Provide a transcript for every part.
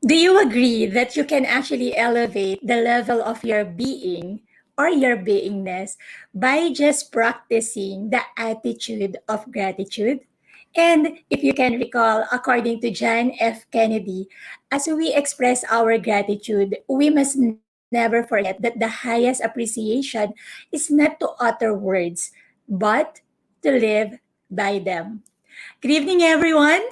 Do you agree that you can actually elevate the level of your being or your beingness by just practicing the attitude of gratitude? And if you can recall, according to John F. Kennedy, as we express our gratitude, we must never forget that the highest appreciation is not to utter words, but to live by them. Good evening, everyone.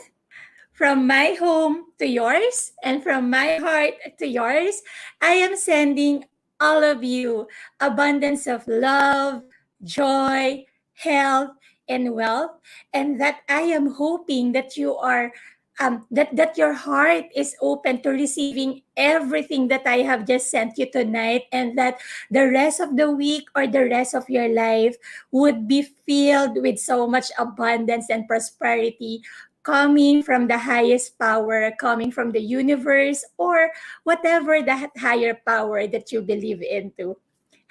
From my home to yours and from my heart to yours, I am sending all of you abundance of love, joy, health, and wealth. And that I am hoping that you are that your heart is open to receiving everything that I have just sent you tonight, and that the rest of the week or the rest of your life would be filled with so much abundance and prosperity coming from the highest power, coming from the universe, or whatever the higher power that you believe into.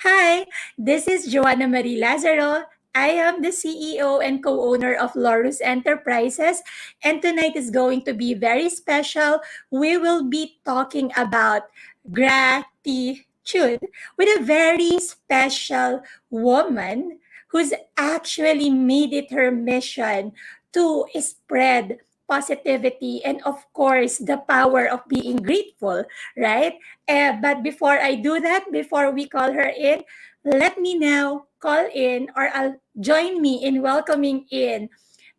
Hi, this is Joanna Marie Lazaro. I am the CEO and co-owner of Laurus Enterprises, and tonight is going to be very special. We will be talking about gratitude with a very special woman who's actually made it her mission to spread positivity and, of course, the power of being grateful, right? But before I do that, before we call her in, let me now call in, or join me in welcoming in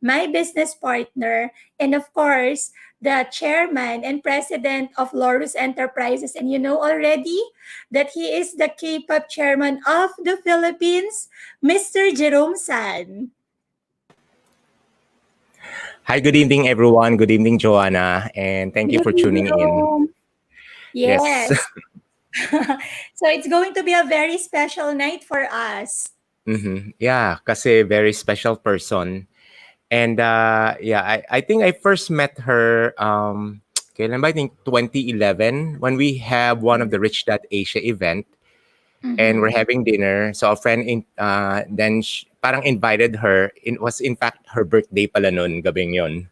my business partner, and of course, the chairman and president of Laurus Enterprises. And you know already that he is the K-pop chairman of the Philippines, Mr. Jerome San. Hi, good evening, everyone. Good evening, Joanna, and thank you Good for evening, tuning in. Jerome. Yes. Yes. So it's going to be a very special night for us. Yeah, kasi very special person. And yeah, I think I first met her kailan ba? I think 2011 when we have one of the Rich Dad Asia event and we're Mm-hmm. having dinner. So a friend then parang invited her. It was in fact her birthday pala noon, gabing yon.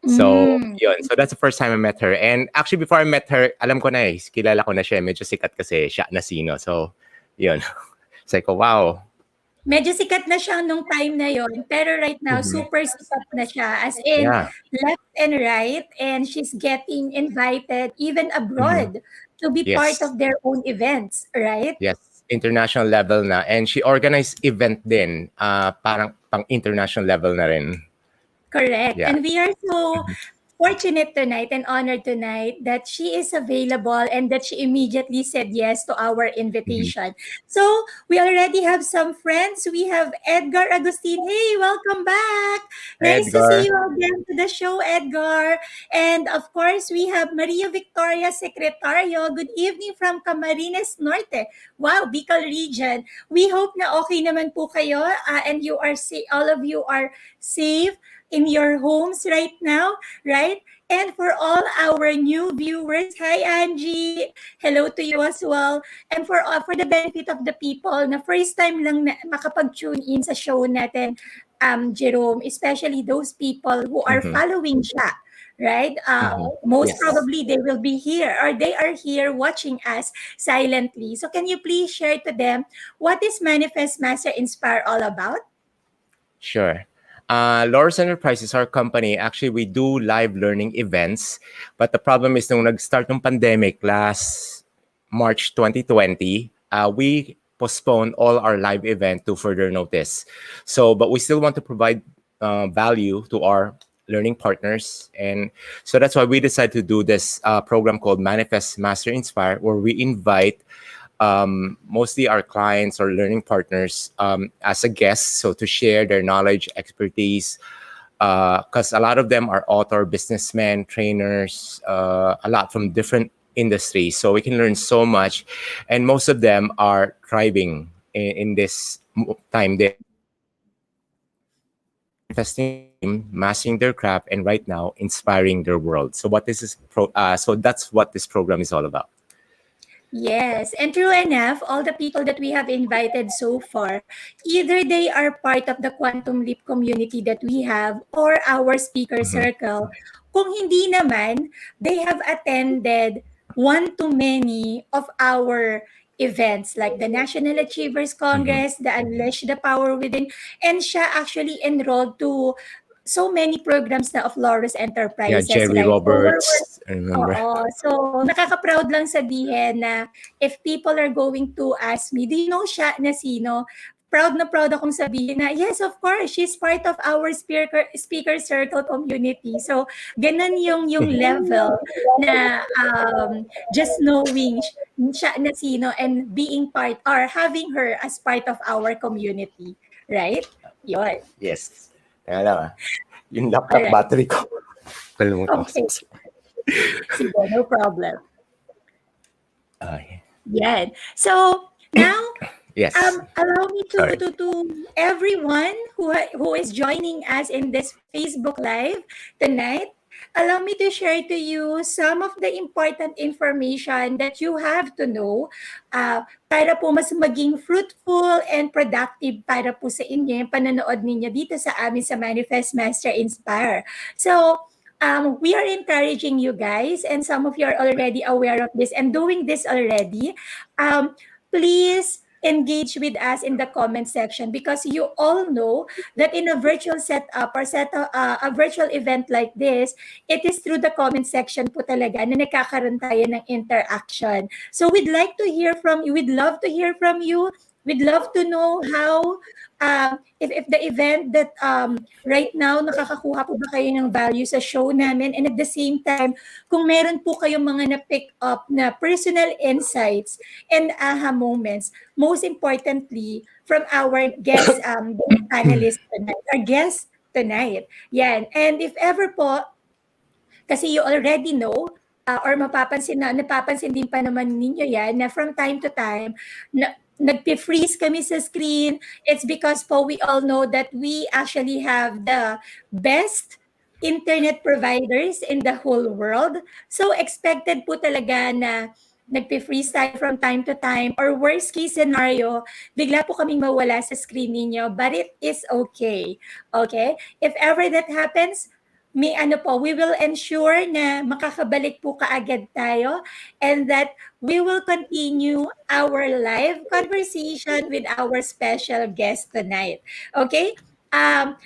So, Mm. yun. So that's the first time I met her. And actually, before I met her, alam ko na kilala ko na siya. Medyo sikat kasi, Sha Nacino. So, yun. It's like, oh, wow. Medyo sikat na siya nung time na yon, pero right now Mhm. super sikat na siya, as in Yeah. left and right, and she's getting invited even Mhm. abroad to be part Yes. of their own events, right? Yes. International level na. And she organized event din. Parang pang international level na rin. Correct. Yeah. And we are so Mhm. fortunate tonight and honored tonight that she is available and that she immediately said yes to our Mhm. invitation. So we already have some friends. We have Edgar Agustin. Hey, welcome back. Hi, Nice to see Edgar. you again to the show, Edgar. And of course, we have Maria Victoria Secretario. Good evening from Camarines Norte. Wow, Bicol region. We hope na okay naman po kayo, and all of you are safe in your homes right now, right? And for all our new viewers, hi Angie, hello to you as well. And for the benefit of the people na first time lang na makapag-tune in sa show natin, Jerome, especially those people who are Mhm. following siya, right? Mhm. Most Yes. probably they will be here, or they are here watching us silently. So can you please share to them what is Manifest Master Inspire all about? Sure. Laurus Enterprises, our company, actually, we do live learning events. But the problem is, nung nag-start ng pandemic last March 2020, we postponed all our live event to further notice. So, but we still want to provide value to our learning partners. And so that's why we decided to do this program called Manifest Master Inspire, where we invite mostly our clients or learning partners as a guest, so to share their knowledge, expertise, because a lot of them are author, businessmen, trainers, a lot from different industries. So we can learn so much, and most of them are thriving in this time. They're manifesting, mastering their craft, and right now inspiring their world. So what this is, so that's what this program is all about. Yes, and true enough, all the people that we have invited so far, either they are part of the Quantum Leap community that we have or our speaker Mhm. circle, kung hindi naman, they have attended one to many of our events like the National Achievers Mhm. Congress, the Unleash the Power Within, and siya actually enrolled to so many programs na of Laurus Yeah, Enterprises, Jerry right? So Roberts, I remember. oo. So, nakaka-proud lang sabihin na if people are going to ask me, "Do you know Sha Nacino?" Proud na proud akong sabihin na, "Yes, of course, she's part of our speaker circle community." So, gano'n yung level na, just knowing Sha Nacino and being part or having her as part of our community, right? 'Yun. Yes. Kaya lang yung laptop Alright. battery ko. Kalimutan ko Okay. sa. Sige, no problem. Ay. Yan. So, now, Yes. allow me Sorry. to everyone who is joining us in this Facebook Live tonight, allow me to share to you some of the important information that you have to know para po mas maging fruitful and productive para po sa inyo yung panonood ninyo dito sa amin sa Manifest Master Inspire. So, we are encouraging you guys, and some of you are already aware of this and doing this already. Please engage with us in the comment section because you all know that in a virtual setup or a virtual event like this, it is through the comment section po talaga na nagkakaroon tayo ng interaction. So we'd like to hear from you. We'd love to hear from you. We'd love to know how if the event that right now nakakakuha po ba kayo ng value sa show namin, and at the same time kung meron po kayong mga na-pick up na personal insights and aha moments, most importantly from our guest panelists tonight, our guest tonight. Yan. And if ever po kasi you already know, or napapansin din pa naman ninyo yan na from time to time, nagpe-freeze kami sa screen. It's because po we all know that we actually have the best internet providers in the whole world. So expected po talaga na nagpe-freeze tayo from time to time, or worst case scenario, bigla po kaming mawala sa screen ninyo, but it is okay. Okay? If ever that happens, may ano po, we will ensure na makakabalik po kaagad tayo and that we will continue our live conversation with our special guest tonight. Okay?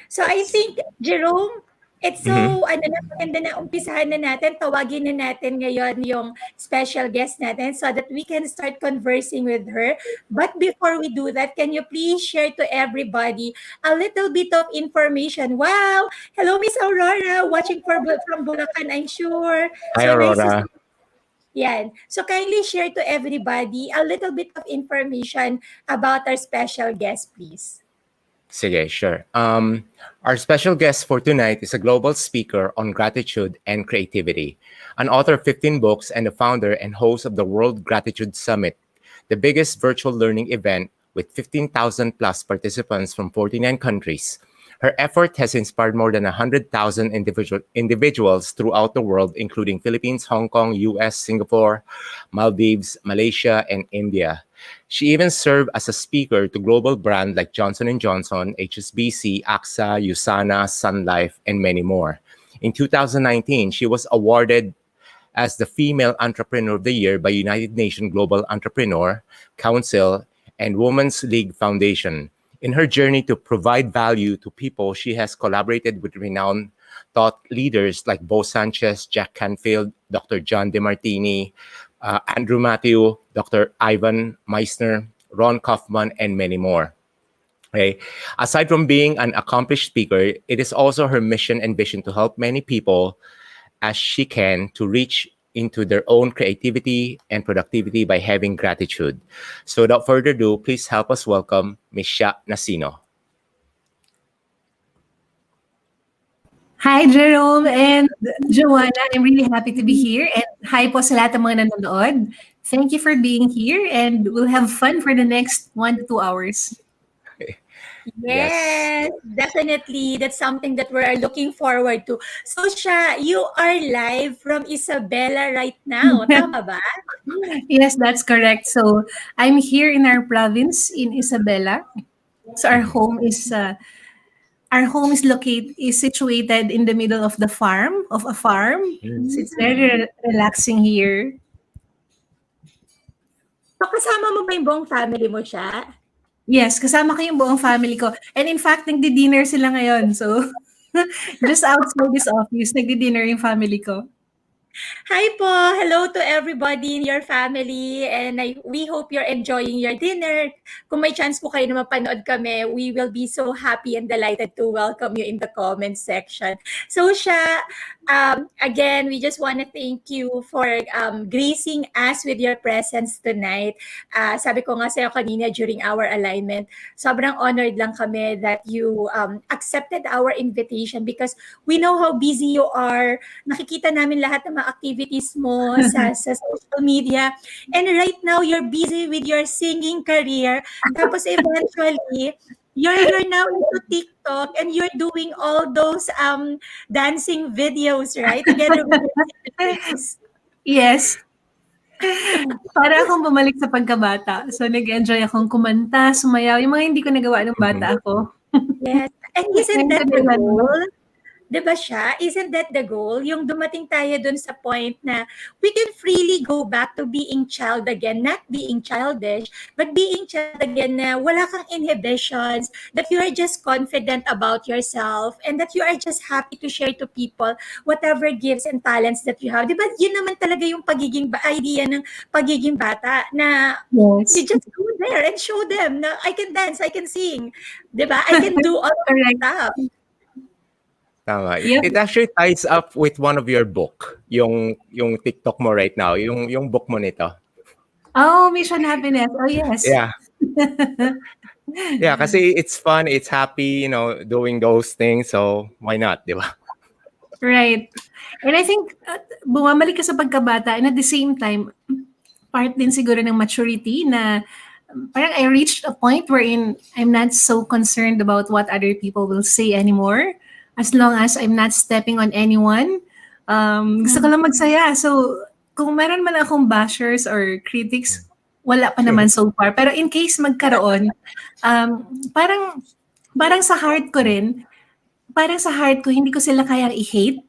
So I think, Jerome, it's Mhm. so, maganda na umpisahan na natin, tawagin na natin ngayon yung special guest natin so that we can start conversing with her. But before we do that, can you please share to everybody a little bit of information? Wow! Hello, Miss Aurora, watching from Bulacan, I'm sure. Hi, So nice to Aurora. see. Yan. So kindly share to everybody a little bit of information about our special guest, please. Sige, sure. Our special guest for tonight is a global speaker on gratitude and creativity, an author of 15 books and the founder and host of the World Gratitude Summit, the biggest virtual learning event with 15,000 plus participants from 49 countries. Her effort has inspired more than 100,000 individuals throughout the world, including Philippines, Hong Kong, US, Singapore, Maldives, Malaysia, and India. She even served as a speaker to global brands like Johnson& Johnson, HSBC, AXA, Usana, Sunlife, and many more. In 2019, she was awarded as the Female Entrepreneur of the Year by United Nations Global Entrepreneur Council and Women's League Foundation. In her journey to provide value to people, she has collaborated with renowned thought leaders like Bo Sanchez, Jack Canfield, Dr. John DeMartini, Andrew Matthew, Dr. Ivan Meissner, Ron Kaufman, and many more. Okay. Aside from being an accomplished speaker, it is also her mission and vision to help many people as she can to reach into their own creativity and productivity by having gratitude. So without further ado, please help us welcome Ms. Sha Nacino. Hi, Jerome and Joanna. I'm really happy to be here. And hi po sa lahat ng mga nanonood. Thank you for being here and we'll have fun for the next 1 to 2 hours. Yes. Yes, definitely. That's something that we're looking forward to. So, Sha, you are live from Isabela right now. Tama ba? Yes, that's correct. So I'm here in our province in Isabela. So our home is our home is situated in the middle of a farm. So it's very relaxing here. So, kasama mo ba yung buong family mo siya? Yes, kasama ko yung buong family ko. And in fact, nagdi-dinner sila ngayon. So, just outside this office, nagdi-dinner yung family ko. Hi po! Hello to everybody in your family and we hope you're enjoying your dinner. Kung may chance po kayo na mapanood kami, we will be so happy and delighted to welcome you in the comment section. So Sha, again, we just want to thank you for gracing us with your presence tonight. Sabi ko nga sa'yo kanina during our alignment, sobrang honored lang kami that you accepted our invitation because we know how busy you are. Nakikita namin lahat ng mga activities mo sa social media. And right now, you're busy with your singing career. Tapos eventually, you're now into TikTok and you're doing all those dancing videos, right? Together with your siblings. Yes. Para akong bumalik sa pagkabata. So, nag-enjoy akong kumanta, sumayaw, yung mga hindi ko nagawa nung bata ako. Yes. And isn't Ngayon ko that the nagawa naman. goal? 'Di ba siya? Isn't that the goal? Yung dumating tayo dun sa point na we can freely go back to being child again, not being childish, but being child again na wala kang inhibitions, that you are just confident about yourself, and that you are just happy to share to people whatever gifts and talents that you have. 'Di ba? Yun naman talaga yung idea ng pagiging bata na you Yes. just go there and show them na I can dance, I can sing, 'di ba? I can do all of that Correct. stuff. Tama. Yep. It actually ties up with one of your book, yung TikTok mo right now, yung book mo nito. Oh, Mission Happiness. Oh, yes. Yeah. Yeah, kasi it's fun, it's happy, doing those things, so why not, di ba? Right. And I think, bumabalik ka sa pagkabata and at the same time, part din siguro ng maturity na parang I reached a point wherein I'm not so concerned about what other people will say anymore. As long as I'm not stepping on anyone. Gusto ko lang magsaya. So, kung meron man akong bashers or critics, wala pa naman so far. Pero in case magkaroon, parang sa heart ko rin, hindi ko sila kayang i-hate.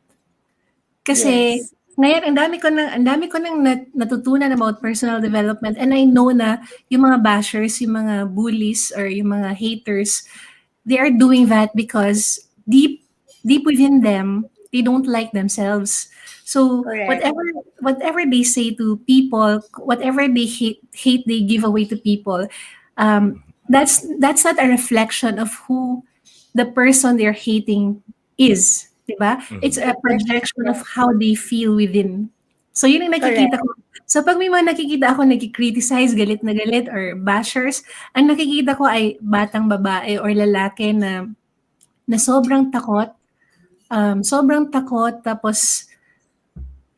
Kasi Yes. ngayon ang dami ko nang natutunan about personal development, and I know na yung mga bashers, yung mga bullies or yung mga haters, they are doing that because deep within them, they don't like themselves. So Correct. whatever they say to people, whatever they hate they give away to people, that's not a reflection of who the person they're hating is, diba? It's a projection of how they feel within. So yun ang nakikita ko. So pag may mga nakikita ako nagki-criticize, galit na galit or bashers, ang nakikita ko ay batang babae or lalaki na sobrang takot, tapos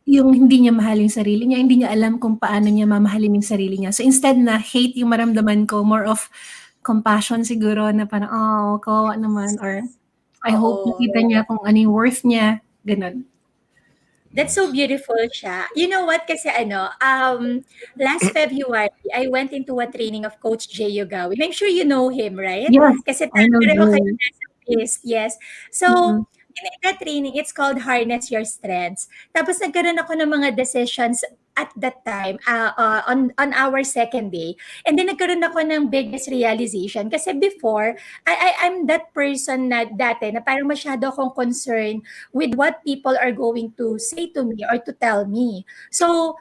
yung hindi niya mahal yung sarili niya, hindi niya alam kung paano niya mamahalin yung sarili niya. So instead na hate yung maramdaman ko, more of compassion siguro na parang, oh, kawawa naman, or I hope Oo. nakita niya kung ano yung worth niya, ganun. That's so beautiful siya. You know what? Kasi last February, I went into a training of Coach Jay Yogawi. I'm sure you know him, right? Yes, Kasi I know pareho kayo Joe. nasa list. Yes. So, in that training, it's called Harness Your Strengths. Tapos nagkaroon ako ng mga decisions at that time on our second day. And then nagkaroon ako ng biggest realization. Kasi before, I'm that person na dati na parang masyado akong concerned with what people are going to say to me or to tell me. So,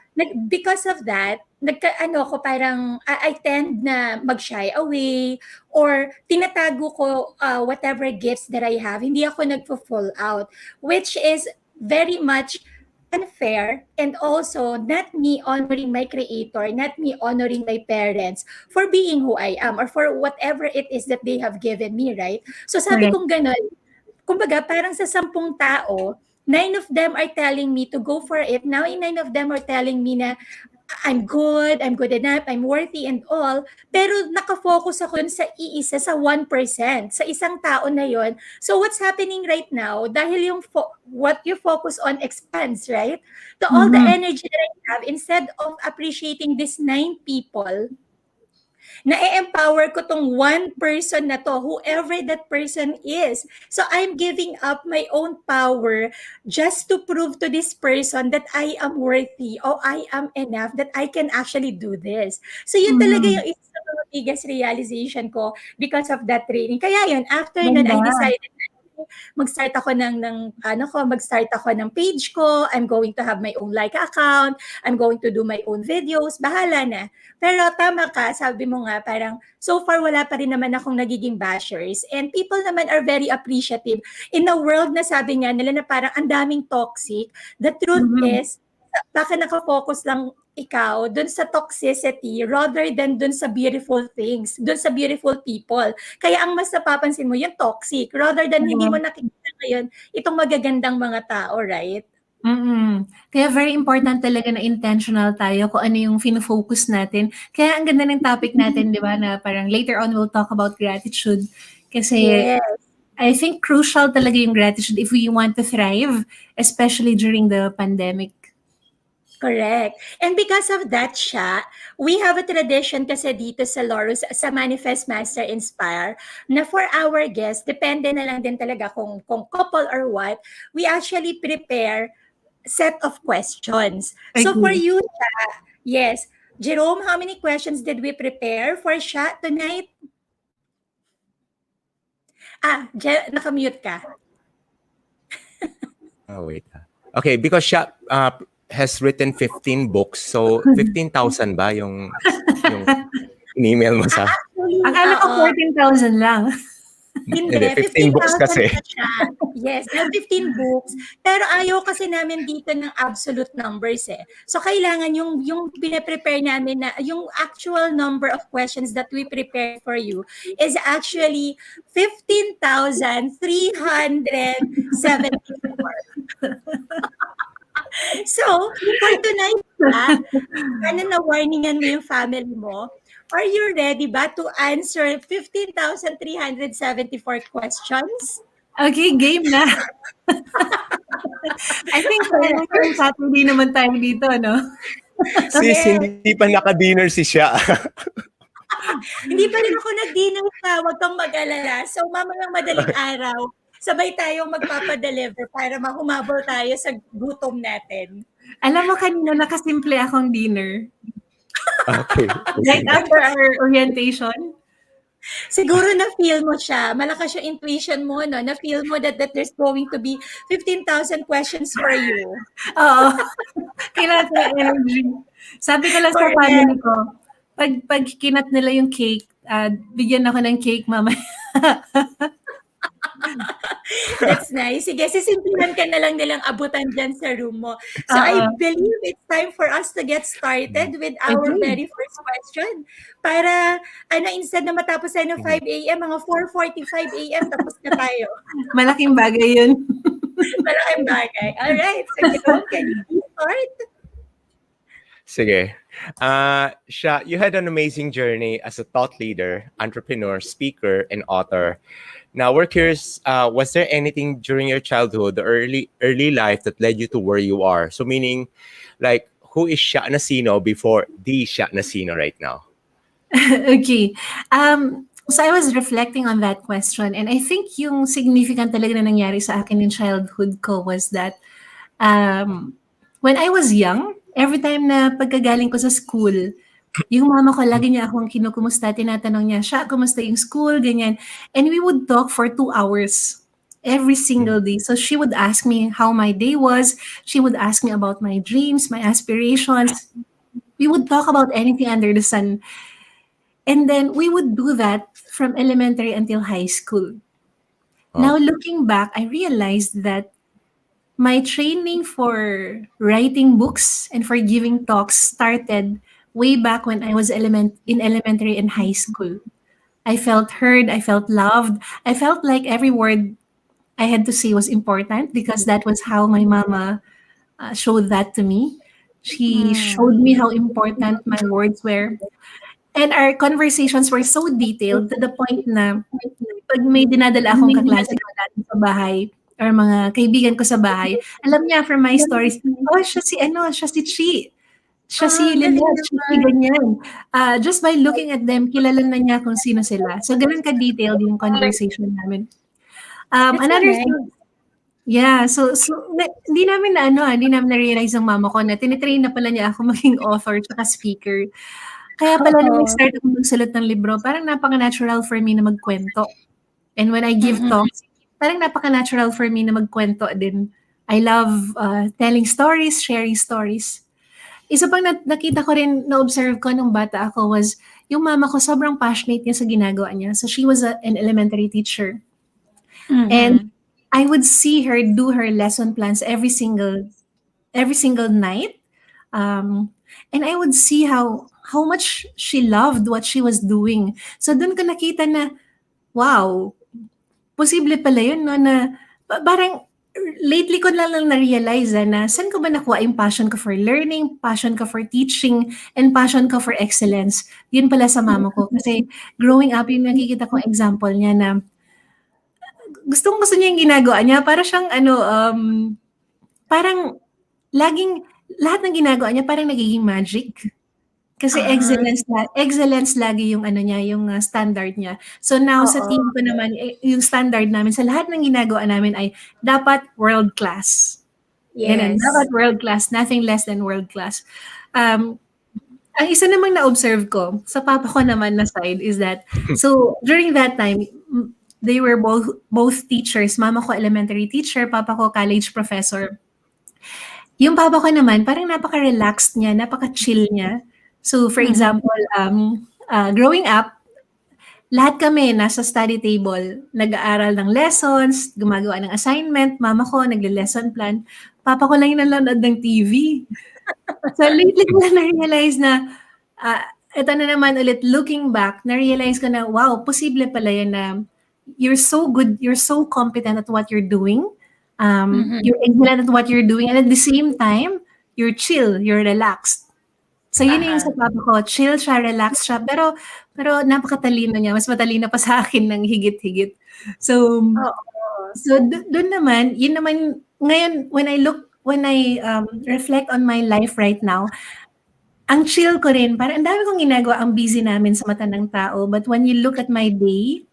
because of that, I tend na mag-shy away or tinatago ko whatever gifts that I have. Hindi ako nagpo-fall out, which is very much unfair, and also not me honoring my creator, not me honoring my parents for being who I am or for whatever it is that they have given me, right? So sabi Correct. kong ganun, kumbaga parang sa 10 tao, 9 of them are telling me to go for it. Now, 9 of them are telling me na I'm good enough, I'm worthy and all. Pero nakafocus ako dun sa iisa, sa 1%, sa isang tao na yon. So what's happening right now, dahil yung what you focus on expands, right? All the energy that I have, instead of appreciating these 9 people, Na-empower ko tong one person na to, whoever that person is. So I'm giving up my own power just to prove to this person that I am worthy or I am enough, that I can actually do this. So yun talaga Mhm. yung isa sa mga biggest realization ko because of that training. Kaya yun, after nun, I Ganda. decided mag-start ako mag-start ako ng page ko. I'm going to have my own like account. I'm going to do my own videos. Bahala na. Pero tama ka, sabi mo nga, parang so far wala pa rin naman akong nagiging bashers. And people naman are very appreciative. In a world na sabi nga nila na parang ang daming toxic, the truth Mhm. is, baka nakafocus lang ikaw dun sa toxicity rather than dun sa beautiful things, dun sa beautiful people. Kaya ang mas napapansin mo yung toxic rather than hindi mo Oo. nakikita ngayon itong magagandang mga tao, right? Kaya very important talaga na intentional tayo kung ano yung fino-focus natin. Kaya ang ganda ng topic natin, 'di ba, na parang later on we'll talk about gratitude. Kasi Yes. I think crucial talaga yung gratitude if we want to thrive, especially during the pandemic. Correct. And because of that, Sha, we have a tradition kasi dito sa Laurus, sa Manifest Master Inspire, na for our guests, depende na lang din talaga kung couple or what, we actually prepare set of questions. So for Okay. you, Sha, yes. Jerome, how many questions did we prepare for Sha tonight? Nakamute ka. Oh, wait. Okay, because Sha has written 15 books. So, 15,000 ba yung in-email mo sa... Actually, Akala ko 14,000 lang. Hindi, Hindi, 15 books 15,000 kasi. na siya. Yes, there are 15 books. Pero ayaw kasi namin dito ng absolute numbers eh. So kailangan yung pine-prepare namin na yung actual number of questions that we prepared for you is actually 15,374. So, for tonight, sana na-warningan mo yung family mo. Are you ready ba to answer 15,374 questions? Okay, game na. I think parang Saturday naman tayo dito, no? Sis, Yes. hindi pa naka-dinner si Sha. Hindi pa rin ako nag-dinner pa. Huwag kang mag-alala. So, mamayang madaling araw, sabay tayong magpapadeliver para mahumabol tayo sa gutom natin. Alam mo kanina nakasimple akong dinner. Okay. Right after our orientation. Siguro na-feel mo siya. Malakas yung intuition mo, no? Na-feel mo that there's going to be 15,000 questions for you. Oo. Kailangan ko ng energy. Sabi ko lang sa Correct. family ko, pag kinat nila yung cake, bigyan ako ng cake mamaya. That's nice. Sige, sisimplihan ka na lang nilang abutan dyan sa room mo. So I believe it's time for us to get started with our Okay. very first question. Para, instead na matapos tayo ng 5 a.m., mga 4:45 a.m., tapos na tayo. Malaking bagay yun. Malaking bagay. Alright. So, Jerome, can you please start? Sige. Sha, you had an amazing journey as a thought leader, entrepreneur, speaker, and author. Now, we're curious, was there anything during your childhood, or early life that led you to where you are? So meaning, like, who is Sha Nacino before the Sha Nacino right now? Okay. So I was reflecting on that question, and I think yung significant talaga na nangyari sa akin in childhood ko was that when I was young, every time na pagkagaling ko sa school, yung mama ko lagi niya akong kinukumusta, tinatanong niya, Sha, kumusta yung school, ganyan. And we would talk for 2 hours every single day. So she would ask me how my day was. She would ask me about my dreams, my aspirations. We would talk about anything under the sun. And then we would do that from elementary until high school. Now, looking back, I realized that my training for writing books and for giving talks started way back when I was in elementary and high school. I felt heard, I felt loved, I felt like every word I had to say was important because that was how my mama showed that to me. She showed me how important my words were. And our conversations were so detailed to the point na pag may dinadala akong kaklase ko dati sa bahay or mga kaibigan ko sa bahay, alam niya from my stories, oh, siya si Chi. Siya si Galing Lynette, siya si naman. ganyan. Just by looking at them, kilala na niya kung sino sila. So, ganun ka-detailed yung conversation namin. That's so Another nice. thing, yeah, hindi namin hindi namin na-realize ng mama ko na tinitrain na pala niya ako maging author tsaka speaker. Kaya pala nung Oo. nag-start ako magsulat ng libro, parang napaka-natural for me na magkwento. And when I give Mm-mm. talks, parang napaka-natural for me na magkwento din. I love telling stories, sharing stories. Isa pang nakita ko rin, na-observe ko nung bata ako was, yung mama ko sobrang passionate niya sa ginagawa niya. So she was an elementary teacher. And Mm-hmm. I would see her do her lesson plans every single night. And I would see how much she loved what she was doing. So doon ko nakita na, wow, posible pala yun, no, na parang lately ko lang na-realize na saan ko ba nakuha yung passion ko for learning, passion ko for teaching, and passion ko for excellence. Yun pala sa mama ko. Kasi growing up, yung nakikita kong example niya na gustong-gusto niya yung ginagawa niya. Para siyang parang laging, lahat ng ginagawa niya parang nagiging magic. Kasi Ah, excellence lagi yung niya, yung standard niya. So now sa oo. team ko naman, yung standard namin sa lahat ng ginagawa namin ay dapat world class. Ganun, dapat Yes. world class, nothing less than world class. Um, ang isa namang na-observe ko sa papa ko naman na side is that, so during that time, they were both teachers. Mama ko elementary teacher, papa ko college professor. Yung papa ko naman, parang napaka-relaxed niya, napaka-chill niya. So, for Mhm. example, growing up, lahat kami nasa study table, nag-aaral ng lessons, gumagawa ng assignment, mama ko nagle-lesson plan, papa ko lang yung nanonood ng TV. So, lately ko na na-realize na, ito na naman ulit, looking back, na-realize ko na, wow, posible pala yan na you're so good, you're so competent at what you're doing. Mhm. You're excellent at what you're doing, and at the same time, you're chill, you're relaxed. So yun yung sa Aha. papa ko, chill siya, relax siya, pero napakatalino niya, mas matalino pa sa akin ng higit-higit. So Oo. dun naman, yun naman ngayon when I reflect on my life right now, ang chill ko rin, parang ang dami kong ginagawa, ang busy namin sa mata ng tao, but when you look at my day,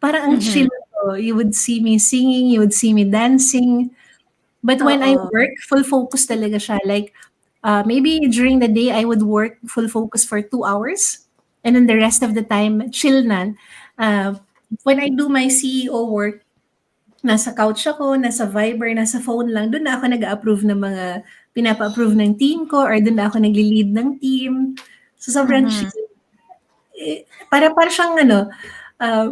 parang ang chill Mhm. ko. You would see me singing, you would see me dancing. But when I Oo. work, full focus talaga siya. Like, maybe during the day, I would work full focus for 2 hours. And then the rest of the time, chill na. When I do my CEO work, nasa couch ako, nasa Viber, nasa phone lang. Doon na ako nag-approve ng mga pinapa-approve ng team ko or doon na ako nagli-lead ng team. So, sobrang Mhm. chill. Para siyang uh,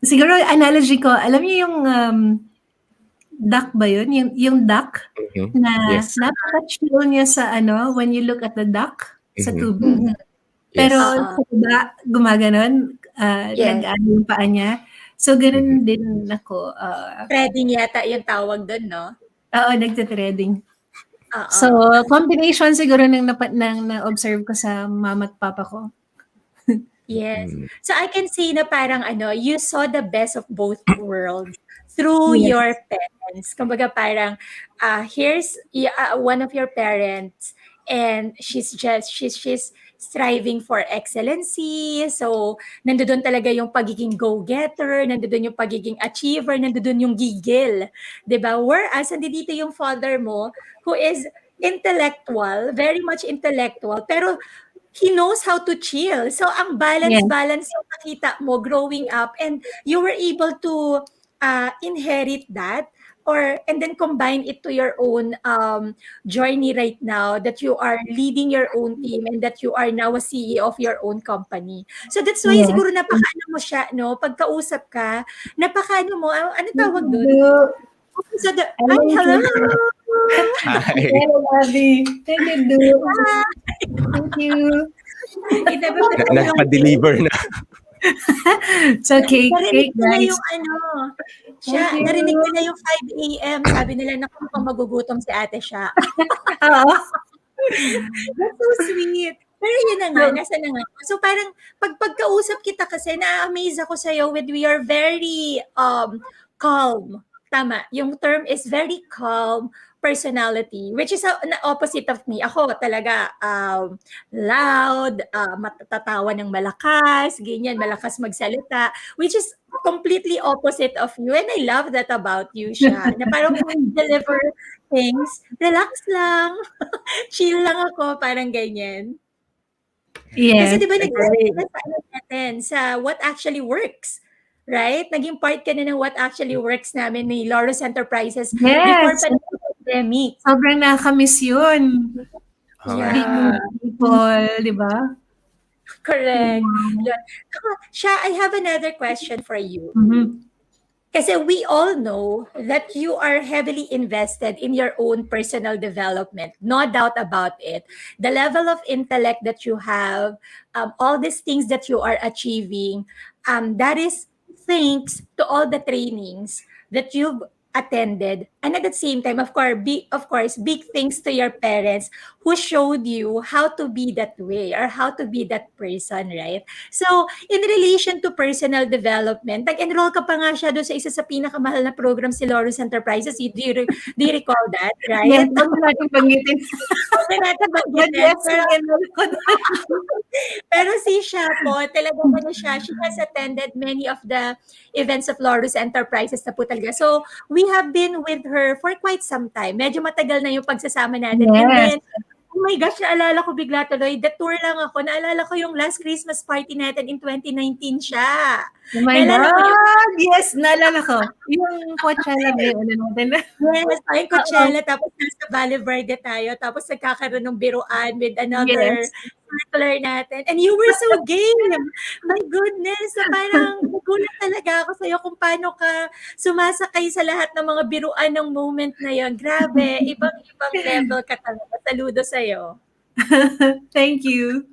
siguro analogy ko, alam niyo yung duck ba yun? Yung duck Mhm. na Yes. napaka-chill niya sa when you look at the duck sa Mhm. tubig. Mhm. Pero Yes. Oo. sa baba, gumaganon, Yes. nag-ano yung paa niya. So, Mhm. ganun din ako. Threading yata yung tawag dun, no? Oo, nagte-threading. So, Oo. combination siguro ng na-observe ko sa mama at papa ko. Yes. Mm. So I can say na parang you saw the best of both worlds through your Yes. parents. Kumbaga parang here's one of your parents and she's striving for excellency. So nandoon talaga yung pagiging go-getter, nandoon yung pagiging achiever, nandoon yung gigil, 'di ba? Whereas andito yung father mo who is intellectual, very much intellectual, pero he knows how to chill. So, ang Yes. balance yung nakita mo growing up and you were able to inherit that and then combine it to your own journey right now that you are leading your own team and that you are now a CEO of your own company. So, that's why Yes. siguro napakaano mo siya, no? Pagkausap ka, napakaano mo, ano tawag doon? Do. So, I hi, like hello! it. Hi. Hello, Abby. Thank you, Do. Hi! Thank you. Nagpa-deliver na. So, cake, Narinig cake, nila guys. yung Thank siya, narinig you. nila yung 5 AM. Sabi nila, naku, mukhang magugutom si ate siya. Oo. That's so sweet. Pero yun na nga, nasa na nga. So parang, pagkausap kita kasi, na-amaze ako sa'yo with we are very calm. Tama. Yung term is very calm, personality, which is an opposite of me. Ako talaga, loud, matatawa ng malakas, ganyan, malakas magsalita, which is completely opposite of you. And I love that about you, Sha, na parang when you deliver things, relax lang, chill lang ako, parang ganyan. Kasi Yes. 'di ba nag-start Actually, ka na sa ano natin, sa What Actually Works, right? Naging part ka na ng What Actually Works namin ni Laurus Enterprises before Yes. pa ng pandemic. Sobrang nakakamiss yun. oo nga. Being Yeah, with people, di ba? correct. Wow. Yun. Ako, Sha, I have another question for you. Mhm. Kasi we all know that you are heavily invested in your own personal development. No doubt about it. The level of intellect that you have, all these things that you are achieving, that is thanks to all the trainings that you've attended. And at the same time, of course, big thanks to your parents who showed you how to be that way or how to be that person, right? So, in relation to personal development, nag-enroll ka pa nga siya doon sa isa sa pinakamahal na program si Laurus Enterprises. Do you recall that, Yes, right? huwag na natin banggitin. Huwag na natin banggitin. Mag-yes yung enroll ko doon. Pero si Sha po, talagang ano siya, she has attended many of the events of Laurus Enterprises na po talaga. So, we have been with her for quite some time. Medyo matagal na yung pagsasama natin. And Yes. then, oh my gosh, naalala ko bigla tuloy, the-tour lang ako. Naalala ko yung last Christmas party natin in 2019 siya. Oh my Naalala mo yun? God! Yes, naalala ko. Yung Coachella ba yung ano natin? Yes, ay Oo. Coachella, tapos nasa Valle Verde tayo, tapos nagkakaroon ng biruan with another Yes. circular natin. And you were so game! My goodness! So parang nagulat talaga ako sa'yo kung paano ka sumasakay sa lahat ng mga biruan ng moment na yon. Grabe, ibang-ibang level ka talaga. Saludo sa'yo. Thank you.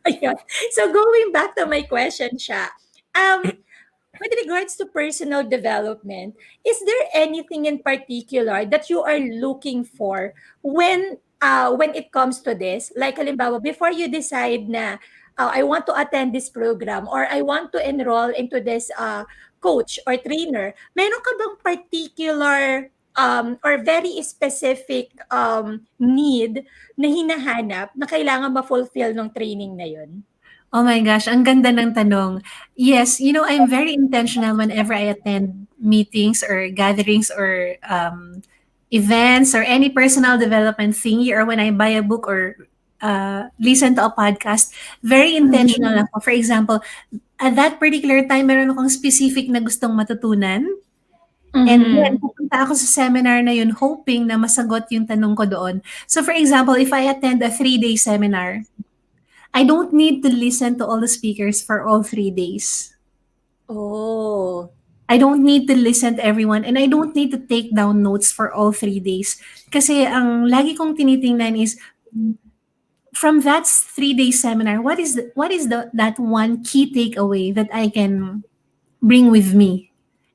Ayun. So going back to my question siya, um, with regards to personal development, is there anything in particular that you are looking for when it comes to this? Like halimbawa, before you decide na I want to attend this program or I want to enroll into this coach or trainer, meron ka bang particular or very specific need na hinahanap na kailangan ma-fulfill ng training na yun? Oh my gosh, ang ganda ng tanong. Yes, I'm very intentional whenever I attend meetings or gatherings or events or any personal development thingy or when I buy a book or listen to a podcast, very intentional ako. For example, at that particular time, meron akong specific na gustong matutunan. And then, Mhm. pupunta ako sa seminar na yun hoping na masagot yung tanong ko doon. So for example, if I attend a 3-day seminar, I don't need to listen to all the speakers for all 3 days. Oh. I don't need to listen to everyone and I don't need to take down notes for all 3 days. Kasi ang lagi kong tinitingnan is from that 3-day seminar, what is that one key takeaway that I can bring with me?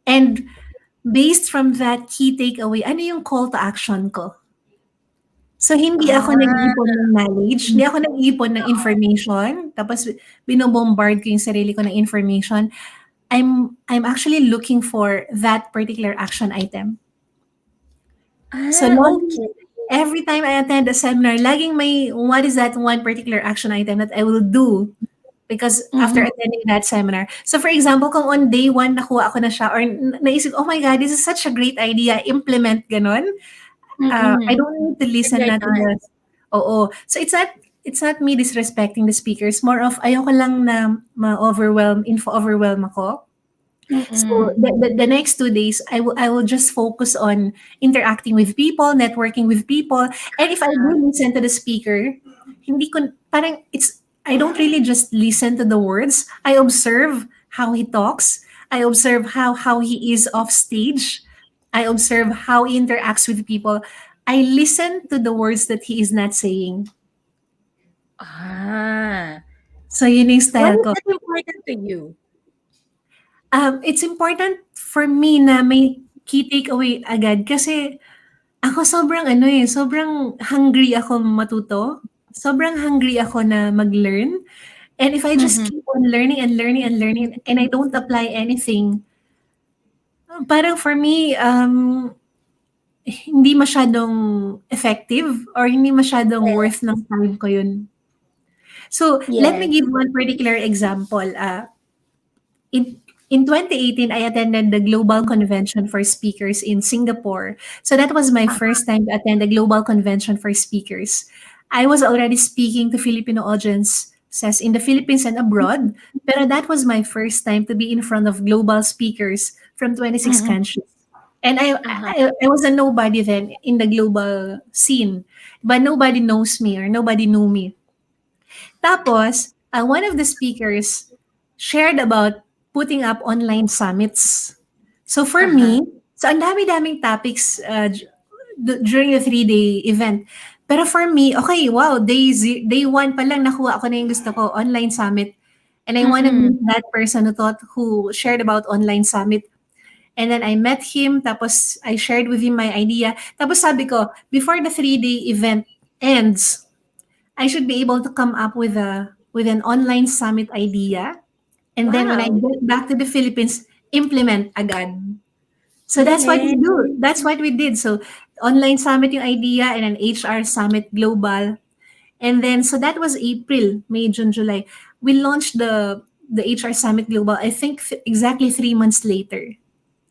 And based from that key takeaway, ano yung call to action ko? So, hindi ako Ah. nag-iipon ng knowledge, hindi ako nag-iipon ng information, tapos binobombard ko yung sarili ko ng information. I'm actually looking for that particular action item. So, Ah, laging, okay. every time I attend a seminar, laging may what is that one particular action item that I will do because after Mhm. attending that seminar. So, for example, kung on day 1 nakuha ako na siya or naisip, oh my God, this is such a great idea, implement ganon. I Mm. don't need to And listen you're na to done. the oo. So it's not me disrespecting the speakers, more of ayoko lang na info-overwhelm ako. So Mm. the next 2 days, I will just focus on interacting with people, networking with people, and if I do listen to the speaker, hindi ko parang I don't really just listen to the words. I observe how he talks. I observe how he is off stage. I observe how he interacts with people. I listen to the words that he is not saying. Ah. So yun yung Why style is ko. that important to you? It's important for me na may key takeaway agad kasi ako sobrang hungry ako matuto. Sobrang hungry ako na mag-learn. And if I just Mhm. keep on learning and learning and learning and I don't apply anything, parang for me, hindi masyadong effective or hindi masyadong Yes. worth ng time ko yun. So, let me Yes. give one particular example. In in 2018, I attended the Global Convention for Speakers in Singapore. So that was my first time to attend the Global Convention for Speakers. I was already speaking to Filipino audiences in the Philippines and abroad, pero that was my first time to be in front of global speakers from 26 Mhm. countries. And Uh-huh. I was a nobody then in the global scene, but nobody knows me or nobody knew me. Tapos, one of the speakers shared about putting up online summits. So for Uh-huh. me, so ang dami-daming topics during the 3-day event. Pero for me, okay, wow, day one pa lang nakuha ko na yung gusto ko, online summit. And I want to Mm-mm. meet that person who shared about online summit. And then I met him, tapos I shared with him my idea. Tapos sabi ko, before the 3-day event ends, I should be able to come up with an online summit idea. And then when I Wow. get back to the Philippines, implement agad. So that's what we Galing. do. That's what we did. So online summit yung idea and an HR summit global. And then so that was April, May, June, July. We launched the HR summit global. I think exactly 3 months later.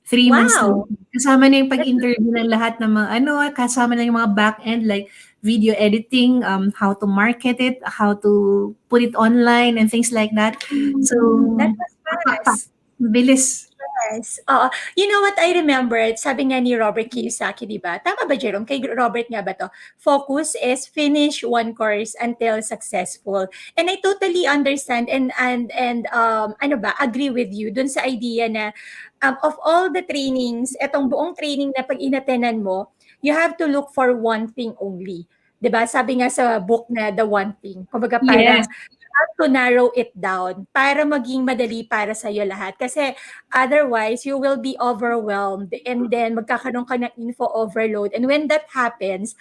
3 months Wow. later. Kasama na yung That's pag-interview ng lahat ng mga kasama na yung mga back-end like video editing, how to market it, how to put it online and things like that. So, that was pak, pak, pak. fast. Bilis. Yes, oo. You know what I remember, sabi nga ni Robert Kiyosaki, 'di ba? Tama ba, Jerome? Kay Robert nga ba 'to? Focus is finish one course until successful. And I totally understand and ano ba, agree with you dun sa idea na of all the trainings, etong buong training na pag inatenan mo, you have to look for one thing only. 'Di ba? Sabi nga sa book na The One Thing. Kumbaga Yes. parang have to narrow it down para maging madali para sa iyo lahat. Kasi otherwise, you will be overwhelmed and then magkakaroon ka ng info overload. And when that happens,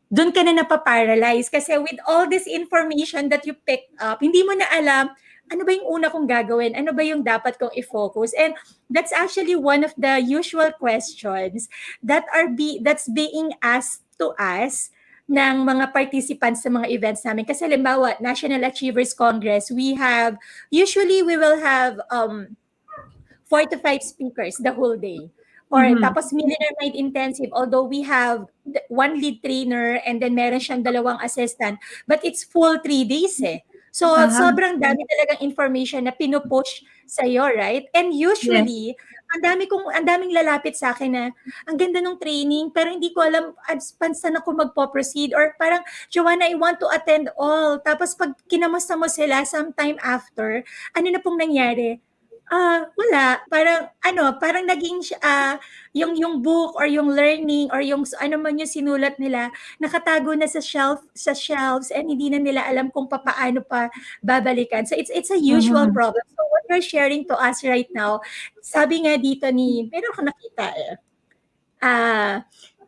dun ka na napaparalyze kasi with all this information that you picked up, hindi mo na alam ano ba yung una kong gagawin? Ano ba yung dapat kong i-focus? And that's actually one of the usual questions that's being asked to us ng mga participants sa mga events namin. Kasi halimbawa, National Achievers Congress, usually we will have 4 to 5 speakers the whole day. Or Mhm. tapos Millionaire Mind Intensive, although we have one lead trainer and then meron siyang 2 assistant, but it's full 3 days eh. So, Aha. sobrang dami talagang information na pinupush sa'yo, right? And Yes. usually, ang daming lalapit sa akin na, ang ganda ng training, pero hindi ko alam saan ako magpo-proceed or parang, Joanna, I want to attend all. Tapos pag kinamusta mo sila sometime after, ano na pong nangyari? Wala. Parang ano, parang naging yung book or yung learning or yung ano man yung sinulat nila, nakatago na sa shelves and hindi na nila alam kung papaano pa babalikan. So it's a usual Mhm. problem. So what you're sharing to us right now, sabi nga dito meron akong nakita eh.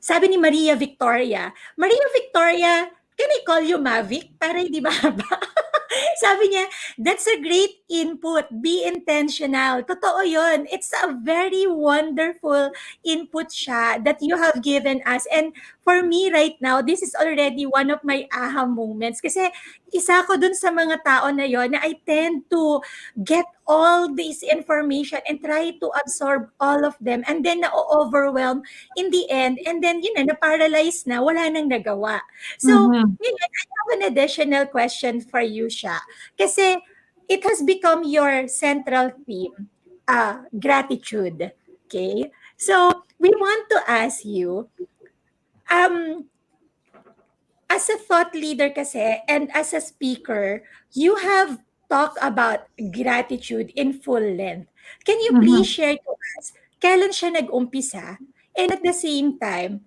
Sabi ni Maria Victoria, can I call you Mavic? Para hindi ba Sabi niya, that's a great input. Be intentional. Totoo yun. It's a very wonderful input siya that you have given us. And for me right now, this is already one of my aha moments. Kasi isa ko dun sa mga tao na yon na I tend to get all this information and try to absorb all of them and then na-overwhelm in the end and then yun na-paralyze na, wala nang nagawa. So, Mhm. ngayon, I have an additional question for you, Sha. Kasi it has become your central theme, gratitude. Okay? So, we want to ask you, um, as a thought leader kasi and as a speaker, you have talked about gratitude in full length. Can you please Mhm. share to us kailan siya nag-umpisa? And at the same time,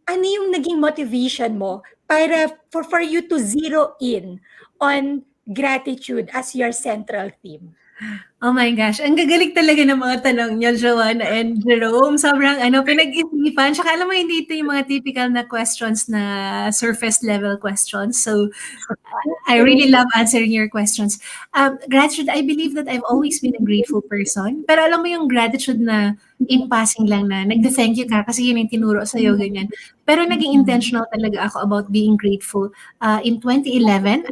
ano yung naging motivation mo for you to zero in on gratitude as your central theme? Oh my gosh, ang gagaling talaga ng mga tanong niyo, Joanna and Jerome. Sobrang pinag-isipan. Tsaka alam mo, hindi ito yung mga typical na questions na surface level questions. So, I True. really love answering your questions. Gratitude, I believe that I've always been a grateful person. Pero alam mo yung gratitude na in passing lang na nagde-thank you ka kasi yun yung tinuro sa'yo, ganyan. Pero naging intentional talaga ako about being grateful. In 2011,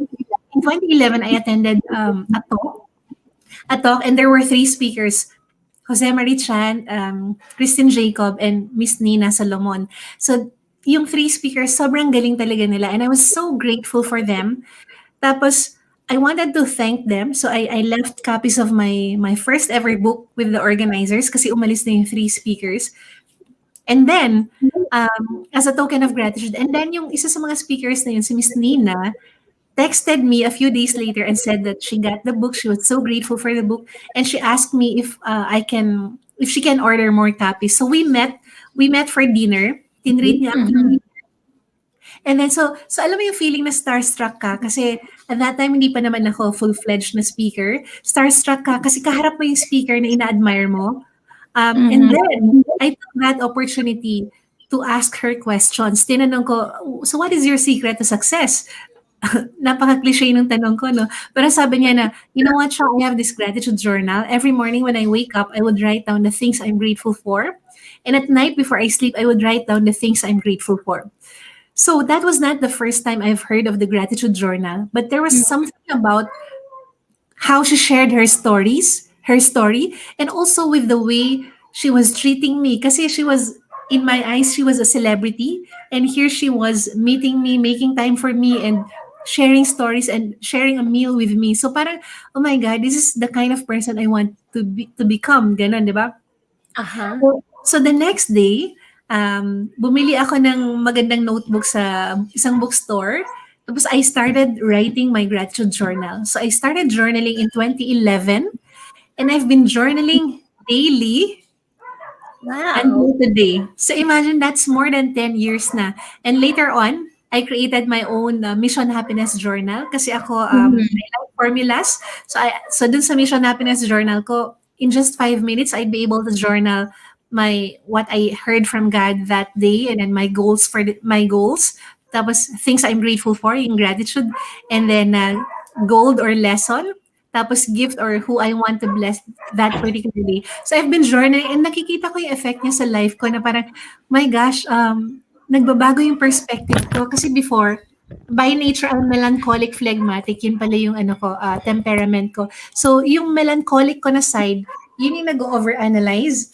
I attended a talk, and there were three speakers. Jose Marie Chan, Christine Jacob, and Miss Nina Solomon. So, yung three speakers, sobrang galing talaga nila. And I was so grateful for them. Tapos, I wanted to thank them. So, I left copies of my first ever book with the organizers kasi umalis na yung three speakers. And then, as a token of gratitude, and then yung isa sa mga speakers na yun, si Miss Nina, texted me a few days later and said that she got the book. She was so grateful for the book, and she asked me if she can order more copies. So we met. We met for dinner. Tinreat niya ako. And then so alam mo yung feeling na starstruck ka kasi at that time hindi pa naman ako full-fledged na speaker. Starstruck ka kasi kaharap mo yung speaker na ina-admire mo. And then I took that opportunity to ask her questions. Tinanong ko, so what is your secret to success? Napaka-cliche ng tanong ko, no? Pero sabi niya na, you know what, Sha, I have this gratitude journal. Every morning when I wake up, I would write down the things I'm grateful for. And at night before I sleep, I would write down the things I'm grateful for. So that was not the first time I've heard of the gratitude journal, but there was something about how she shared her story, and also with the way she was treating me. Kasi she was, in my eyes, she was a celebrity. And here she was meeting me, making time for me, and sharing stories and sharing a meal with me. So parang, oh my God, this is the kind of person I want to become. Ganon, di ba? Uh-huh. So the next day, bumili ako ng magandang notebook sa isang bookstore. Tapos I started writing my gratitude journal. So I started journaling in 2011, and I've been journaling daily Wow. until today. So imagine that's more than 10 years na. And later on, I created my own Mission Happiness Journal kasi ako I like formulas. So dun sa Mission Happiness Journal ko, in just 5 minutes, I'd be able to journal my what I heard from God that day, and then my goals my goals. Tapos things I'm grateful for, yung gratitude, and then gold or lesson. Tapos gift or who I want to bless that particular day. So I've been journaling, and nakikita ko yung effect niya sa life ko na parang, my gosh, nagbabago yung perspective ko. Kasi before, by nature, I'm melancholic phlegmatic. Yun pala yung temperament ko. So yung melancholic ko na side, yun yung nag-overanalyze.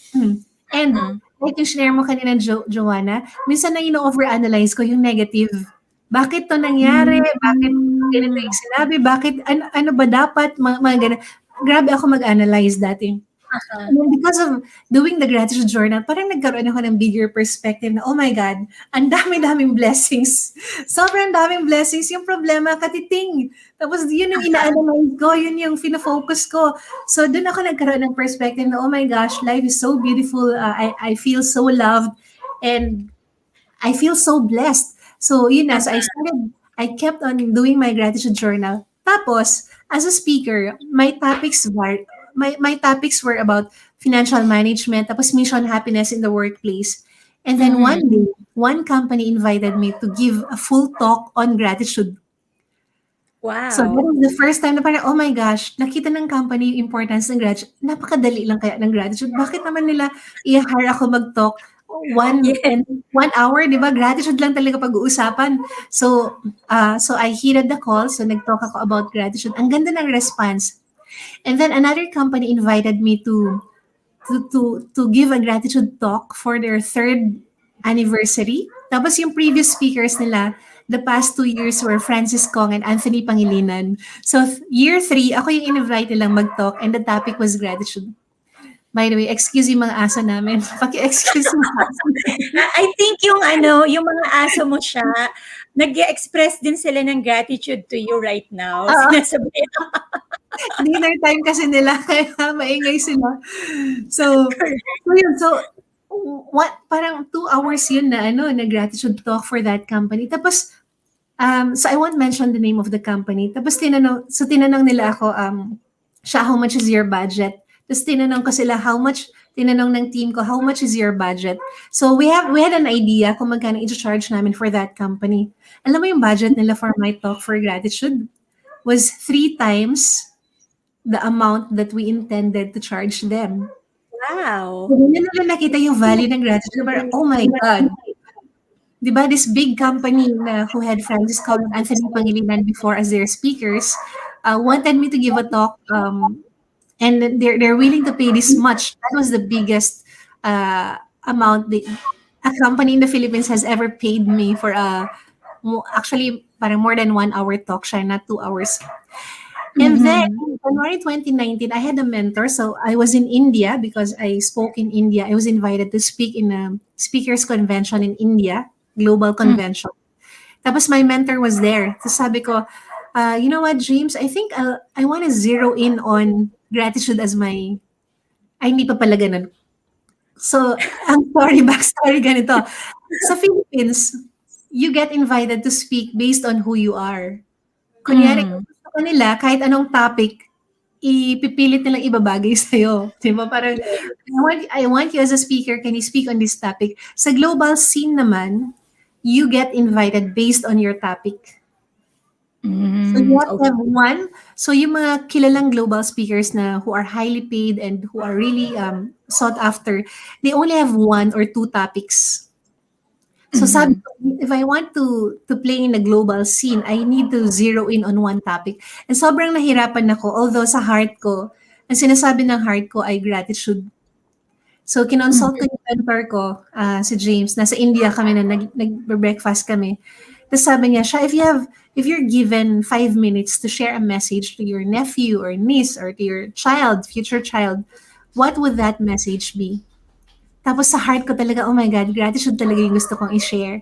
And like yung share mo kanina, Joanna, minsan na overanalyze ko yung negative. Bakit to nangyari? Bakit ganito yung sinabi? Bakit, ano ba dapat? Mga ganun. Grabe ako mag-analyze dati. Uh-huh. And then because of doing the gratitude journal, parang nagkaroon ako ng bigger perspective na, oh my God, ang dami-daming blessings. Sobrang daming blessings. Yung problema, katiting. Tapos yun yung ina-analyze ko, yun yung fina-focus ko. So doon ako nagkaroon ng perspective na, oh my gosh, life is so beautiful. I feel so loved. And I feel so blessed. So, yun na. So, I kept on doing my gratitude journal. Tapos, as a speaker, my topics were about financial management, tapos mission happiness in the workplace. And then one day, one company invited me to give a full talk on gratitude. So that Wow. was the first time na parang, oh my gosh, nakita ng company yung importance ng gratitude. Napakadali lang kaya ng gratitude. Bakit naman nila i-hire ako mag-talk Yes. 1 hour, di ba? Gratitude lang talaga pag-uusapan. So I heeded the call. So nag-talk ako about gratitude. Ang ganda ng response. And then another company invited me to give a gratitude talk for their third anniversary. Tapos yung previous speakers nila, the past 2 years were Francis Kong and Anthony Pangilinan. So year 3, ako yung in-invite nilang mag-talk, and the topic was gratitude. By the way, excuse yung mga aso namin. Paki-excuse mo. I think yung mga aso mo siya, nag-express din sila ng gratitude to you right now. Sinasabi, Dinner time kasi nila, kaya maingay sila. So yun. So, parang 2 hours yun na gratitude talk for that company. Tapos, so I won't mention the name of the company. Tapos tinanong nila ako, Sha, how much is your budget? Tapos tinanong ko sila, tinanong ng team ko, how much is your budget? So we had an idea kung magkano i-charge namin for that company. Alam mo yung budget nila for my talk for gratitude was 3 times the amount that we intended to charge them. Wow. So, doon nila nakita yung value ng gratitude. Parang, oh my God. Di ba, this big company na who had Francis Collins, Anthony Pangilinan before as their speakers, wanted me to give a talk, and they're willing to pay this much. That was the biggest amount a company in the Philippines has ever paid me for actually parang more than 1 hour talk siya, not 2 hours. And then in January 2019, I had a mentor. So I was in India because I spoke in India. I was invited to speak in a speakers convention in India, global convention. Tapos my mentor was there. So sabi ko, you know what, James, I think I want to zero in on gratitude as my, ay, hindi pa pala ganun. So, ang story, backstory ganito. Sa Philippines, you get invited to speak based on who you are. Kunyari, gusto ko nila, kahit anong topic, ipipilit nilang ibabagay sa'yo. Diba? Parang, I want you as a speaker, can you speak on this topic? Sa global scene naman, you get invited based on your topic. So you have to have one. So yung mga kilalang global speakers na who are highly paid and who are really sought after, they only have 1 or 2 topics. So sabi ko, if I want to play in a global scene, I need to zero in on one topic. And sobrang nahirapan ako, although sa heart ko, ang sinasabi ng heart ko ay gratitude. So kinonsult ko yung mentor ko, si James, nasa India kami na nag-breakfast kami. Tapos sabi niya, Sha, if you're given 5 minutes to share a message to your nephew or niece or to your child, future child, what would that message be? Tapos sa heart ko talaga, oh my God, gratitude talaga yung gusto kong i-share.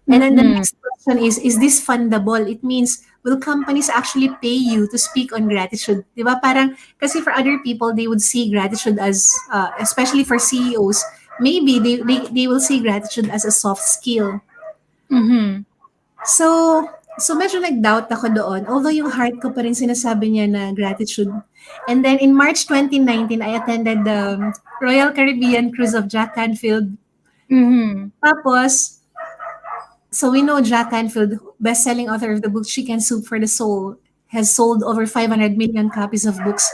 And then the next question is this fundable? It means, will companies actually pay you to speak on gratitude? Diba? Parang, kasi for other people, they would see gratitude as, especially for CEOs, maybe they will see gratitude as a soft skill. So medyo nag-doubt ako doon. Although yung heart ko pa rin sinasabi niya na gratitude. And then in March 2019, I attended the Royal Caribbean Cruise of Jack Canfield. Tapos, so we know Jack Canfield, best-selling author of the book Chicken Soup for the Soul, has sold over 500 million copies of books.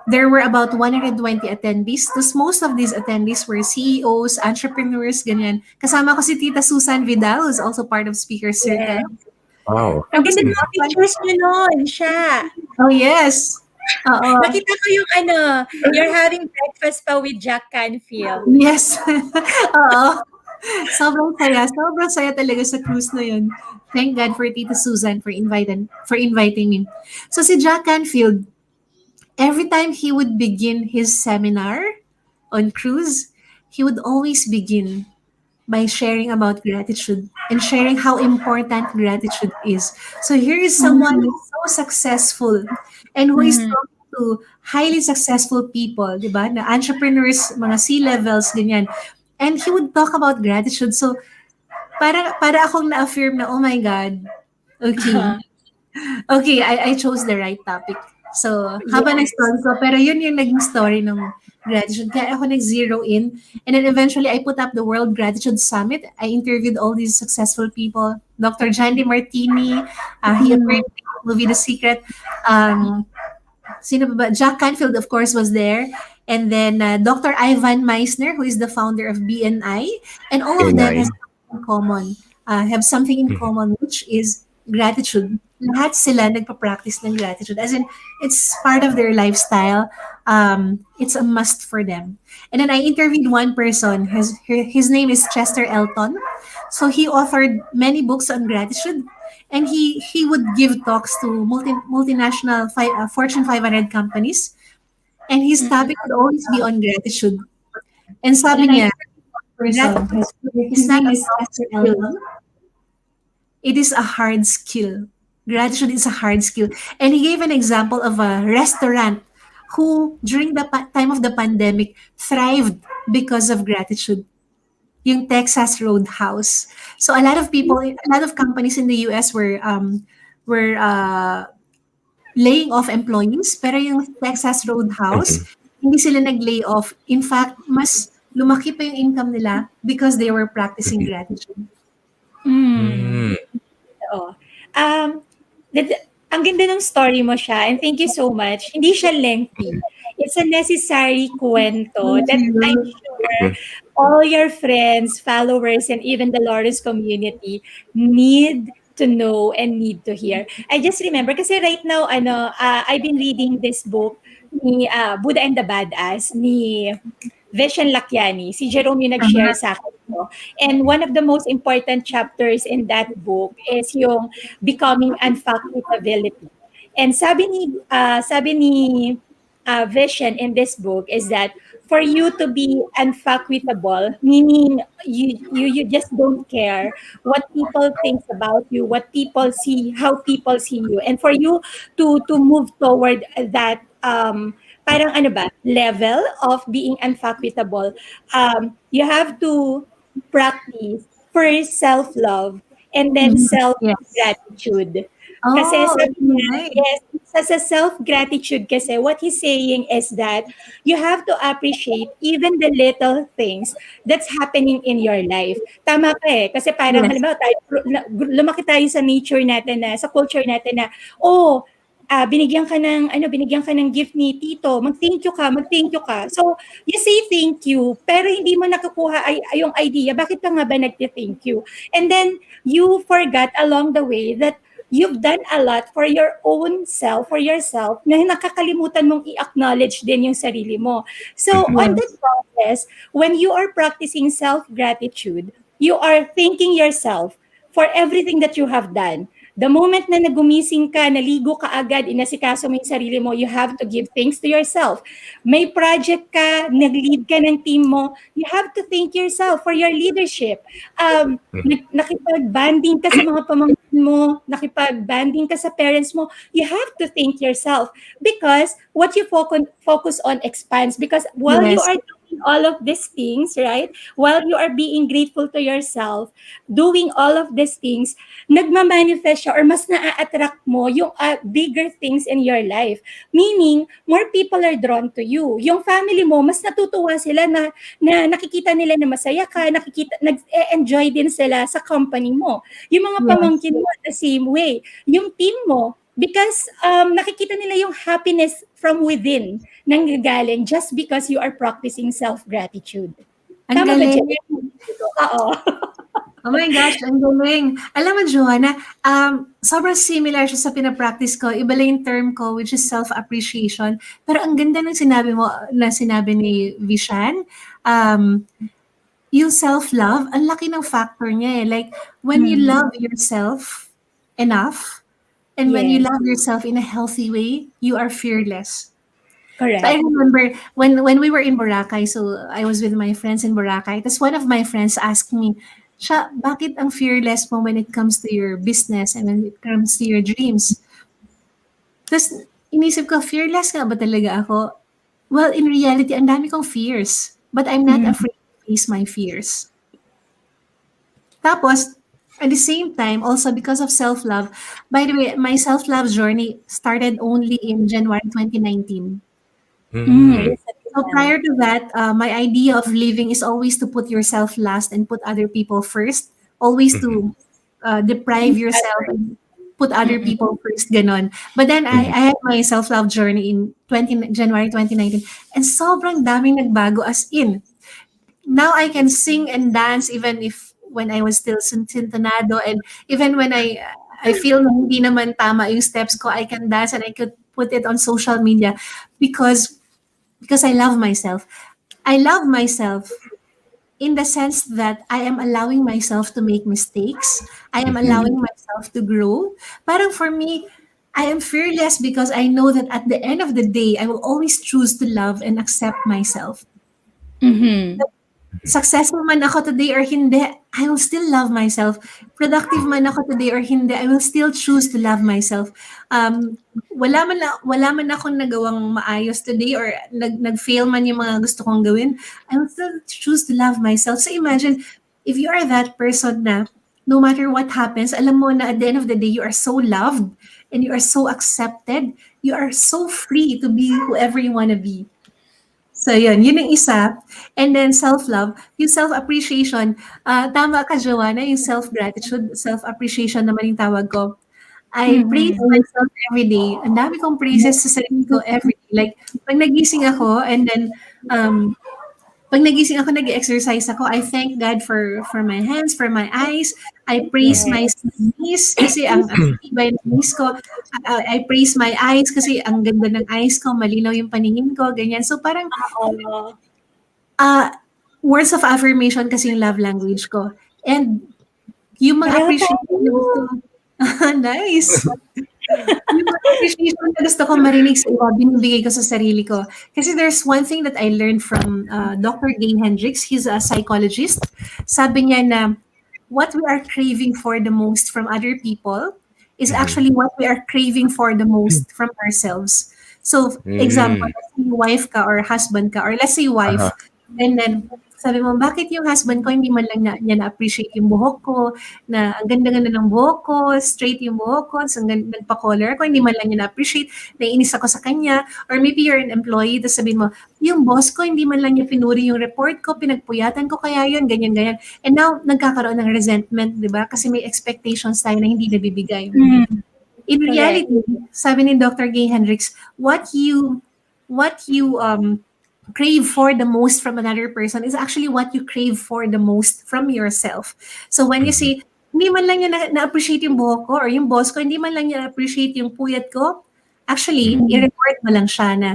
There were about 120 attendees. Thus, most of these attendees were CEOs, entrepreneurs, ganyan. Kasama ko si Tita Susan Vidal, who's also part of Speaker Circle. Wow. Ang ganda ng pictures niyo noon, Sha. Oh, yes. Nakita ko yung you're having breakfast pa with Jack Canfield. Yes. Oo. Sobrang saya talaga sa cruise na yun. Thank God for Tita Susan for inviting me. So si Jack Canfield, every time he would begin his seminar on cruise, he would always begin by sharing about gratitude and sharing how important gratitude is. So here is someone who's so successful and who is talking to highly successful people, di ba? Na entrepreneurs, mga C-levels, ganyan. And he would talk about gratitude. So para akong na-affirm na, oh my God, okay. Okay, I chose the right topic. So, habang nag-story ko, pero yun yung naging story ng gratitude. Kaya ako nag-zero in. And then eventually, I put up the World Gratitude Summit. I interviewed all these successful people. Dr. John DeMartini, he appeared in the movie The Secret. Sino pa ba? Jack Canfield, of course, was there. And then Dr. Ivan Meisner, who is the founder of BNI. And all of them have something in common, which is gratitude. Lahat sila nagpa-practice ng gratitude. As in, it's part of their lifestyle. It's a must for them. And then I interviewed one person. His name is Chester Elton. So he authored many books on gratitude. And he would give talks to multinational Fortune 500 companies. And his topic would always be on gratitude. And sabi niya, gratitude is not a soft skill. It is a hard skill. Gratitude is a hard skill. And he gave an example of a restaurant who, during the time of the pandemic, thrived because of gratitude. Yung Texas Roadhouse. So a lot of companies in the US were laying off employees, pero yung Texas Roadhouse, Mhm. hindi sila nag-lay off. In fact, mas lumaki pa yung income nila because they were practicing Mhm. gratitude. Hmm. Hmm. Oo. Um, ang ganda ng story mo siya and thank you so much. Hindi siya lengthy. It's a necessary kwento Thank that I'm you. sure Mhm. all your friends, followers, and even the Laurus community need to know and need to hear. I just remember kasi right now I've been reading this book ni Buddha and the Badass ni Vishen Lakiani. Si Jerome yung nag-share Uh-huh. sa akin ito. And one of the most important chapters in that book is yung becoming unfuckability. And sabi ni Vishen in this book is that for you to be unfuckable, meaning you just don't care what people think about you, what people see, how people see you, and for you to move toward that parang ano ba, level of being unfuckable, you have to practice first self-love and then Mhm. Yes. self-gratitude. Kasi Oh, sabi niya, okay. yes, sa self-gratitude kasi, what he's saying is that you have to appreciate even the little things that's happening in your life. Tama ka eh. Kasi parang Yes. halimbawa tayo, lumaki tayo sa nature natin na, sa culture natin na, oh, binigyan ka ng gift ni tito, mag-thank you ka. So, you say thank you, pero hindi mo nakukuha yung idea, bakit ka nga ba nagte-thank you? And then, you forgot along the way that you've done a lot for your own self, for yourself, na nakakalimutan mong i-acknowledge din yung sarili mo. So, on Yes. that process, when you are practicing self-gratitude, you are thanking yourself for everything that you have done. The moment na nagumising ka, naligo ka agad, inasikaso mo yung sarili mo, you have to give thanks to yourself. May project ka, nag-lead ka ng team mo, you have to thank yourself for your leadership. Nakipag-banding ka sa mga pamangkin mo, nakipag-banding ka sa parents mo, you have to thank yourself because what you focus on expands. Because while you Yes. are doing all of these things, right? While you are being grateful to yourself, doing all of these things, nagmamanifest siya or mas na-attract mo yung bigger things in your life. Meaning, more people are drawn to you. Yung family mo, mas natutuwa sila na nakikita nila na masaya ka, nag-enjoy din sila sa company mo. Yung mga Yes. pamangkin mo, the same way. Yung team mo, because nakikita nila yung happiness from within nanggagaling just because you are practicing self-gratitude. Ang Tama ba, galing. Jen? Oo. Oh my gosh, ang galing. Alam mo, Joanna, sobrang similar siya sa pinapractice ko. Iba lang yung term ko, which is self-appreciation. Pero ang ganda ng sinabi mo, na sinabi ni Vishan, um, yung self-love, ang laki ng factor niya eh. Like, when you Mm. love yourself enough, and when you Yes, love yourself in a healthy way, you are fearless. So I correct. remember when we were in Boracay, so I was with my friends in Boracay. Tapos one of my friends asked me, Sha, bakit ang fearless mo when it comes to your business and when it comes to your dreams? Tapos inisip ko, fearless nga ba talaga ako? Well, in reality, ang dami kong fears. But I'm not Mm. afraid to face my fears. Tapos, at the same time, also because of self-love, by the way, my self-love journey started only in January 2019. Hmm. So prior to that, my idea of living is always to put yourself last and put other people first. Always Mhm. to deprive yourself and put other Mm. people first, ganon. But then Mhm. I had my self-love journey in January 2019 and sobrang daming nagbago as in. Now I can sing and dance even if when I was still sintonado and even when I feel na hindi naman tama yung steps ko, I can dance and I could put it on social media because I love myself. I love myself in the sense that I am allowing myself to make mistakes. I am Mhm. allowing myself to grow. Parang for me, I am fearless because I know that at the end of the day, I will always choose to love and accept myself. Mhm. Successful man ako today or hindi, I will still love myself. Productive man ako today or hindi, I will still choose to love myself. Wala man akong nagawang maayos today or nag-fail man yung mga gusto kong gawin, I will still choose to love myself. So imagine, if you are that person na no matter what happens, alam mo na at the end of the day, you are so loved and you are so accepted, you are so free to be whoever you want to be. So yun ang isa. And then self-love, yung self-appreciation, tama ka Joanna, yung self-gratitude, self-appreciation naman yung tawag ko. I praise Mhm. myself every day. Ang dami kong praises sa sarili ko every day. Like, pag nagising ako and then um, pag nagising ako, nag-exercise ako, I thank God for my hands, for my eyes. I praise my Yes. knees kasi ang tibay ng knees ko. I praise my eyes kasi ang ganda ng eyes ko, malinaw yung paningin ko, ganyan. So parang Oo. uh, words of affirmation kasi yung love language ko. And yung mga Pareho appreciation tayo. na gusto ko, nice. Yung mga appreciation na gusto ko marinig sa iba, binibigay ko sa sarili ko. Kasi there's one thing that I learned from Dr. Gay Hendricks. He's a psychologist. Sabi niya na what we are craving for the most from other people is Mhm. actually what we are craving for the most from ourselves. So, example, Mm. let's say wife ka or husband ka, or let's say wife, Aha. and then sabi mo, bakit yung husband ko hindi man lang niya na-appreciate yung buhok ko, na ang ganda-ganda ng buhok ko, straight yung buhok ko, so nagpa-color ko, hindi man lang niya na-appreciate, naiinis ako sa kanya, or maybe you're an employee, tapos sabihin mo, yung boss ko, hindi man lang niya pinuri yung report ko, pinagpuyatan ko kaya yun, ganyan-ganyan. And now, nagkakaroon ng resentment, di ba? Kasi may expectations tayo na hindi nabibigay. Mm, In correct. reality, sabi ni Dr. Gay Hendricks, what you crave for the most from another person is actually what you crave for the most from yourself. So when you Mhm. say, hindi man lang niya na-appreciate yung buhok ko or yung boss ko, hindi man lang niya na-appreciate yung puyat ko, actually, Mhm. i-report mo lang siya na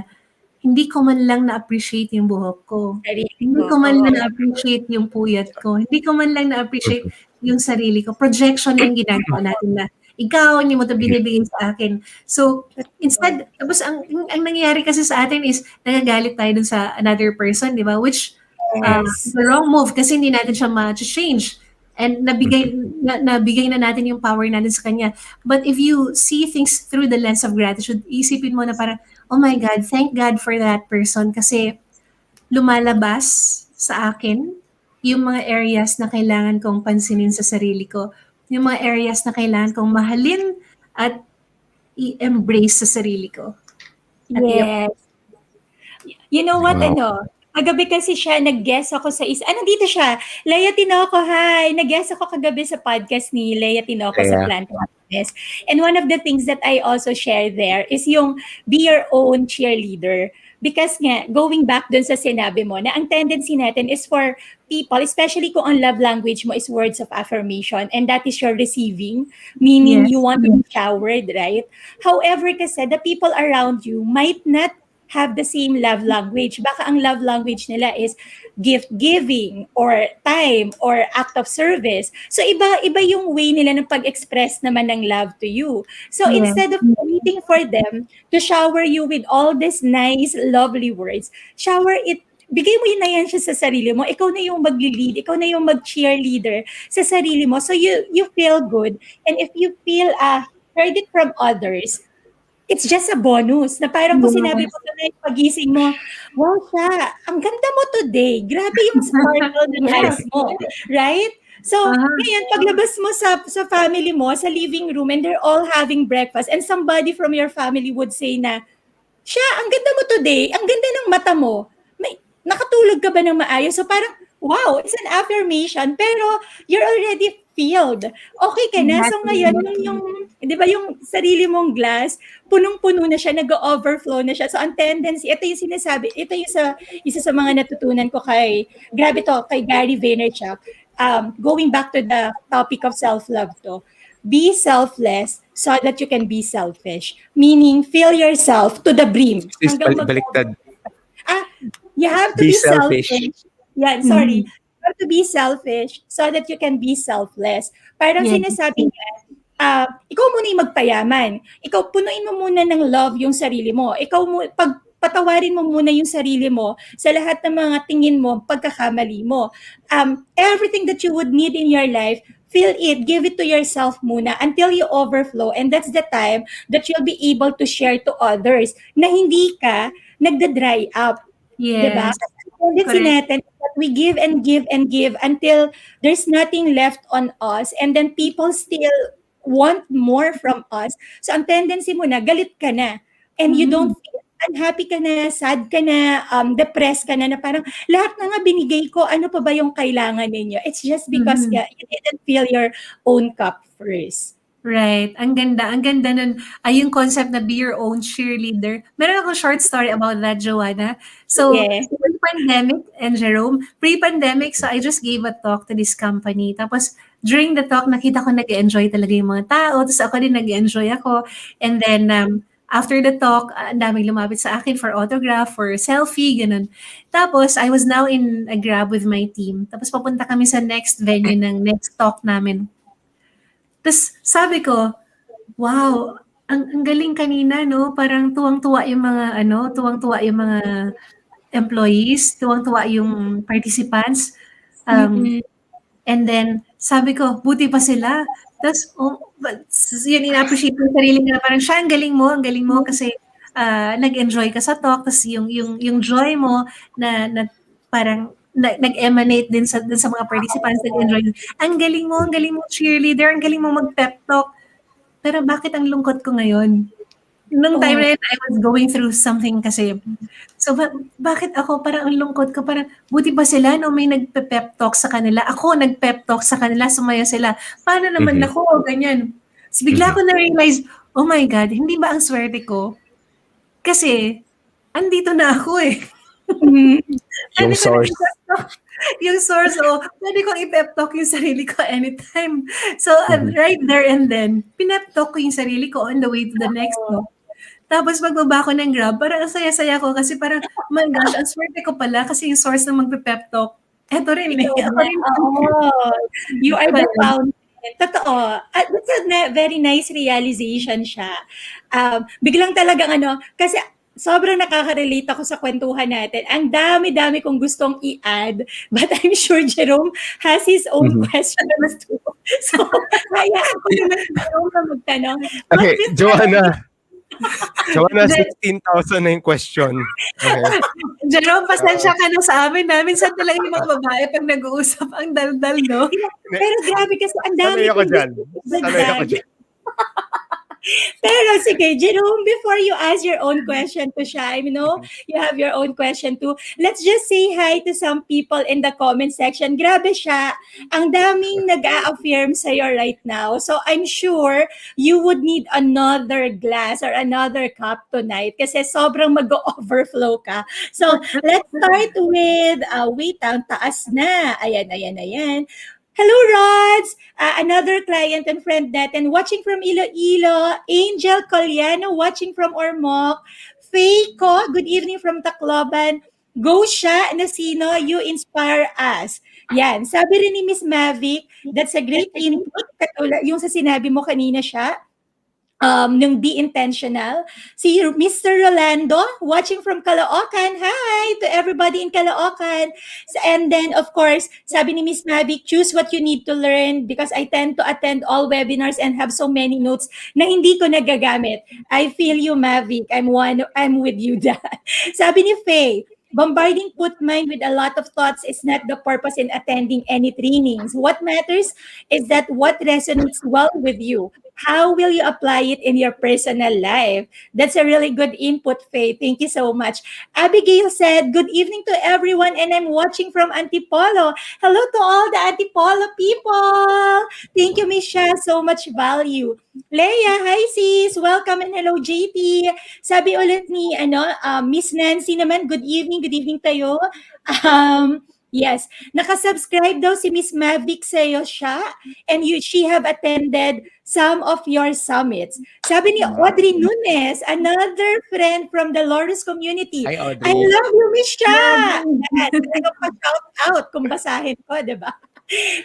hindi ko man lang na-appreciate yung buhok ko. Sarili Hindi ko. ko man lang Oo. na-appreciate yung puyat ko. Hindi ko man lang na-appreciate yung sarili ko. Projection lang ginagawa natin na ikaw, hindi mo ito Mhm. binibigay sa akin. So, Totoo. instead, tapos ang nangyayari kasi sa atin is nagagalit tayo dun sa another person, di ba? Which is Yes. the wrong move kasi hindi natin siya ma-change. And nabigay na natin yung power natin sa kanya. But if you see things through the lens of gratitude, isipin mo na parang, oh my God, thank God for that person kasi lumalabas sa akin yung mga areas na kailangan kong pansinin sa sarili ko. Yung mga areas na kailangan kong mahalin at i-embrace sa sarili ko. At Yes. You know what, Wow. kagabi kasi siya, nag-guest ako sa nandito siya, Leia Tinoco, hi! Nag-guest ako kagabi sa podcast ni Leia Tinoco sa Kaya Plant Happiness. And one of the things that I also share there is yung be your own cheerleader. Because nga, going back dun sa sinabi mo, na ang tendency natin is for people, especially kung ang love language mo is words of affirmation, and that is your receiving, meaning you yes, want to be showered, right? However, kasi the people around you might not have the same love language. Baka ang love language nila is gift giving or time or act of service. So iba yung way nila ng pag-express naman ng love to you. So yes, instead of waiting for them to shower you with all these nice lovely words, shower it, bigay mo yun na yan siya sa sarili mo. Ikaw na yung magli-lead, ikaw na yung mag-cheerleader sa sarili mo. So you feel good. And if you feel heard it from others, it's just a bonus na parang kung sinabi yes, mo na yung pagising mo, wow siya, ang ganda mo today. Grabe yung sparkle ng yes, eyes mo. Right? So, uh-huh, ngayon, paglabas mo sa family mo, sa living room, and they're all having breakfast, and somebody from your family would say na, siya, ang ganda mo today, ang ganda ng mata mo. Nakatulog ka ba ng maayos? So parang, wow, it's an affirmation, pero you're already filled. Okay ka na. So exactly, ngayon, yung di ba yung sarili mong glass, punong-puno na siya, nag-overflow na siya. So ang tendency, ito yung sinasabi, ito yung isa sa mga natutunan ko grabe to, kay Gary Vaynerchuk. Going back to the topic of self-love to, be selfless so that you can be selfish. Meaning, fill yourself to the brim. sis, Hanggang baliktad. ah, you have to Be be selfish. selfish. Yeah, sorry. mhm, You have to be selfish so that you can be selfless. Parang yes, sinasabi niya, ikaw muna yung magpayaman. Ikaw, punuin mo muna ng love yung sarili mo. Ikaw mo, patawarin mo muna yung sarili mo sa lahat ng mga tingin mo, pagkakamali mo. Everything that you would need in your life, feel it, give it to yourself muna until you overflow. And that's the time that you'll be able to share to others na hindi ka nagda-dry up. 'Di ba? yes, Kasi ang tendency correct, natin is that we give and give and give until there's nothing left on us, and then people still want more from us. So ang tendency mo na, galit ka na. And you don't Mhm. feel unhappy ka na, sad ka na, depressed ka na parang lahat na nga binigay ko, ano pa ba yung kailangan ninyo? It's just because Mhm. you didn't fill your own cup first. Right. Ang ganda nun. Yung concept na be your own cheerleader. Meron akong short story about that, Joanna. So, Yeah. pre-pandemic, and Jerome, pre-pandemic, so I just gave a talk to this company. Tapos, during the talk, nakita ko nag-enjoy talaga yung mga tao. Tapos ako din nag-enjoy ako. And then, after the talk, ang daming lumapit sa akin for autograph, for selfie, ganun. Tapos, I was now in a grab with my team. Tapos, papunta kami sa next venue ng next talk namin. Tapos sabi ko, wow, ang galing kanina 'no, parang tuwang-tuwa yung mga ano, tuwang-tuwa yung mga employees, tuwang-tuwa yung participants. Um, Mm-mm. and then sabi ko, buti pa sila. Tapos yun ina-appreciate ko yung sarili ko na parang, "Siya, ang galing mo kasi, nag-enjoy ka sa talk." Tapos yung joy mo na parang nag-emanate din sa dun sa mga participants, nag-enjoy. Ang galing mo cheerleader, ang galing mo mag-pep talk. Pero bakit ang lungkot ko ngayon? Nung time Oh, na yun, I was going through something kasi. So, bakit ako parang ang lungkot ko? Parang, buti ba sila no may nagpe-pep talk sa kanila? Ako nag-pep talk sa kanila, sumaya sila. Paano naman Mhm. ako? Ganyan. So, bigla Mhm. ko na-realize, oh my God, hindi ba ang swerte ko? Kasi, andito na ako eh. mm. Yung Pwede ko na source. i-pep talk yung source o pwede kong i-pep talk yung sarili ko anytime. So, Mhm. right there and then, pinep talk ko yung sarili ko on the way to the next talk. Tapos pagbaba ko ng Grab, parang ang saya-saya ko kasi parang, oh my gosh, ang swerte ko pala kasi yung source ng magpe-pep talk, eto rin eh, Ikaw ako na, rin. oo. You are So, the ayun. fountain. Totoo. At that's a very nice realization siya. Biglang talagang ano, kasi sobrang nakaka-relate ako sa kwentuhan natin. Ang dami-dami kong gustong i-add, but I'm sure Jerome has his own Mhm. questions too. So, hayaan ko naman si Jerome na magtanong. But Okay, before, Joanna, Je- 16,000 na yung question. Okay. Jerome, pasensya ka na sa amin na. Minsan talaga yung mga babae pag nag-uusap, ang daldal, no? pero grabe kasi ang dami Sanay ako kong dyan. gusto Sanay ako idagdag. dyan. Pero sige, Jerome, before you ask your own question to Shai, you have your own question too. Let's just say hi to some people in the comment section. Grabe siya. Ang daming nag-a-affirm sa'yo right now. So I'm sure you would need another glass or another cup tonight kasi sobrang mag-overflow ka. So let's start with, wait, ang taas na. Ayan, ayan, ayan. Hello, Rods! Another client and friend natin watching from Iloilo. Angel Coliano watching from Ormoc. Faye Ko, good evening from Tacloban. Go Sha Nacino, you inspire us. Yan. Sabi rin ni Miss Mavic, that's a great input. Katulad yung sa sinabi mo kanina siya, ng Be Intentional. Si Mr. Rolando, watching from Caloocan. Hi to everybody in Caloocan. And then, of course, sabi ni Miss Mavic, choose what you need to learn because I tend to attend all webinars and have so many notes na hindi ko nagagamit. I feel you, Mavic. I'm with you dyan. Sabi ni Faye, bombarding put mind with a lot of thoughts is not the purpose in attending any trainings. What matters is that what resonates well with you. How will you apply it in your personal life? That's a really good input, Faye. Thank you so much. Abigail said, good evening to everyone, and I'm watching from Antipolo. Hello to all the Antipolo people. Thank you, Miss Sha. So much value. Leia, hi sis. Welcome and hello, JP. Sabi ulit ni Miss Nancy naman, good evening tayo. Yes, nakasubscribe daw si Miss Mavic sa'yo siya and she have attended some of your summits. Sabi ni Audrey Nunes, another friend from the Laurus community. Hi, I Audrey. love you, Miss Sha! Yan, Grabe. talagang pa-shout out kung basahin ko, di ba?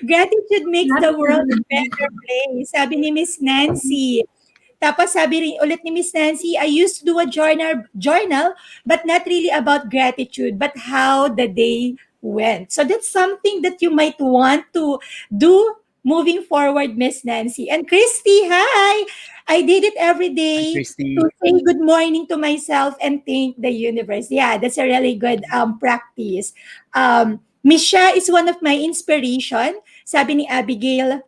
Gratitude makes the world a better place. Sabi ni Miss Nancy. Tapos sabi rin ulit ni Miss Nancy, I used to do a journal, but not really about gratitude, but how the day went. So that's something that you might want to do moving forward, Miss Nancy. And Christy, hi! I did it every Hi, day to Christy. say good morning to myself and thank the universe. Yeah, that's a really good practice. Misha is one of my inspiration, sabi ni Abigail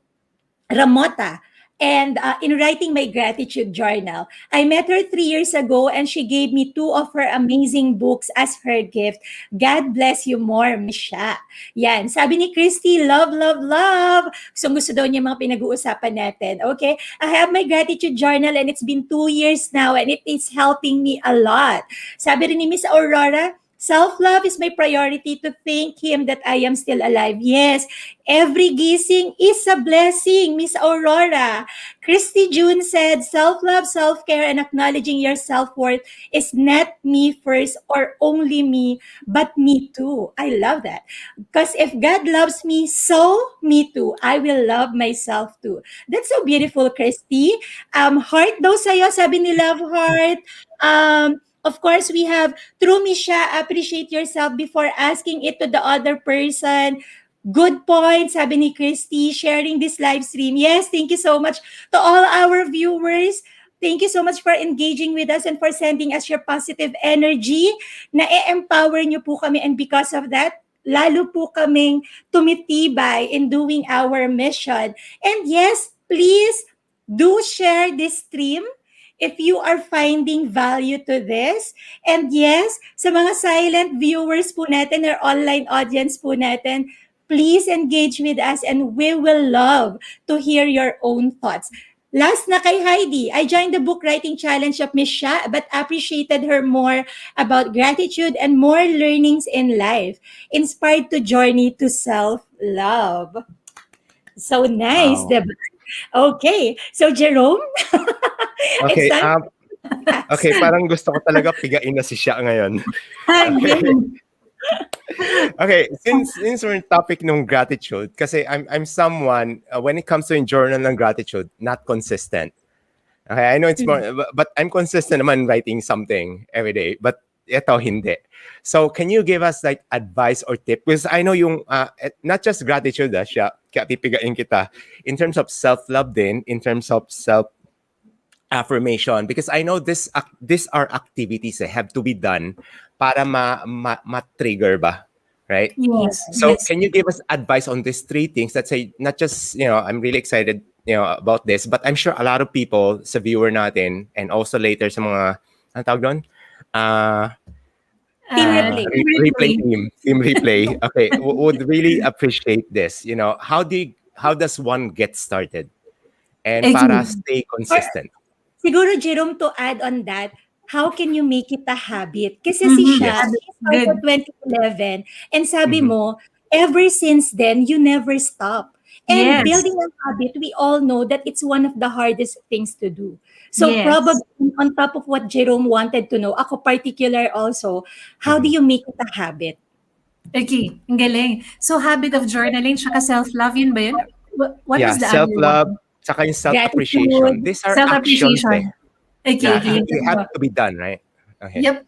Ramota. and in writing my gratitude journal. I met her 3 years ago and she gave me two of her amazing books as her gift. God bless you more, Miss Sha. Yan. Sabi ni Christy, love, love, love. Gusto daw niya mga pinag-uusapan natin. Okay? I have my gratitude journal and it's been 2 years now and it is helping me a lot. Sabi rin ni Miss Aurora, self-love is my priority to thank Him that I am still alive. Yes, every gising is a blessing, Miss Aurora. Christy June said, self-love, self-care, and acknowledging your self-worth is not me first or only me, but me too. I love that. Because if God loves me, so me too. I will love myself too. That's so beautiful, Christy. Heart daw sa'yo, sabi ni Love Heart. Of course, we have true Misha, appreciate yourself before asking it to the other person. Good point, sabi ni Christy, sharing this live stream. Yes, thank you so much to all our viewers. Thank you so much for engaging with us and for sending us your positive energy. Na-empower niyo po kami and because of that, lalo po kaming tumitibay in doing our mission. And yes, please do share this stream if you are finding value to this. And yes, sa mga silent viewers po natin or online audience po natin, please engage with us and we will love to hear your own thoughts. Last na kay Heidi, I joined the book writing challenge of Miss Sha but appreciated her more about gratitude and more learnings in life. Inspired to journey to self-love. So nice, Wow. diba? Okay, so Jerome, it's Okay, time to okay, ask. parang gusto ko talaga pigain na si Sha ngayon. Okay. Again. Okay, since we're in topic ng gratitude, kasi I'm someone when it comes to yung journal ng gratitude, not consistent. Okay, I know it's more, but I'm consistent naman writing something every day. But ito hindi. So can you give us like advice or tip? Because I know yung not just gratitude, Sha, kaya pipigain kita. In terms of self-love din, in terms of affirmation, because I know these are activities that have to be done para ma-trigger ba, right? Yes, So yes. can you give us advice on these three things that say not just, I'm really excited, about this, but I'm sure a lot of people sa viewer natin and also later sa mga ang tawag doon? Team Uh, replay. Replay team replay. Okay, would really appreciate this. How does one get started and para Again. stay Or consistent? siguro, Jerome, to add on that, how can you make it a habit? Kasi si Mm-hmm. Sha, Yes. she started Good. 2011 and sabi Mhm. mo, ever since then, you never stop. And Yes. building a habit, we all know that it's one of the hardest things to do. So Yes. probably on top of what Jerome wanted to know, ako particular also, how do Mhm. you make it a habit? Okay, ang galing. So, habit of journaling, tsaka self-love, yun ba yun? What Yeah, was the other self-love, one? saka yung self-appreciation. Gratitude. These are actions eh. Self-appreciation. Okay, Yeah, okay. they have to be done, right? Okay. Yep.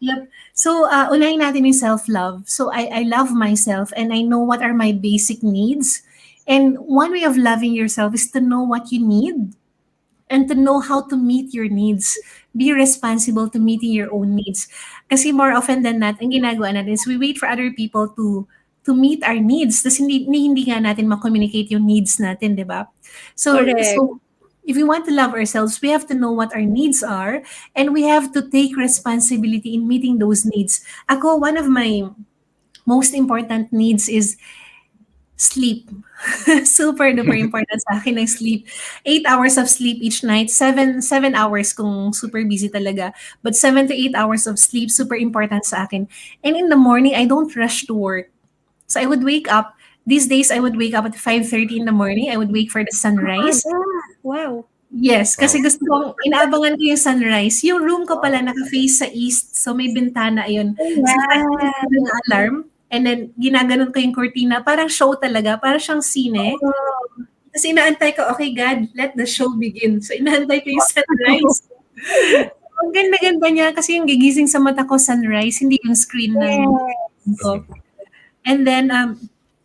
So, unahin natin yung self-love. So, I love myself and I know what are my basic needs. And one way of loving yourself is to know what you need and to know how to meet your needs. Be responsible to meeting your own needs. Kasi more often than not, ang ginagawa natin is we wait for other people to meet our needs. Tapos hindi nga natin ma-communicate yung needs natin, di ba? So, Correct. so if we want to love ourselves, we have to know what our needs are and we have to take responsibility in meeting those needs. Ako, one of my most important needs is sleep. Super duper important sa akin ng sleep. 8 hours of sleep each night. Seven hours kung super busy talaga. But 7 to 8 hours of sleep, super important sa akin. And in the morning, I don't rush to work. So I would wake up. These days, I would wake up at 5:30 in the morning. I would wait for the sunrise. Aga. Wow. Yes, kasi Wow. gusto kong inaabangan ko yung sunrise. Yung room ko pala naka-face sa east, so may bintana yun. Oh, So 5 minutes wow. na alarm, and then ginaganon ko yung cortina, parang show talaga, parang siyang sine. Oh. Tapos inaantay ko, okay God, let the show begin. So inaantay ko yung sunrise. Ang ganda-ganda niya kasi yung gigising sa mata ko sunrise, hindi yung screen ng Yes. ko. And then,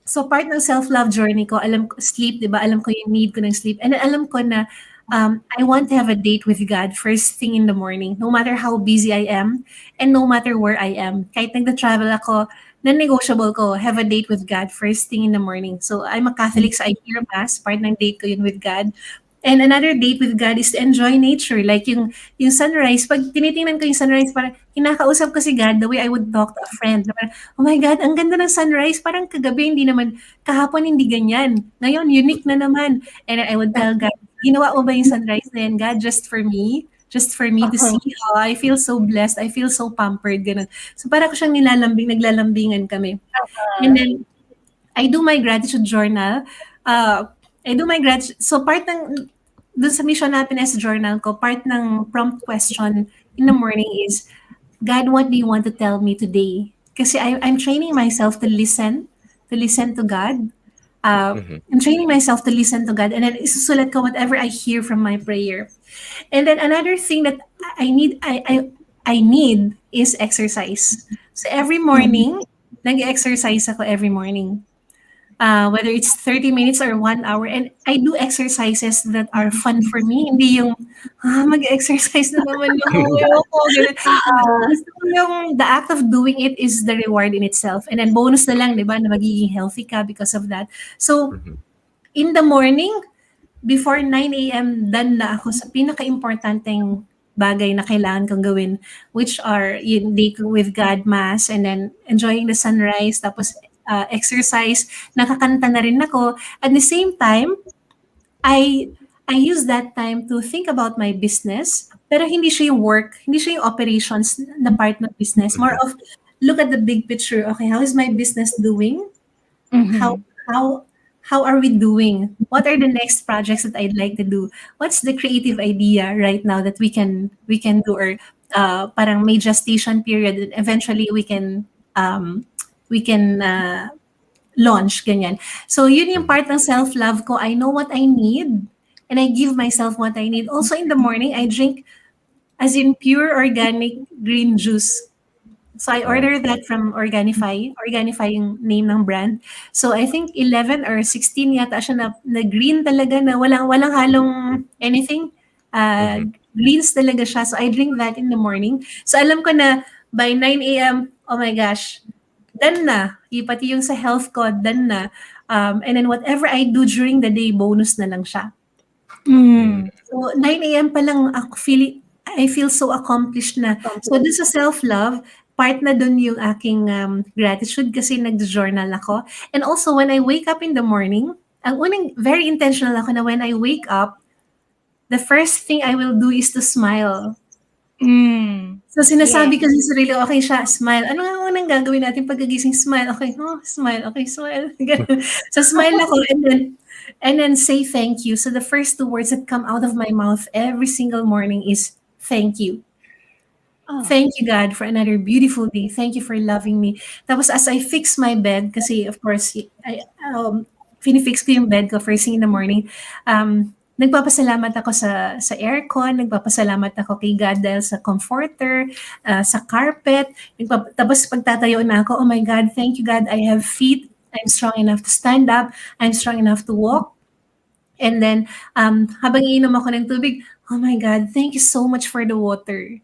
so part ng self-love journey ko, alam ko, sleep, di ba? Alam ko yung need ko ng sleep. And alam ko na I want to have a date with God first thing in the morning, no matter how busy I am and no matter where I am. Kahit nagda-travel ako, non-negotiable ko, have a date with God first thing in the morning. So I'm a Catholic, so I hear Mass, part ng date ko yun with God. And another date with God is to enjoy nature. Like yung sunrise, pag tinitingnan ko yung sunrise, parang kinakausap ko si God the way I would talk to a friend. Na parang, oh my God, ang ganda ng sunrise. Parang kagabi, hindi naman, kahapon hindi ganyan. Ngayon, unique na naman. And I would tell God, ginawa mo ba yung sunrise na yan, God, just for me? Just for me to see how I feel so blessed. I feel so pampered. Ganun. So para ko siyang naglalambingan kami. And then, I do my gratitude journal. I do my gratitude. So part ng dun sa Mission Happiness Journal ko, part ng prompt question in the morning is, God, what do you want to tell me today? Kasi I'm training myself to listen to God. I'm training myself to listen to God, and then isusulat ko whatever I hear from my prayer. And then another thing that I need is exercise. So every morning, nag-exercise ako every morning. Whether it's 30 minutes or 1 hour. And I do exercises that are fun for me. Hindi yung, mag-exercise na naman ako. Ayoko. Ganun. Gusto ko yung the act of doing it is the reward in itself. And then bonus na lang, di ba, na magiging healthy ka because of that. So, in the morning, before 9 a.m., done na ako sa pinaka-importanteng bagay na kailangan kong gawin, which are yung day with God, mass, and then enjoying the sunrise, tapos exercise, nakakanta na rin ako. At the same time, I use that time to think about my business, pero hindi siya yung work, hindi siya yung operations na part ng business. More of, look at the big picture. Okay, how is my business doing? How how are we doing? What are the next projects that I'd like to do? What's the creative idea right now that we can do, or parang may gestation period and eventually we can launch ganyan. So yun yung part ng self-love ko. I know what I need and I give myself what I need. Also in the morning, I drink as in pure organic green juice. So I ordered that from Organifi. Organifi yung name ng brand. So I think 11 or 16 yata siya na green talaga, na walang halong anything. Greens talaga siya. So I drink that in the morning. So alam ko na by 9 a.m., oh my gosh, done na. Pati yung sa health ko, done na. And then whatever I do during the day, bonus na lang siya. So 9 a.m. pa lang I feel so accomplished na. So dun sa self-love, part na dun yung aking gratitude kasi nag-journal ako. And also when I wake up in the morning, ang unang, very intentional ako na when I wake up, the first thing I will do is to smile. So sinasabi ko sa sarili, okay siya, smile. Ano nga unang gagawin natin pagkagising? Smile. Okay, smile. Okay, smile. So smile ako, and then say thank you. So the first two words that come out of my mouth every single morning is thank you. Thank you, God, for another beautiful day. Thank you for loving me. Tapos as I fix my bed, kasi of course, finifix ko yung bed ko first thing in the morning, nagpapasalamat ako sa aircon, nagpapasalamat ako kay God dahil sa comforter, sa carpet. Tapos pagtatayo na ako, oh my God, thank you God, I have feet, I'm strong enough to stand up, I'm strong enough to walk. And then, habang iinom ako ng tubig, oh my God, thank you so much for the water.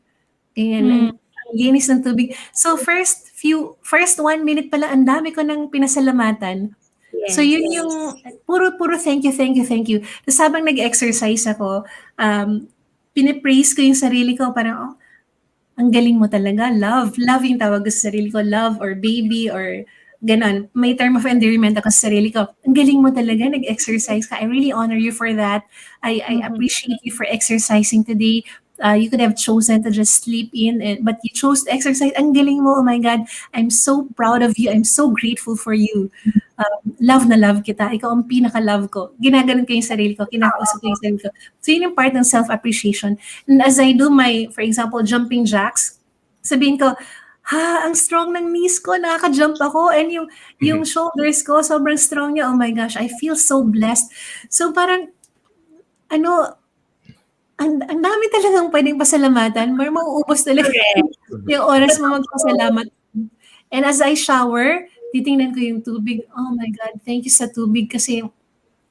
And ang linis ng tubig. So first 1 minute pala, ang dami ko nang pinasalamatan. So yun yung puro thank you. Tapos habang nag-exercise ako, pinipraise ko yung sarili ko, parang, ang galing mo talaga, love yung tawag ko sa sarili ko, love or baby or ganon. May term of endearment ako sa sarili ko. Ang galing mo talaga, nag-exercise ka. I really honor you for that. I appreciate you for exercising today. You could have chosen to just sleep in, but you chose to exercise. Ang galing mo, oh my God. I'm so proud of you. I'm so grateful for you. Love na love kita. Ikaw ang pinaka-love ko. Ginaganon ko yung sarili ko. Kinakausap ko yung sarili ko. So yun yung part ng self-appreciation. And as I do my, for example, jumping jacks, sabihin ko, ang strong ng knees ko, nakaka-jump ako, and yung shoulders ko, sobrang strong niya. Oh my gosh, I feel so blessed. So parang, ang dami talagang pwedeng pasalamatan, pero mauubos talaga yung oras mo magpasalamat. And as I shower, titingnan ko yung tubig. Oh my God, thank you sa tubig kasi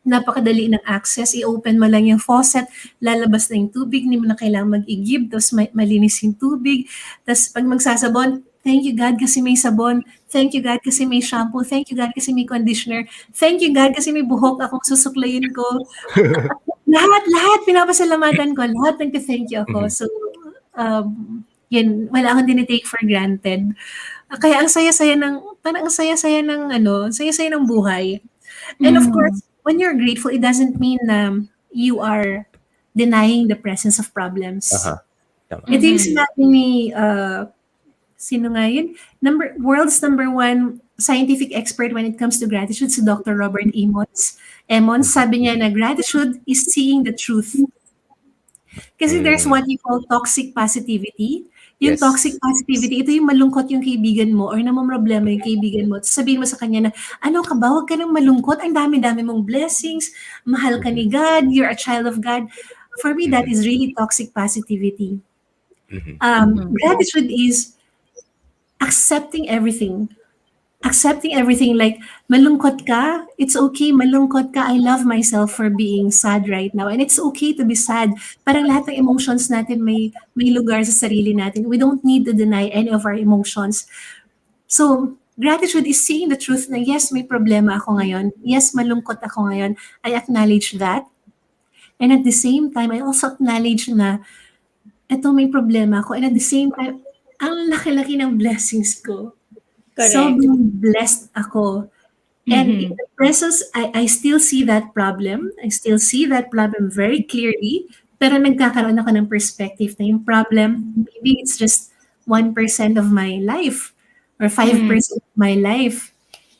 napakadali ng access. I-open mo lang yung faucet, lalabas na yung tubig, hindi mo na kailangan mag-igib, tapos malinis yung tubig. Tapos pag magsasabon, thank you God kasi may sabon. Thank you God kasi may shampoo. Thank you God kasi may conditioner. Thank you God kasi may buhok akong susuklayin ko. lahat pinapasalamatan ko, lahat nagte-thank you ako. Mhm. So, yun, wala akong dinitake for granted. Kaya ang saya-saya ng, parang ang saya-saya ng ano, saya-saya ng buhay. And of course, when you're grateful, it doesn't mean na you are denying the presence of problems. Aha. Tama. Ito yung sinabi ni, sino nga yun? World's number one scientific expert when it comes to gratitude, si Dr. Robert Emmons. Emmons, sabi niya na gratitude is seeing the truth. Kasi there's what you call toxic positivity. Yung Yes. toxic positivity, ito yung malungkot yung kaibigan mo or namamroblema yung kaibigan mo. Sabihin mo sa kanya na, ano ka ba, huwag ka nang malungkot, ang dami-dami mong blessings, mahal ka ni God, you're a child of God. For me, that is really toxic positivity. Gratitude is accepting everything. Accepting everything, like malungkot ka, it's okay, malungkot ka, I love myself for being sad right now. And it's okay to be sad. Parang lahat ng emotions natin may lugar sa sarili natin. We don't need to deny any of our emotions. So, gratitude is seeing the truth na yes, may problema ako ngayon. Yes, malungkot ako ngayon. I acknowledge that. And at the same time, I also acknowledge na eto may problema ako. And at the same time, ang laki-laki ng blessings ko. Correct. Sobrang blessed ako. And in the presence, I still see that problem. I still see that problem very clearly. Pero nagkakaroon ako ng perspective na yung problem, maybe it's just 1% of my life or 5% of my life.